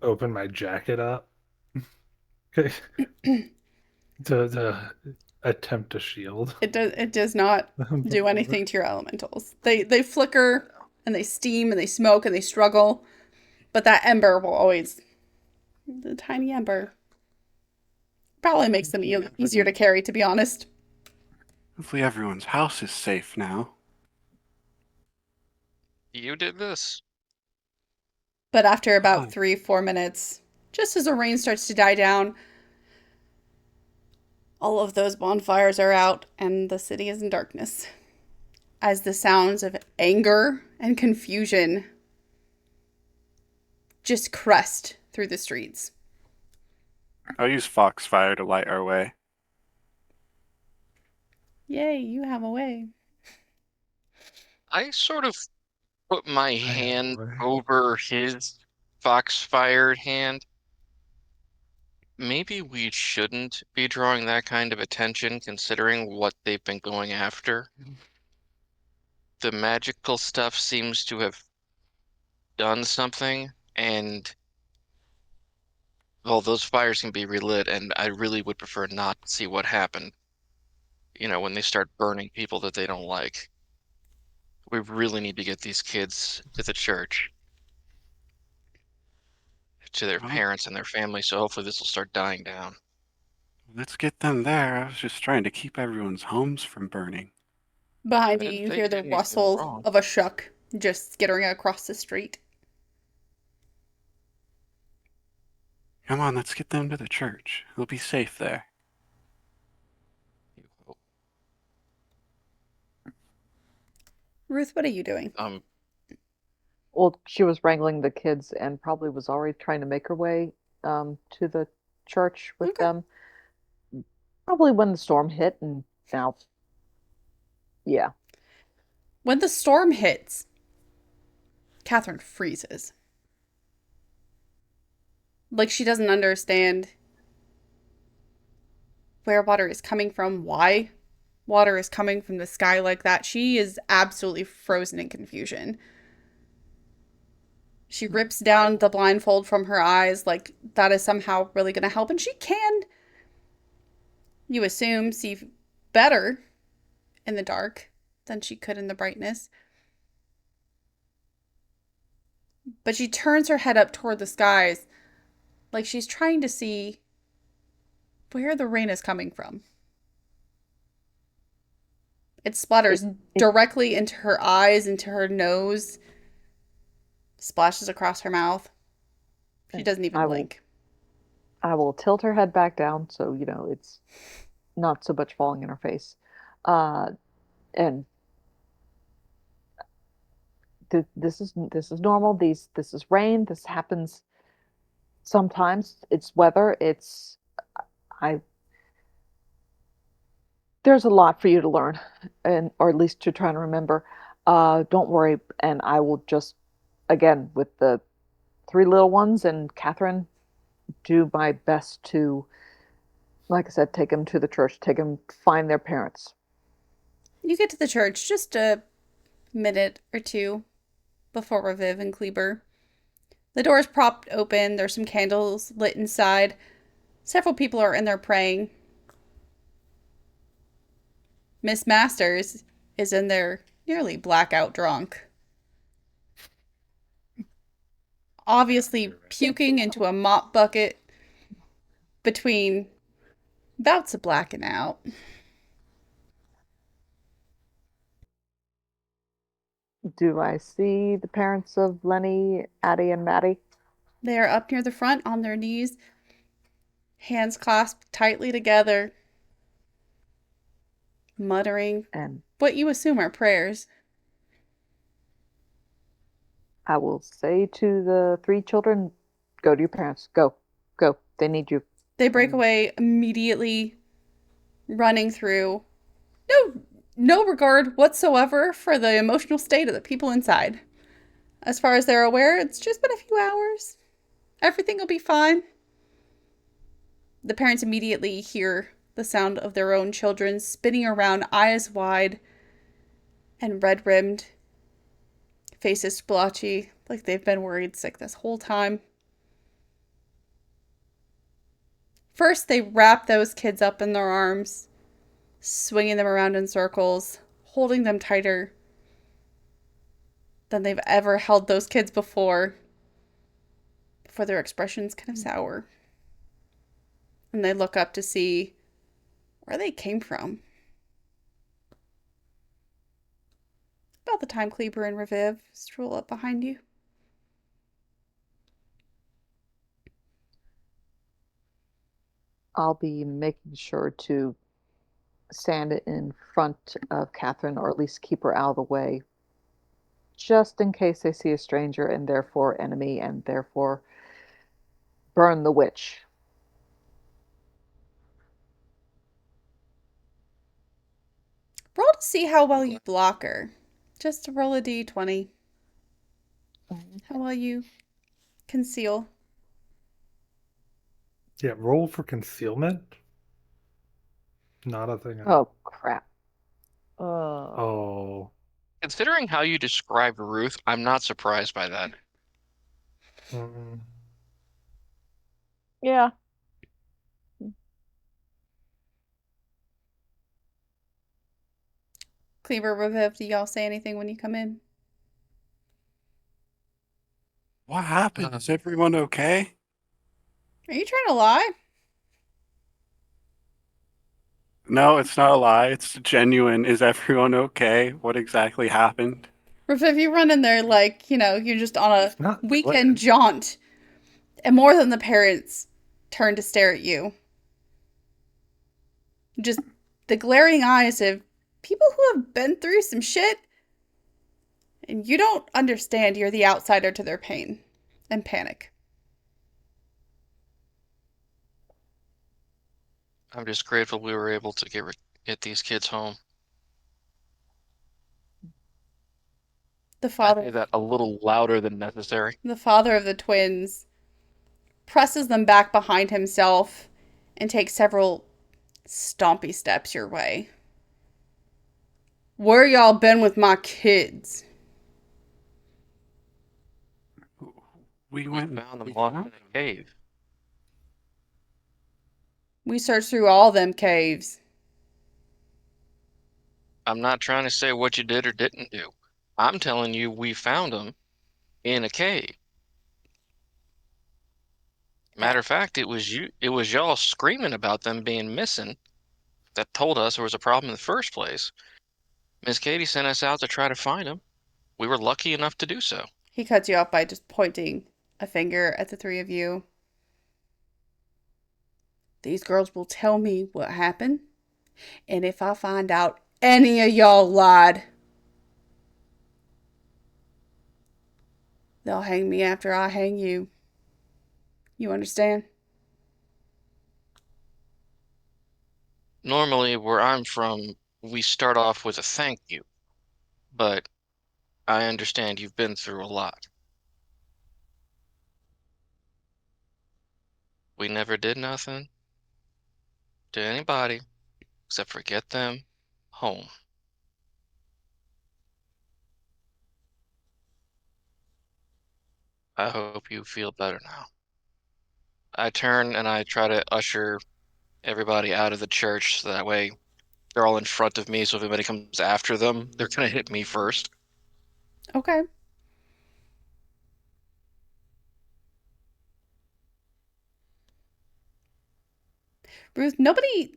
[SPEAKER 3] open my jacket up okay, to attempt a shield.
[SPEAKER 2] It does not do anything to your elementals. They flicker and they steam and they smoke and they struggle, but that ember will always, the tiny ember, probably makes them easier to carry, to be honest.
[SPEAKER 4] Hopefully everyone's house is safe now.
[SPEAKER 1] You did this.
[SPEAKER 2] But after about 3-4 minutes, just as the rain starts to die down, all of those bonfires are out and the city is in darkness, as the sounds of anger and confusion just crest through the streets.
[SPEAKER 4] I'll use Foxfire to light our way.
[SPEAKER 2] Yay, you have a way.
[SPEAKER 1] I sort of put my hand
[SPEAKER 3] way.
[SPEAKER 1] over his foxfire hand. Maybe we shouldn't be drawing that kind of attention considering what they've been going after. The magical stuff seems to have done something, and well, those fires can be relit, and I really would prefer not to see what happened, when they start burning people that they don't like. We really need to get these kids to the church, to their parents and their families, so hopefully this will start dying down.
[SPEAKER 4] Let's get them there. I was just trying to keep everyone's homes from burning.
[SPEAKER 2] Behind
[SPEAKER 1] I
[SPEAKER 2] you,
[SPEAKER 1] didn't
[SPEAKER 2] you
[SPEAKER 1] think
[SPEAKER 2] hear
[SPEAKER 1] you
[SPEAKER 2] the
[SPEAKER 1] did anything
[SPEAKER 2] rustle
[SPEAKER 1] wrong.
[SPEAKER 2] of a shuck just skittering across the street.
[SPEAKER 4] Come on, let's get them to the church. They'll be safe there.
[SPEAKER 2] Ruth, what are you doing?
[SPEAKER 5] Well, she was wrangling the kids and probably was already trying to make her way to the church with
[SPEAKER 2] Okay.
[SPEAKER 5] them. Probably when the storm hit, and now, yeah.
[SPEAKER 2] When the storm hits, Catherine freezes. Like she doesn't understand where water is coming from, why water is coming from the sky like that. She is absolutely frozen in confusion. She rips down the blindfold from her eyes like that is somehow really going to help. And she can, you assume, see better in the dark than she could in the brightness. But she turns her head up toward the skies like she's trying to see where the rain is coming from. It splatters directly into her eyes, into her nose, splashes across her mouth. She doesn't even blink.
[SPEAKER 5] I will tilt her head back down so, it's not so much falling in her face. Uh, and this is normal. This is rain. This happens sometimes. It's weather. I there's a lot for you to learn, and or at least to try and remember. Don't worry, and I will just again with the three little ones and Catherine do my best to, like I said, take them to the church, take them find their parents.
[SPEAKER 2] You get to the church just a minute or two before Reviv and Kleber. The door is propped open. There's some candles lit inside. Several people are in there praying. Miss Masters is in there nearly blackout drunk. Obviously puking into a mop bucket between bouts of blacking out.
[SPEAKER 5] Do I see the parents of Lenny, Addie, and Maddie?
[SPEAKER 2] They are up near the front on their knees, hands clasped tightly together, muttering
[SPEAKER 5] And
[SPEAKER 2] what you assume are prayers.
[SPEAKER 5] I will say to the three children, go to your parents. Go. Go. They need you.
[SPEAKER 2] They break away immediately, running through. No regard whatsoever for the emotional state of the people inside. As far as they're aware, it's just been a few hours. Everything will be fine. The parents immediately hear the sound of their own children spinning around, eyes wide and red rimmed, faces splotchy, like they've been worried sick this whole time. First, they wrap those kids up in their arms, swinging them around in circles, holding them tighter than they've ever held those kids before their expressions kind of sour. And they look up to see where they came from. About the time Kleber and Reviv stroll up behind you.
[SPEAKER 5] I'll be making sure to stand in front of Catherine, or at least keep her out of the way, just in case they see a stranger and therefore enemy, and therefore burn the witch.
[SPEAKER 2] Roll to see how well you block her. Just to roll a d20. How well you conceal.
[SPEAKER 3] Yeah, roll for concealment. Not a thing.
[SPEAKER 5] Oh, crap.
[SPEAKER 3] Oh.
[SPEAKER 1] Considering how you described Ruth, I'm not surprised by that.
[SPEAKER 3] Mm-mm.
[SPEAKER 5] Yeah.
[SPEAKER 2] Kleber, Reviv, do y'all say anything when you come in?
[SPEAKER 4] What happened? Is everyone okay?
[SPEAKER 2] Are you trying to lie?
[SPEAKER 4] No, it's not a lie. It's genuine. Is everyone okay? What exactly happened?
[SPEAKER 2] Reviv, you run in there like, you're just on a
[SPEAKER 3] It's not
[SPEAKER 2] weekend
[SPEAKER 3] good.
[SPEAKER 2] jaunt. And more than the parents turn to stare at you. Just the glaring eyes of people who have been through some shit. And you don't understand you're the outsider to their pain and panic.
[SPEAKER 1] I'm just grateful we were able to get these kids home.
[SPEAKER 2] The
[SPEAKER 1] I say
[SPEAKER 2] father,
[SPEAKER 1] that a little louder than necessary.
[SPEAKER 2] the father of the twins presses them back behind himself and takes several stompy steps your way. Where y'all been with my kids?
[SPEAKER 4] We
[SPEAKER 1] We
[SPEAKER 4] went
[SPEAKER 1] found them locked in a cave.
[SPEAKER 2] We searched through all them caves.
[SPEAKER 1] I'm not trying to say what you did or didn't do. I'm telling you we found them in a cave. Matter of fact, it was y'all screaming about them being missing that told us there was a problem in the first place. Miss Katie sent us out to try to find them. We were lucky enough to do so.
[SPEAKER 2] He cuts you off by just pointing a finger at the three of you. These girls will tell me what happened, and if I find out any of y'all lied, they'll hang me after I hang you. You understand?
[SPEAKER 1] Normally, where I'm from, we start off with a thank you, but I understand you've been through a lot. We never did nothing to anybody except for get them home. I hope you feel better now. I turn and I try to usher everybody out of the church so that way they're all in front of me, so if anybody comes after them, they're gonna hit me first.
[SPEAKER 2] Okay. Ruth, nobody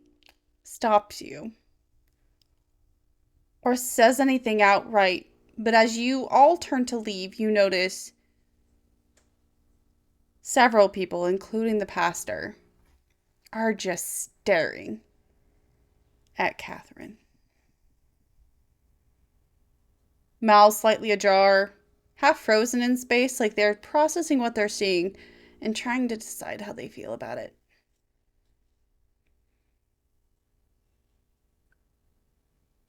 [SPEAKER 2] stops you or says anything outright, but as you all turn to leave, you notice several people, including the pastor, are just staring at Catherine. Mouths slightly ajar, half frozen in space, like they're processing what they're seeing and trying to decide how they feel about it.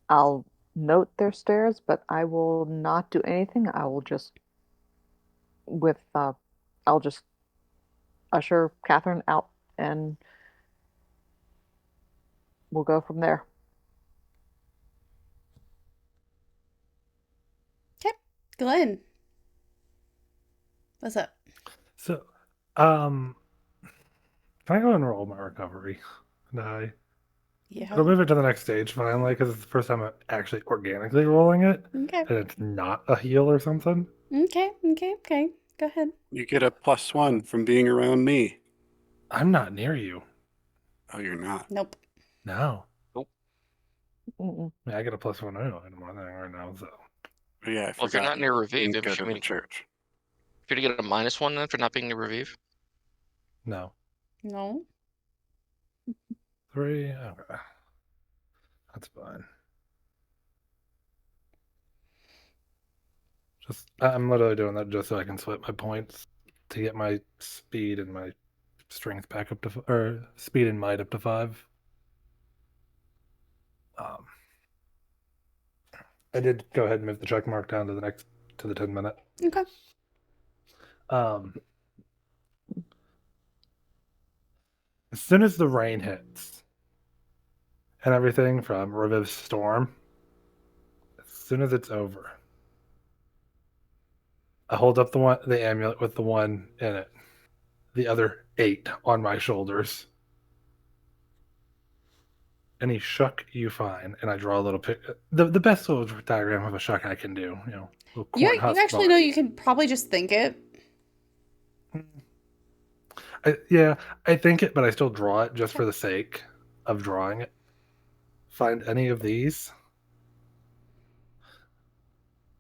[SPEAKER 5] I'll note their stares, but I will not do anything. I will just with I'll just usher Catherine out and we'll go from there.
[SPEAKER 2] Okay. Glenn, what's up?
[SPEAKER 3] So, can I go and roll my recovery? No.
[SPEAKER 2] Yeah.
[SPEAKER 3] It'll move it to the next stage finally because it's the first time I'm actually organically rolling it,
[SPEAKER 2] Okay.
[SPEAKER 3] and it's not a heal or something.
[SPEAKER 2] Okay. Go ahead.
[SPEAKER 4] You get a +1 from being around me.
[SPEAKER 3] I'm not near you.
[SPEAKER 4] Oh, you're not.
[SPEAKER 2] Nope.
[SPEAKER 3] No.
[SPEAKER 5] Mm-mm.
[SPEAKER 3] I mean, I get a +1 anyway in my thing right now, so.
[SPEAKER 4] Oh, yeah, I
[SPEAKER 1] Well, if you're
[SPEAKER 4] forgot
[SPEAKER 1] not near
[SPEAKER 4] you
[SPEAKER 1] Revive,
[SPEAKER 4] didn't go to the
[SPEAKER 1] if
[SPEAKER 4] church.
[SPEAKER 1] you're to get a -1 then for not being near Revive.
[SPEAKER 3] No.
[SPEAKER 2] No.
[SPEAKER 3] 3? Okay. That's fine. I'm literally doing that just so I can split my points to get my speed and my strength back up to, or speed and might up to 5. I did go ahead and move the check mark down to the 10-minute.
[SPEAKER 2] Okay.
[SPEAKER 3] As soon as the rain hits and everything from Reviv's storm, as soon as it's over, I hold up the amulet with the one in it, the other 8 on my shoulders. Any shuck you find, and I draw a little the best little diagram of a shuck I can do. Little
[SPEAKER 2] You
[SPEAKER 3] corn husk
[SPEAKER 2] actually know
[SPEAKER 3] body.
[SPEAKER 2] you can probably just think it.
[SPEAKER 3] I think it, but I still draw it just for the sake of drawing it. Find any of these,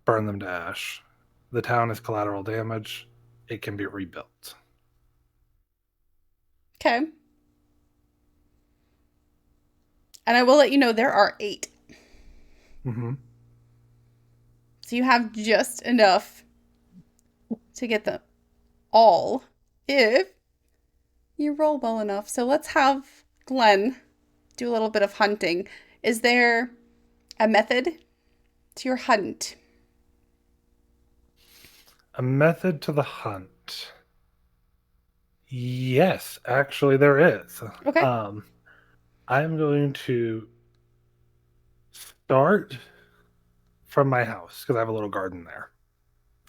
[SPEAKER 3] burn them to ash. The town is collateral damage. It can be rebuilt.
[SPEAKER 2] Okay. And I will let you know there are 8.
[SPEAKER 3] Mm-hmm.
[SPEAKER 2] So you have just enough to get them all if you roll well enough. So let's have Glenn do a little bit of hunting. Is there a method to your hunt?
[SPEAKER 3] A method to the hunt. Yes, actually there is.
[SPEAKER 2] Okay.
[SPEAKER 3] I'm going to start from my house because I have a little garden there.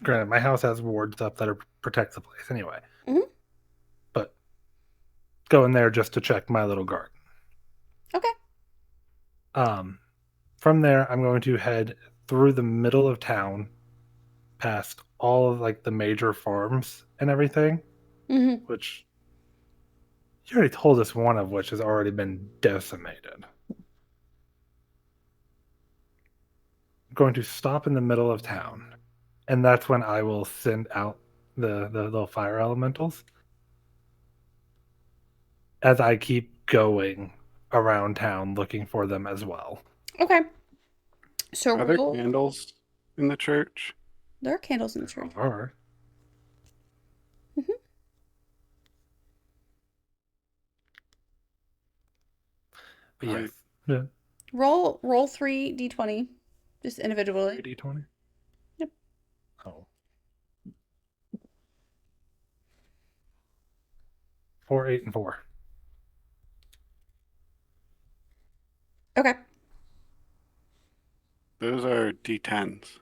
[SPEAKER 3] Granted, my house has wards up that protect the place anyway.
[SPEAKER 2] Mm-hmm.
[SPEAKER 3] But go in there just to check my little garden.
[SPEAKER 2] Okay.
[SPEAKER 3] From there, I'm going to head through the middle of town, past all of like the major farms and everything,
[SPEAKER 2] Mm-hmm.
[SPEAKER 3] which you already told us one of which has already been decimated. I'm going to stop in the middle of town, and that's when I will send out the little fire elementals. As I keep going around town looking for them as well.
[SPEAKER 2] Okay. So
[SPEAKER 4] Are there
[SPEAKER 2] roll.
[SPEAKER 4] candles in the church?
[SPEAKER 2] There are candles in the church.
[SPEAKER 3] Or
[SPEAKER 2] Mhm.
[SPEAKER 3] but
[SPEAKER 4] All
[SPEAKER 3] yes.
[SPEAKER 4] right.
[SPEAKER 3] Yeah.
[SPEAKER 2] Roll 3d20, just individually.
[SPEAKER 3] 3d20?
[SPEAKER 2] Yep.
[SPEAKER 3] Oh. 4, 8, and 4.
[SPEAKER 2] Okay.
[SPEAKER 4] Those are D10s.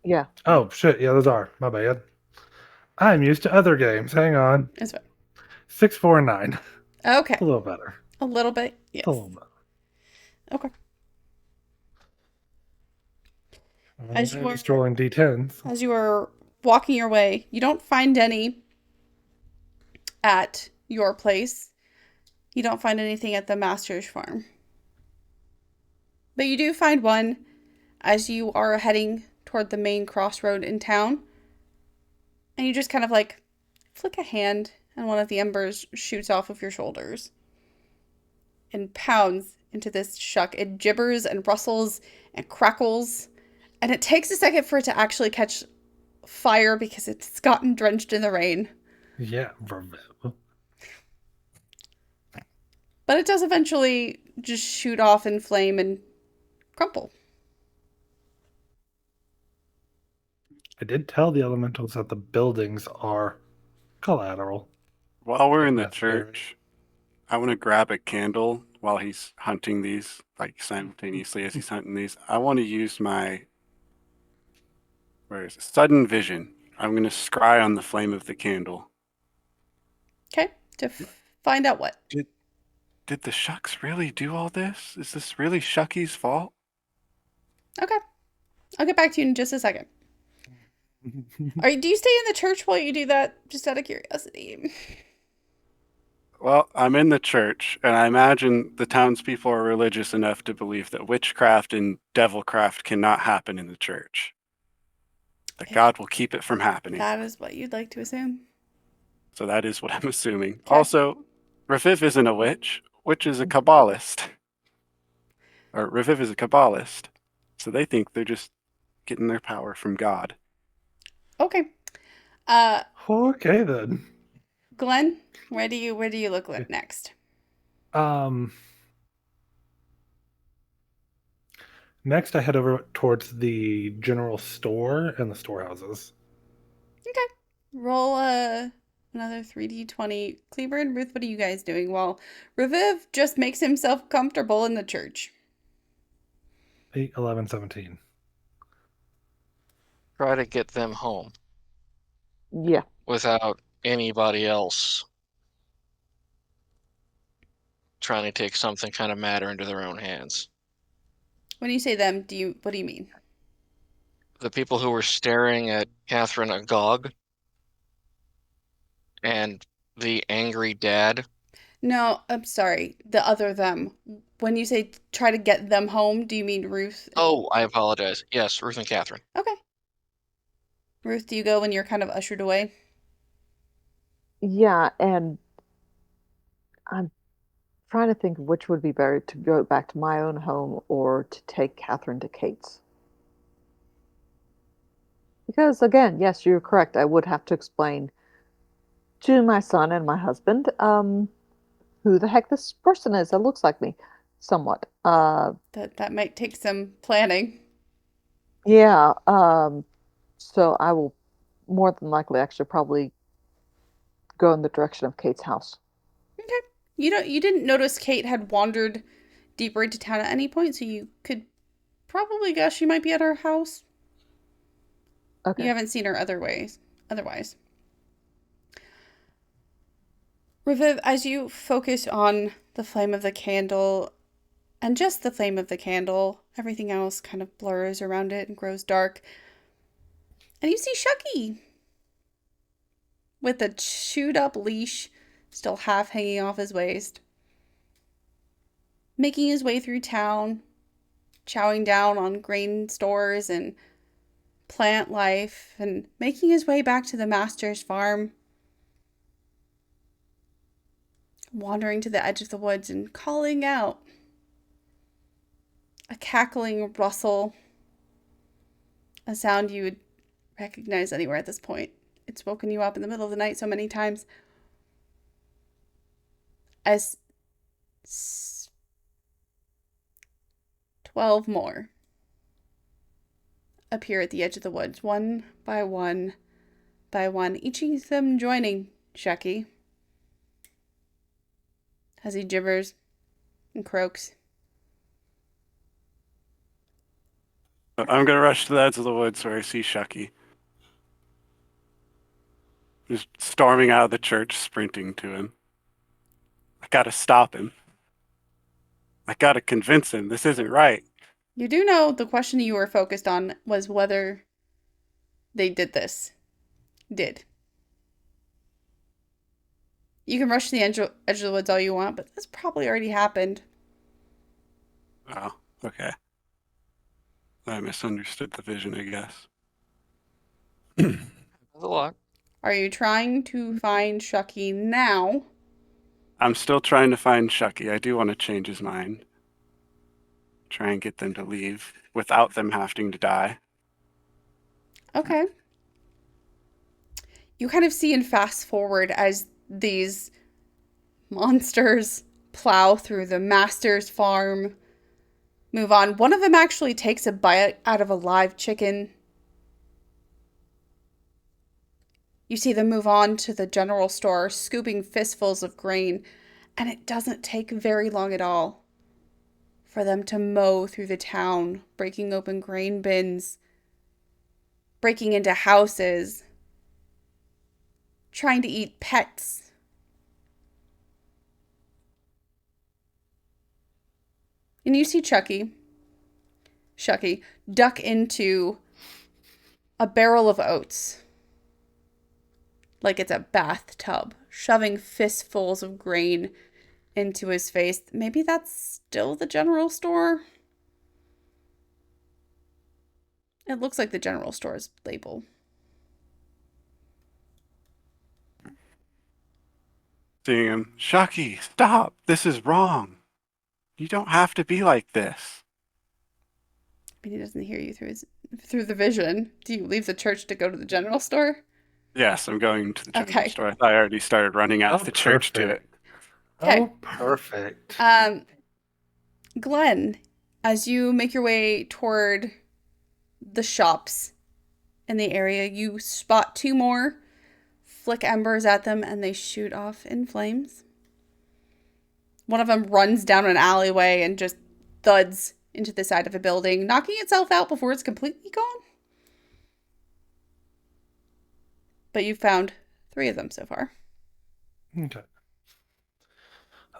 [SPEAKER 5] Yeah.
[SPEAKER 3] Oh shit, yeah, those are. My bad. I'm used to other games. Hang on.
[SPEAKER 2] That's fine.
[SPEAKER 3] 6, 4, and 9.
[SPEAKER 2] Okay.
[SPEAKER 3] A little better.
[SPEAKER 2] A little bit. Yes.
[SPEAKER 3] A little better.
[SPEAKER 2] Okay. As you
[SPEAKER 3] I'm
[SPEAKER 2] are
[SPEAKER 3] used to rolling d10s.
[SPEAKER 2] as you are walking your way, you don't find any at your place. You don't find anything at the master's farm. But you do find one as you are heading toward the main crossroad in town. And you just kind of like flick a hand and one of the embers shoots off of your shoulders and pounds into this shuck. It gibbers and rustles and crackles. And it takes a second for it to actually catch fire because it's gotten drenched in the rain.
[SPEAKER 3] Yeah.
[SPEAKER 2] But it does eventually just shoot off in flame and crumple.
[SPEAKER 3] I did tell the elementals that the buildings are collateral.
[SPEAKER 4] While we're in the
[SPEAKER 3] That's very-
[SPEAKER 4] church, I want to grab a candle while he's hunting these, like simultaneously as he's hunting these. I want to use my, where is it? Sudden vision. I'm going to scry on the flame of the candle.
[SPEAKER 2] Okay, to find out what.
[SPEAKER 4] Did the Shucks really do all this? Is this really Shucky's fault?
[SPEAKER 2] Okay, I'll get back to you in just a second. Do you stay in the church while you do that? Just out of curiosity.
[SPEAKER 4] Well, I'm in the church, and I imagine the townspeople are religious enough to believe that witchcraft and devilcraft cannot happen in the church. That God will keep it from happening.
[SPEAKER 2] That is what you'd like to assume.
[SPEAKER 4] So that is what I'm assuming.
[SPEAKER 2] Okay.
[SPEAKER 4] Also, Raviv isn't a witch. Witch is a Kabbalist. Or Raviv is a Kabbalist. So they think they're just getting their power from God.
[SPEAKER 2] Okay.
[SPEAKER 3] Okay then.
[SPEAKER 2] Glenn, where do you look next?
[SPEAKER 3] Next I head over towards the general store and the storehouses.
[SPEAKER 2] Okay. Roll another 3d20. Cleaver and Ruth, what are you guys doing? While Raviv just makes himself comfortable in the church.
[SPEAKER 3] 8, 11, 17.
[SPEAKER 1] Try to get them home
[SPEAKER 5] Yeah.
[SPEAKER 1] without anybody else trying to take something kind of matter into their own hands.
[SPEAKER 2] When you say them, what do you mean?
[SPEAKER 1] The people who were staring at Catherine agog and the angry dad.
[SPEAKER 2] No, I'm sorry. The other them. When you say try to get them home, do you mean Ruth?
[SPEAKER 1] Oh, I apologize. Yes, Ruth and Catherine.
[SPEAKER 2] Okay. Ruth, do you go when you're kind of ushered away?
[SPEAKER 5] Yeah, and I'm trying to think which would be better to go back to my own home or to take Catherine to Kate's. Because again, yes, you're correct. I would have to explain to my son and my husband who the heck this person is that looks like me, somewhat.
[SPEAKER 2] That might take some planning.
[SPEAKER 5] Yeah. So I will more than likely actually probably go in the direction of Kate's house.
[SPEAKER 2] Okay. You didn't notice Kate had wandered deeper into town at any point, so you could probably guess she might be at her house.
[SPEAKER 5] Okay.
[SPEAKER 2] You haven't seen her otherwise. Raviv, as you focus on the flame of the candle and just the flame of the candle, everything else kind of blurs around it and grows dark. And you see Shucky with a chewed up leash still half hanging off his waist, making his way through town, chowing down on grain stores and plant life, and making his way back to the master's farm. wandering to the edge of the woods and calling out. A cackling rustle, a sound you would recognize anywhere at this point. It's woken you up in the middle of the night so many times. As 12 more appear at the edge of the woods, one by one by one, each of them joining Shucky as he gibbers and croaks.
[SPEAKER 4] I'm gonna rush to the edge of the woods where I see Shucky. Just storming out of the church, sprinting to him. I gotta stop him. I gotta convince him this isn't right.
[SPEAKER 2] You do know the question you were focused on was whether they did this. Did. You can rush to the edge of the woods all you want, but this probably already happened.
[SPEAKER 4] Oh, okay. I misunderstood the vision, I guess.
[SPEAKER 1] That's a lot.
[SPEAKER 2] Are you trying to find Shucky now?
[SPEAKER 4] I'm still trying to find Shucky. I do want to change his mind. Try and get them to leave without them having to die.
[SPEAKER 2] Okay. You kind of see and fast forward as these monsters plow through the master's farm, move on. One of them actually takes a bite out of a live chicken. You see them move on to the general store, scooping fistfuls of grain, and it doesn't take very long at all for them to mow through the town, breaking open grain bins, breaking into houses, trying to eat pets. And you see Shucky duck into a barrel of oats like it's a bathtub, shoving fistfuls of grain into his face. Maybe that's still the general store? It looks like the general store's label.
[SPEAKER 4] Seeing him, Shucky, stop! This is wrong. You don't have to be like this.
[SPEAKER 2] But he doesn't hear you through the vision. Do you leave the church to go to the general store?
[SPEAKER 4] Yes, I'm going to the general
[SPEAKER 2] Okay.
[SPEAKER 4] store. I thought I already started running out of the church to it.
[SPEAKER 2] Okay.
[SPEAKER 3] Oh, perfect.
[SPEAKER 2] Glenn, as you make your way toward the shops in the area, you spot two more, flick embers at them, and they shoot off in flames. One of them runs down an alleyway and just thuds into the side of a building, knocking itself out before it's completely gone. But you've found 3 of them so far.
[SPEAKER 3] Okay.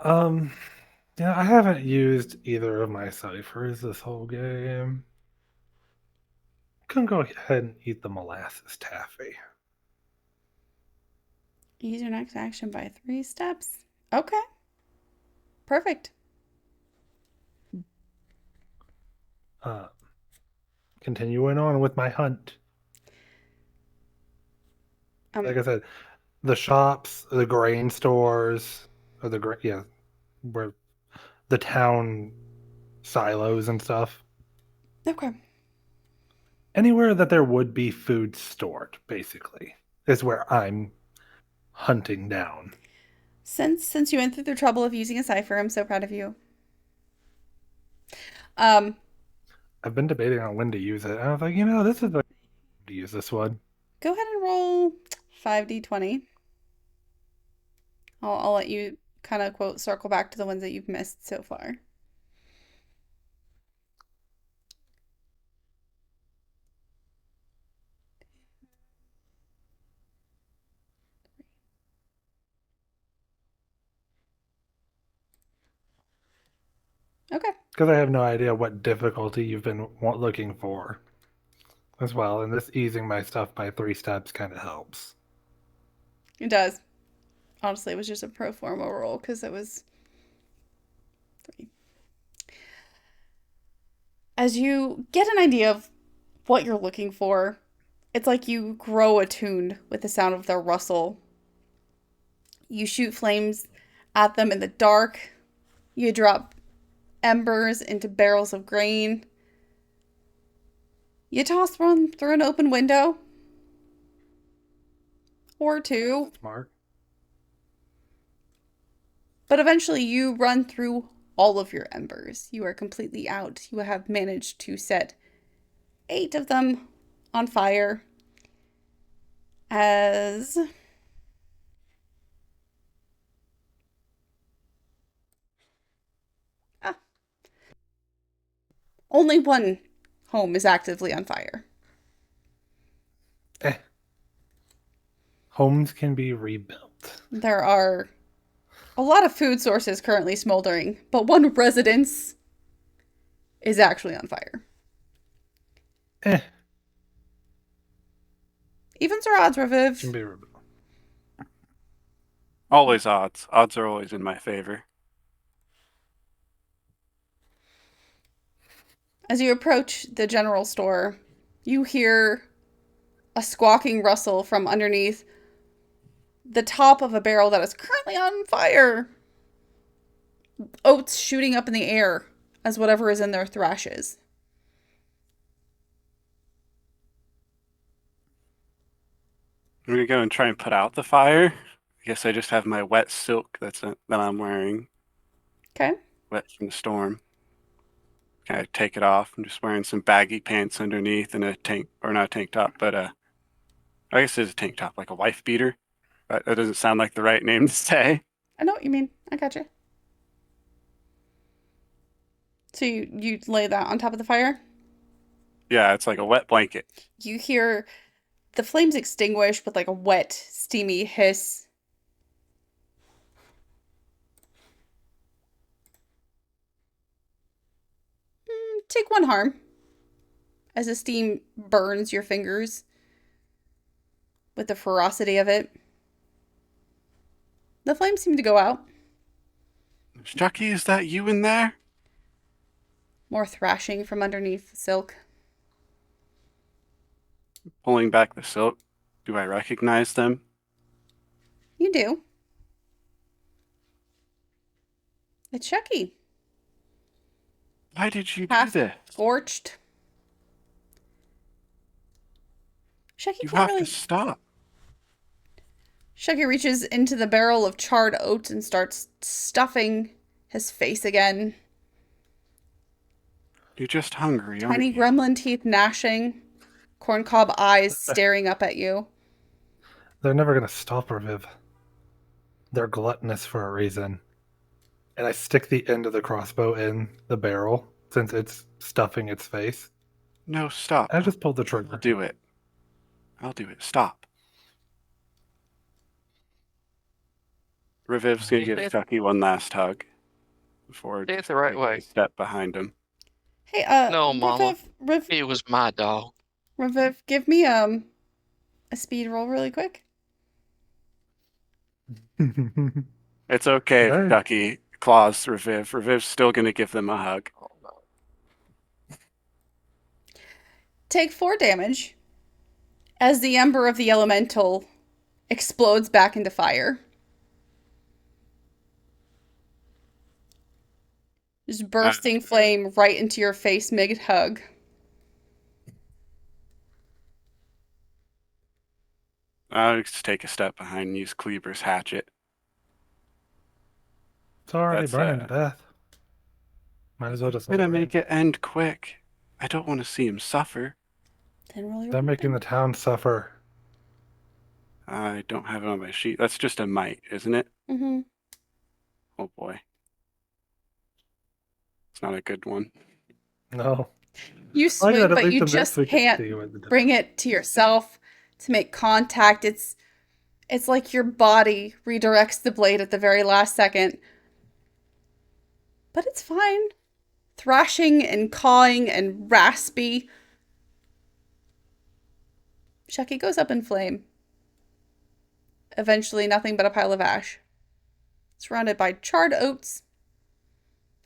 [SPEAKER 3] Yeah, I haven't used either of my ciphers this whole game. Can go ahead and eat the molasses taffy.
[SPEAKER 2] Use your next action by 3 steps. Okay. Perfect.
[SPEAKER 3] Continuing on with my hunt. Like I said, the shops, the grain stores, or where the town silos and stuff.
[SPEAKER 2] Okay.
[SPEAKER 3] Anywhere that there would be food stored, basically, is where I'm hunting down.
[SPEAKER 2] Since you went through the trouble of using a cipher, I'm so proud of you.
[SPEAKER 3] I've been debating on when to use it. I was like, this is the to use this one.
[SPEAKER 2] Go ahead and roll 5d20. I'll let you kind of quote circle back to the ones that you've missed so far. Okay.
[SPEAKER 3] Because I have no idea what difficulty you've been looking for as well. And this easing my stuff by 3 steps kind of helps.
[SPEAKER 2] It does. Honestly, it was just a pro forma roll because it was 3. As you get an idea of what you're looking for, it's like you grow attuned with the sound of their rustle. You shoot flames at them in the dark. You drop embers into barrels of grain. You toss one through an open window. Or two.
[SPEAKER 3] Smart.
[SPEAKER 2] But eventually you run through all of your embers. You are completely out. You have managed to set 8 of them on fire. As only one home is actively on fire.
[SPEAKER 3] Homes can be rebuilt.
[SPEAKER 2] There are a lot of food sources currently smoldering, but one residence is actually on fire. Evens or odds,
[SPEAKER 3] Can
[SPEAKER 2] Reviv?
[SPEAKER 3] be rebuilt.
[SPEAKER 4] Always odds. Odds are always in my favor.
[SPEAKER 2] As you approach the general store, you hear a squawking rustle from underneath the top of a barrel that is currently on fire. Oats shooting up in the air as whatever is in there thrashes.
[SPEAKER 4] I'm gonna go and try and put out the fire. I guess I just have my wet silk that I'm wearing,
[SPEAKER 2] Okay.
[SPEAKER 4] wet from the storm. Kind of take it off. I'm just wearing some baggy pants underneath and a tank, or not a tank top, but I guess it's a tank top, like a wife beater. But that doesn't sound like the right name to say.
[SPEAKER 2] I know what you mean. I gotcha. So you lay that on top of the fire?
[SPEAKER 4] Yeah, it's like a wet blanket.
[SPEAKER 2] You hear the flames extinguish with like a wet, steamy hiss. Take 1 harm as the steam burns your fingers with the ferocity of it. The flames seem to go out.
[SPEAKER 4] Chucky, is that you in there?
[SPEAKER 2] More thrashing from underneath the silk.
[SPEAKER 4] Pulling back the silk. Do I recognize them?
[SPEAKER 2] You do. It's Shucky.
[SPEAKER 4] Why did you do
[SPEAKER 2] Half
[SPEAKER 4] this?
[SPEAKER 2] scorched. Shucky
[SPEAKER 4] You
[SPEAKER 2] can't
[SPEAKER 4] have
[SPEAKER 2] really.
[SPEAKER 4] to stop.
[SPEAKER 2] Shucky reaches into the barrel of charred oats and starts stuffing his face again.
[SPEAKER 4] You're just hungry, aren't
[SPEAKER 2] Tiny
[SPEAKER 4] you?
[SPEAKER 2] gremlin teeth gnashing. Corncob eyes staring up at you.
[SPEAKER 3] They're never gonna stop, Reviv. They're gluttonous for a reason. And I stick the end of the crossbow in the barrel since it's stuffing its face.
[SPEAKER 4] No, stop.
[SPEAKER 3] I just pulled the trigger.
[SPEAKER 4] I'll do it. I'll do it. Stop. Reviv's gonna give Chucky one last hug before
[SPEAKER 1] Say it the right
[SPEAKER 4] taking
[SPEAKER 1] way.
[SPEAKER 4] a step behind him.
[SPEAKER 2] Hey,
[SPEAKER 1] No, Mama.
[SPEAKER 2] Reviv,
[SPEAKER 1] It was my dog.
[SPEAKER 2] Reviv, give me a speed roll really quick.
[SPEAKER 4] It's okay if
[SPEAKER 3] Hey.
[SPEAKER 4] Chucky claws Reviv. Reviv's still gonna give them a hug.
[SPEAKER 2] Take 4 damage as the ember of the elemental explodes back into fire. Just bursting flame right into your face mid-hug.
[SPEAKER 4] I'll just take a step behind and use Kleber's hatchet.
[SPEAKER 3] It's already
[SPEAKER 4] That's,
[SPEAKER 3] burning to death. Might as well just.
[SPEAKER 4] I'm gonna make it end quick. I don't want to see him suffer.
[SPEAKER 2] Then roll your
[SPEAKER 3] They're making the
[SPEAKER 2] weapon.
[SPEAKER 3] town suffer.
[SPEAKER 4] I don't have it on my sheet. That's just a might, isn't it?
[SPEAKER 2] Mm-hmm.
[SPEAKER 4] Oh boy. It's not a good one.
[SPEAKER 3] No.
[SPEAKER 2] You
[SPEAKER 3] I
[SPEAKER 2] swing,
[SPEAKER 3] got at
[SPEAKER 2] but
[SPEAKER 3] least
[SPEAKER 2] you
[SPEAKER 3] a bit
[SPEAKER 2] just
[SPEAKER 3] so we can
[SPEAKER 2] can't
[SPEAKER 3] see what the
[SPEAKER 2] bring it to yourself to make contact. It's like your body redirects the blade at the very last second. But it's fine. Thrashing and cawing and raspy. Shucky goes up in flame. Eventually, nothing but a pile of ash. Surrounded by charred oats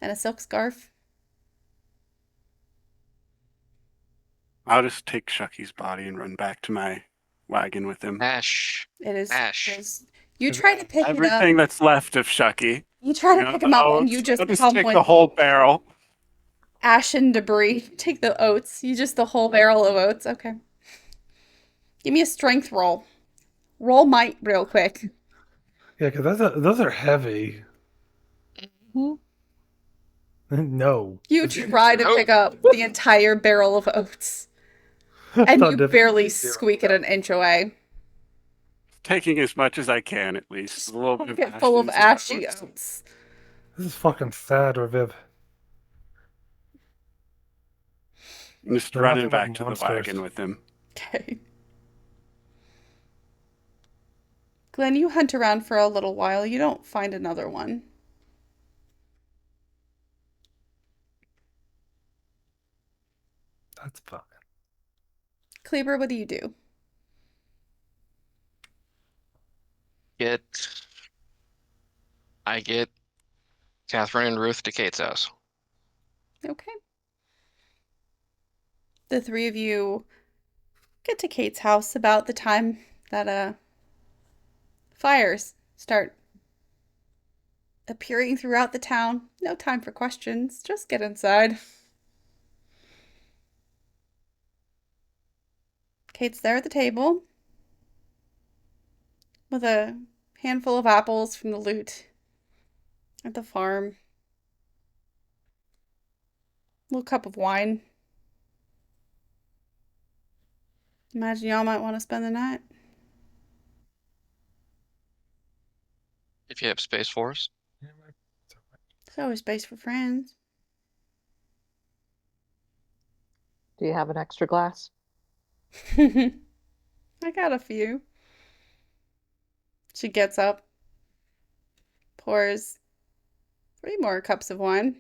[SPEAKER 2] and a silk scarf.
[SPEAKER 4] I'll just take Shucky's body and run back to my wagon with him.
[SPEAKER 1] Ash.
[SPEAKER 2] It is.
[SPEAKER 1] Ash.
[SPEAKER 2] It is You try to pick it up.
[SPEAKER 4] Everything that's left of Shucky.
[SPEAKER 2] You try to
[SPEAKER 4] You know,
[SPEAKER 2] pick
[SPEAKER 4] the
[SPEAKER 2] him up and you
[SPEAKER 4] oats.
[SPEAKER 2] just
[SPEAKER 4] I'll just take
[SPEAKER 2] pummeling
[SPEAKER 4] the whole barrel.
[SPEAKER 2] ashen debris. Take the oats. You just the whole barrel of oats. Okay. Give me a strength roll. Roll might real quick.
[SPEAKER 3] Yeah, because those are heavy.
[SPEAKER 5] Hmm?
[SPEAKER 3] No.
[SPEAKER 2] You try to
[SPEAKER 1] Nope.
[SPEAKER 2] pick up the entire barrel of oats. And
[SPEAKER 3] Not
[SPEAKER 2] you
[SPEAKER 3] difficult.
[SPEAKER 2] barely
[SPEAKER 3] Zero.
[SPEAKER 2] squeak it an inch away.
[SPEAKER 4] Taking as much as I can, at least.
[SPEAKER 2] Just
[SPEAKER 4] A little bit of
[SPEAKER 2] pocket full of ashy
[SPEAKER 4] oats.
[SPEAKER 2] oats.
[SPEAKER 3] This is fucking sad, Reviv.
[SPEAKER 4] I'm just
[SPEAKER 3] They're
[SPEAKER 4] running
[SPEAKER 3] nothing but
[SPEAKER 4] back to the
[SPEAKER 3] monsters.
[SPEAKER 4] wagon with him.
[SPEAKER 2] Okay. Glenn, you hunt around for a little while. You don't find another one.
[SPEAKER 3] That's fine.
[SPEAKER 2] Kleber, what do you do?
[SPEAKER 1] I get Catherine and Ruth to Kate's house.
[SPEAKER 2] Okay. The three of you get to Kate's house about the time that fires start appearing throughout the town. No time for questions. Just get inside. Kate's there at the table with a handful of apples from the loot at the farm. A little cup of wine. Imagine y'all might want to spend the night.
[SPEAKER 1] If you have space for us.
[SPEAKER 2] There's always space for friends.
[SPEAKER 5] Do you have an extra glass?
[SPEAKER 2] I got a few. She gets up, pours 3 more cups of wine,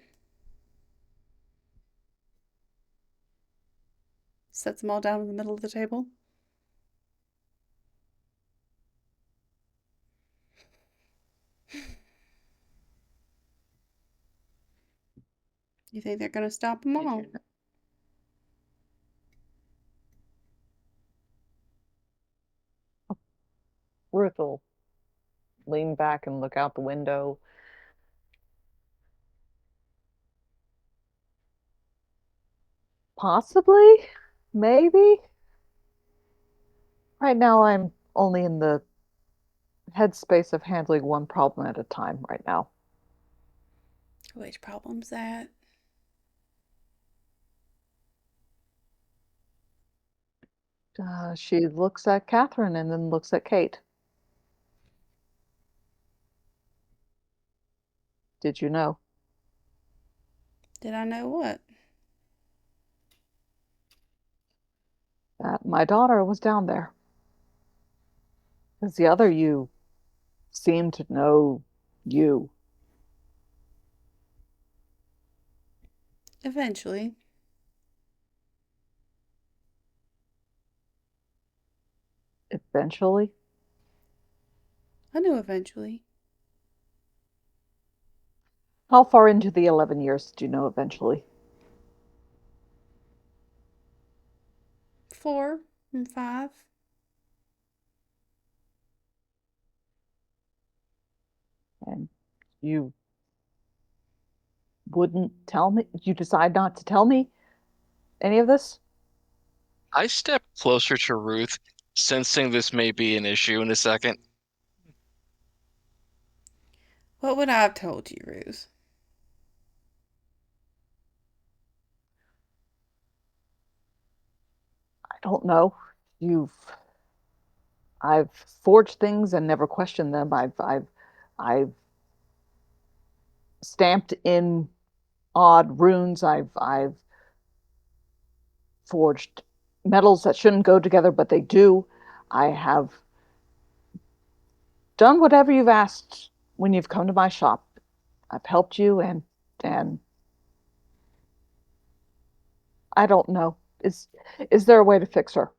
[SPEAKER 2] sets them all down in the middle of the table. You think they're gonna stop them all?
[SPEAKER 5] Ruth will lean back and look out the window. Possibly, maybe. Right now, I'm only in the headspace of handling one problem at a time right now.
[SPEAKER 2] Which problem's that?
[SPEAKER 5] She looks at Catherine and then looks at Kate. Did you know?
[SPEAKER 2] Did I know what?
[SPEAKER 5] That my daughter was down there? Because the other you seemed to know you.
[SPEAKER 2] Eventually.
[SPEAKER 5] Eventually?
[SPEAKER 2] I knew eventually.
[SPEAKER 5] How far into the 11 years did you know eventually?
[SPEAKER 2] 4 and 5.
[SPEAKER 5] And you wouldn't tell me? You decide not to tell me any of this?
[SPEAKER 1] I step closer to Ruth, sensing this may be an issue in a second.
[SPEAKER 2] What would I have told you, Ruth?
[SPEAKER 5] I don't know. You've I've forged things and never questioned them. I've stamped in odd runes. I've forged metals that shouldn't go together, but they do. I have done whatever you've asked when you've come to my shop. I've helped you and I don't know. Is there a way to fix her?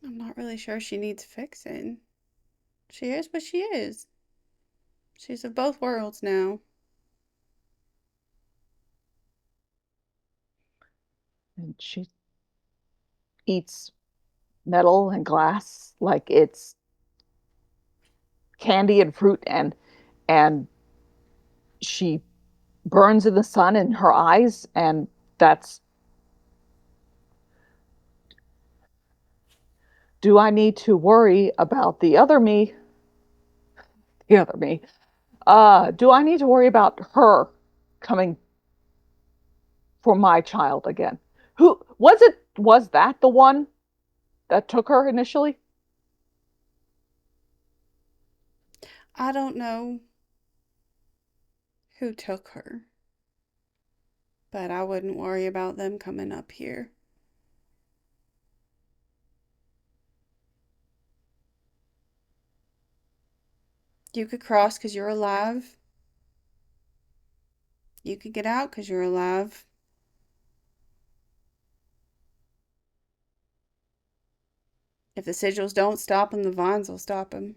[SPEAKER 2] I'm not really sure she needs fixing. She is what she is. She's of both worlds now.
[SPEAKER 5] And she eats metal and glass, like it's candy and fruit, and she burns in the sun in her eyes, and that's do I need to worry about the other me? The other me. Do I need to worry about her coming for my child again? Who was it? Was that the one that took her initially?
[SPEAKER 2] I don't know who took her, but I wouldn't worry about them coming up here. You could cross because you're alive. You could get out because you're alive. If the sigils don't stop them, the vines will stop them.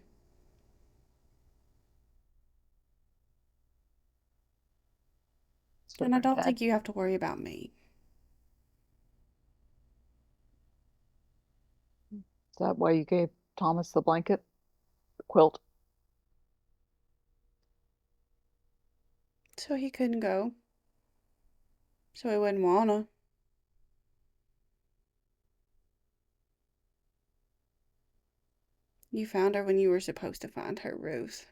[SPEAKER 5] So
[SPEAKER 2] And I
[SPEAKER 5] very
[SPEAKER 2] don't
[SPEAKER 5] bad.
[SPEAKER 2] think you have to worry about me.
[SPEAKER 5] Is that why you gave Thomas the blanket, the quilt?
[SPEAKER 2] So he couldn't go. So he wouldn't wanna. You found her when you were supposed to find her, Ruth.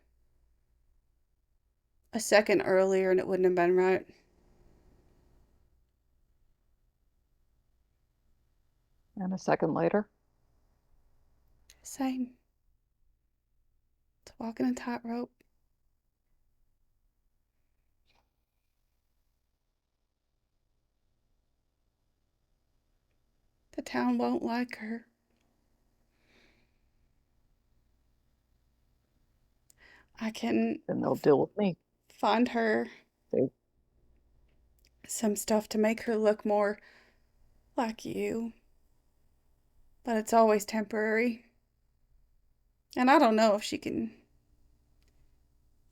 [SPEAKER 2] A second earlier and it wouldn't have been right.
[SPEAKER 5] And a second later,
[SPEAKER 2] Same. It's walking a tightrope. The town won't like her. I can
[SPEAKER 5] then they'll deal with me.
[SPEAKER 2] find her
[SPEAKER 5] They,
[SPEAKER 2] some stuff to make her look more like you, but it's always temporary. And I don't know if she can.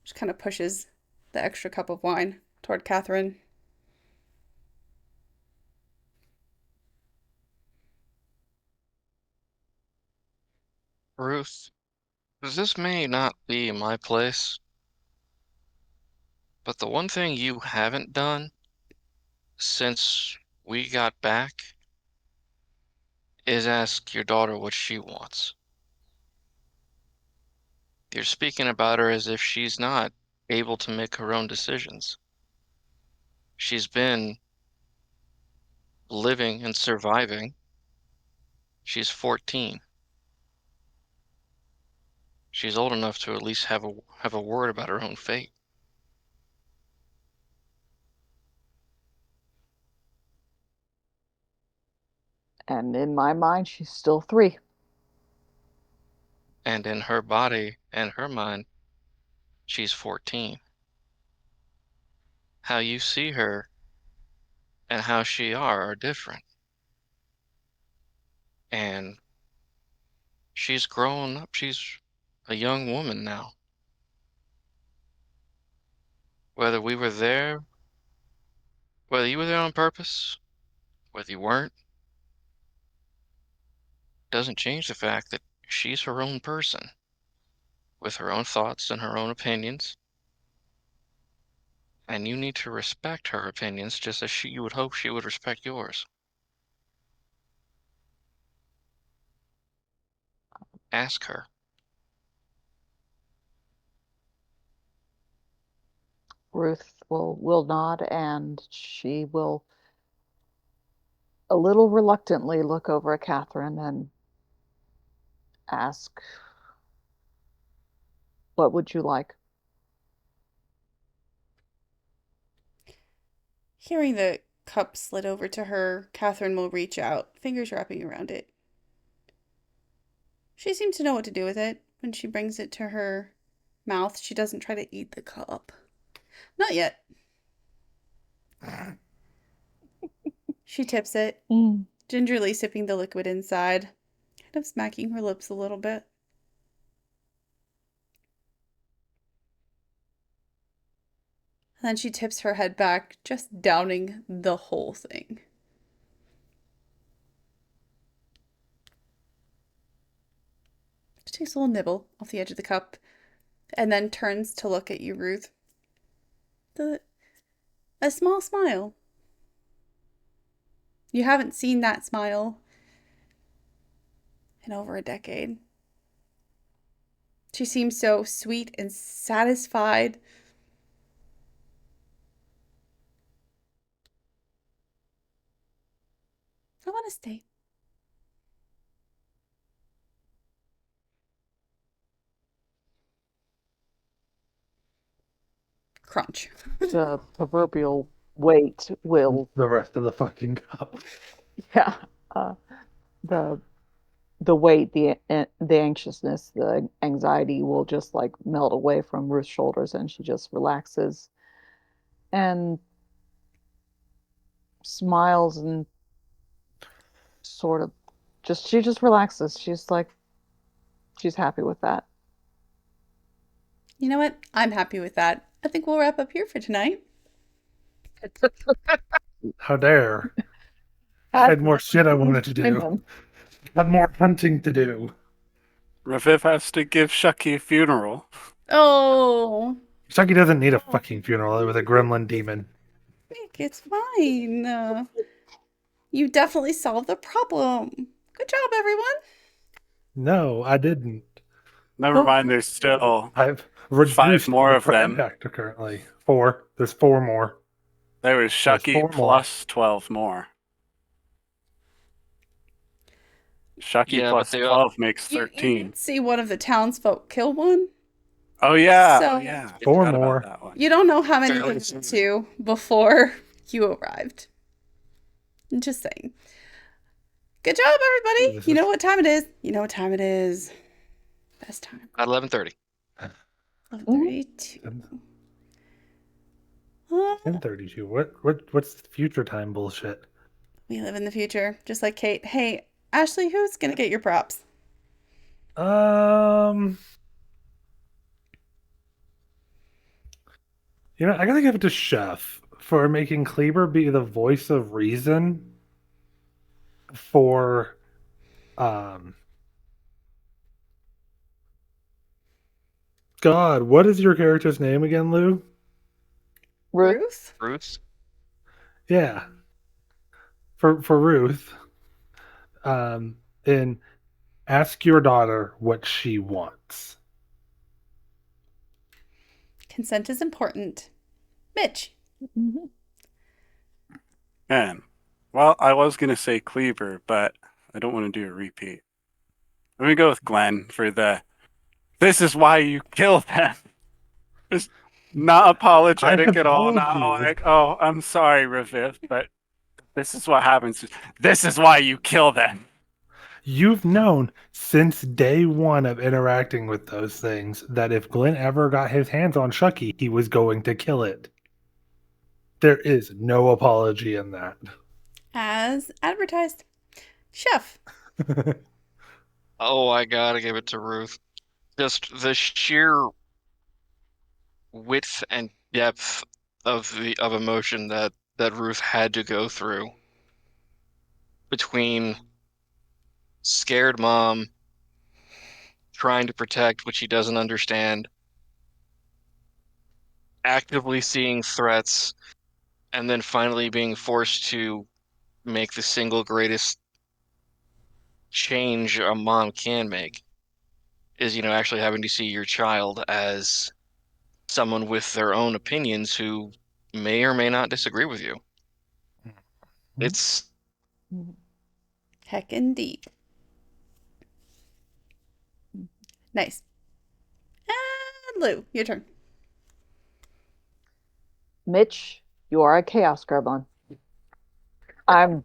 [SPEAKER 2] Just kind of pushes the extra cup of wine toward Catherine.
[SPEAKER 1] Ruth, this may not be my place, but the one thing you haven't done since we got back is ask your daughter what she wants. You're speaking about her as if she's not able to make her own decisions. She's been living and surviving. She's 14. She's old enough to at least have a word about her own fate.
[SPEAKER 5] and in my mind, she's still 3.
[SPEAKER 1] And in her body and her mind, she's 14. How you see her and how she are different. And she's grown up. She's a young woman now. Whether we were there, whether you were there on purpose, whether you weren't, doesn't change the fact that she's her own person with her own thoughts and her own opinions. And you need to respect her opinions just as you would hope she would respect yours. Ask her.
[SPEAKER 5] Ruth will nod, and she will a little reluctantly look over at Catherine and ask, "What would you like?"
[SPEAKER 2] Hearing the cup slid over to her, Catherine will reach out, fingers wrapping around it. She seems to know what to do with it. When she brings it to her mouth, she doesn't try to eat the cup. Not yet. She tips it,
[SPEAKER 5] Mm.
[SPEAKER 2] gingerly sipping the liquid inside, kind of smacking her lips a little bit. And then she tips her head back, just downing the whole thing. Takes a little nibble off the edge of the cup and then turns to look at you, Ruth. A small smile. You haven't seen that smile in over a decade. She seems so sweet and satisfied. I want to stay. Crunch.
[SPEAKER 5] The proverbial weight will,
[SPEAKER 3] The rest of the fucking cup.
[SPEAKER 5] yeah, uh, the weight, the anxiousness, the anxiety will just like melt away from Ruth's shoulders, and she just relaxes and smiles and sort of she just relaxes. She's like, she's happy with that.
[SPEAKER 2] You know what? I'm happy with that. I think we'll wrap up here for tonight.
[SPEAKER 3] How dare. I had more shit I wanted to do.
[SPEAKER 5] Amen.
[SPEAKER 3] Had more hunting to do.
[SPEAKER 4] Raviv has to give Shucky a funeral.
[SPEAKER 2] Oh,
[SPEAKER 3] Chucky doesn't need a fucking funeral with a gremlin demon.
[SPEAKER 2] Nick, it's fine. You definitely solved the problem. Good job, everyone.
[SPEAKER 3] No, I didn't.
[SPEAKER 4] Never mind, there's still
[SPEAKER 3] I've reduced
[SPEAKER 4] more
[SPEAKER 3] the
[SPEAKER 4] of them.
[SPEAKER 3] impact currently. 4. There's 4 more.
[SPEAKER 4] There was
[SPEAKER 3] There's
[SPEAKER 4] Shucky
[SPEAKER 3] 4 more.
[SPEAKER 4] plus 12 more. Shucky
[SPEAKER 1] Yeah,
[SPEAKER 4] plus
[SPEAKER 1] but they
[SPEAKER 4] 12 makes
[SPEAKER 2] You
[SPEAKER 4] 13.
[SPEAKER 2] did see one of the townsfolk kill one.
[SPEAKER 4] Oh yeah,
[SPEAKER 2] So-
[SPEAKER 4] oh yeah. I
[SPEAKER 3] 4
[SPEAKER 4] forgot about
[SPEAKER 3] more.
[SPEAKER 4] that one.
[SPEAKER 2] You don't know how many
[SPEAKER 1] Fairly
[SPEAKER 2] you
[SPEAKER 1] soon.
[SPEAKER 2] got to before you arrived. Just saying. Good job, everybody.
[SPEAKER 3] This
[SPEAKER 2] You
[SPEAKER 3] is-
[SPEAKER 2] know what time it is. You know what time it is. Best time.
[SPEAKER 1] At 11:30.
[SPEAKER 2] 11:32.
[SPEAKER 3] 10:32. What's the future time bullshit?
[SPEAKER 2] We live in the future, just like Kate. Hey, Ashley, who's gonna get your props?
[SPEAKER 3] I gotta give it to Chef for making Kleber be the voice of reason for God, what is your character's name again, Lou?
[SPEAKER 5] Ruth,
[SPEAKER 1] Ruth?
[SPEAKER 3] Yeah. For Ruth. And ask your daughter what she wants.
[SPEAKER 2] Consent is important. Mitch.
[SPEAKER 5] mhm.
[SPEAKER 4] Man, well, I was gonna say Cleaver, but I don't want to do a repeat. Let me go with Glenn for the. This is why you kill them. Just not apologetic
[SPEAKER 3] I
[SPEAKER 4] at all.
[SPEAKER 3] told
[SPEAKER 4] Not
[SPEAKER 3] you.
[SPEAKER 4] like, oh, I'm sorry, Raviv, but this is what happens. This is why you kill them.
[SPEAKER 3] You've known since day one of interacting with those things that if Glenn ever got his hands on Shucky, he was going to kill it. There is no apology in that.
[SPEAKER 2] As advertised. Chef.
[SPEAKER 1] Oh, I gotta give it to Ruth. Just the sheer width and depth of emotion that Ruth had to go through between scared mom trying to protect what she doesn't understand, actively seeing threats, and then finally being forced to make the single greatest change a mom can make is, actually having to see your child as someone with their own opinions who may or may not disagree with you. It's
[SPEAKER 2] Heck indeed. Nice. And Lou, your turn.
[SPEAKER 5] Mitch, you are a chaos gremlin. I'm.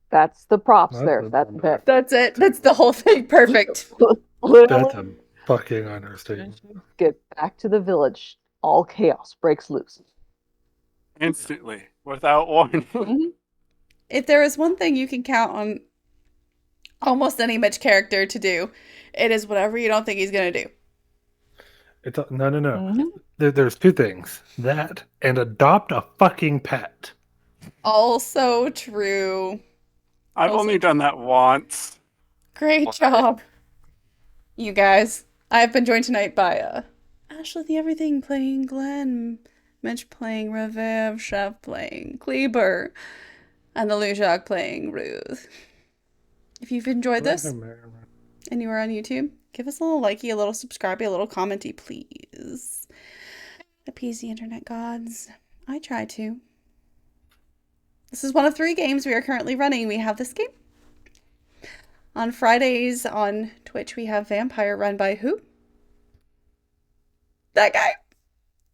[SPEAKER 5] That's the props there. That
[SPEAKER 2] That's it. That's the whole thing. Perfect.
[SPEAKER 3] That's
[SPEAKER 5] literally
[SPEAKER 3] a fucking understatement.
[SPEAKER 5] get back to the village. All chaos breaks loose.
[SPEAKER 4] Instantly, without warning.
[SPEAKER 2] If there is one thing you can count on almost any Mitch character to do, it is whatever you don't think he's going to do.
[SPEAKER 3] No.
[SPEAKER 5] Mhm.
[SPEAKER 3] There's 2 things. That and adopt a fucking pet.
[SPEAKER 2] Also true.
[SPEAKER 4] I've
[SPEAKER 2] Also-
[SPEAKER 4] only done that once.
[SPEAKER 2] Great
[SPEAKER 1] Wow.
[SPEAKER 2] job. you guys. I've been joined tonight by Ashley the Everything playing Glenn, Mitch playing Reviv, Chef playing Kleber, and the Lujag playing Ruth. If you've enjoyed this and you are on YouTube, give us a little likey, a little subscribey, a little commenty, please. Appease the internet gods. I try to. This is one of 3 games we are currently running. We have this game. On Fridays on Twitch, we have Vampire run by who? That guy.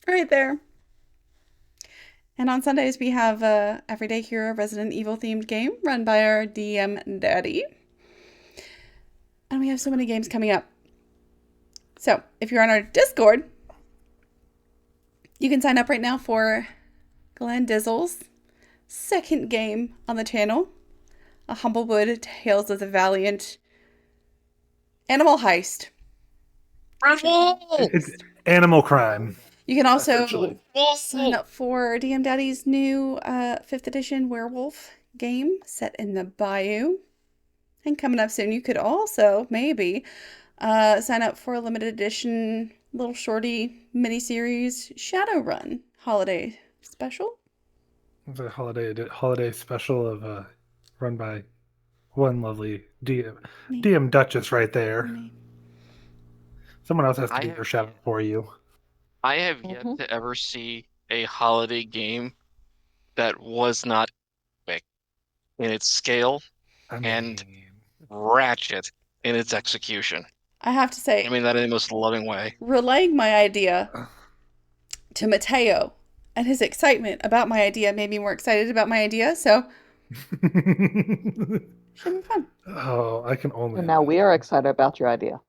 [SPEAKER 2] Right there. And on Sundays, we have Everyday Hero Resident Evil themed game run by our DM Daddy. And we have so many games coming up. So, if you're on our Discord, you can sign up right now for Glenn Dizzle's second game on the channel, A Humblewood Tales of the Valiant Animal Heist.
[SPEAKER 3] It's animal crime.
[SPEAKER 2] You can also sign up for DM Daddy's new 5th edition werewolf game set in the bayou. And coming up soon, you could also maybe sign up for a limited edition little shorty miniseries Shadowrun holiday special.
[SPEAKER 3] It's a holiday special of run by one lovely DM Duchess right there. Someone else has to do your shout out for you.
[SPEAKER 1] I have yet to ever see a holiday game that was not epic in its scale and ratchet in its execution.
[SPEAKER 2] I have to say,
[SPEAKER 1] I mean that in the most loving way.
[SPEAKER 2] Relaying my idea to Mateo and his excitement about my idea made me more excited about my idea, so should be fun.
[SPEAKER 3] Oh, I can only.
[SPEAKER 5] And now we are excited about your idea.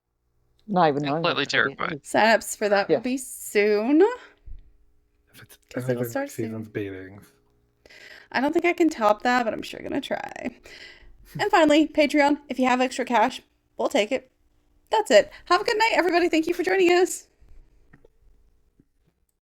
[SPEAKER 5] Not even knowing.
[SPEAKER 1] Completely terrified.
[SPEAKER 2] Sign-ups for that will be soon.
[SPEAKER 3] Because it'll start soon.
[SPEAKER 2] I don't think I can top that, but I'm sure gonna try. And finally, Patreon. If you have extra cash, we'll take it. That's it. Have a good night, everybody. Thank you for joining us.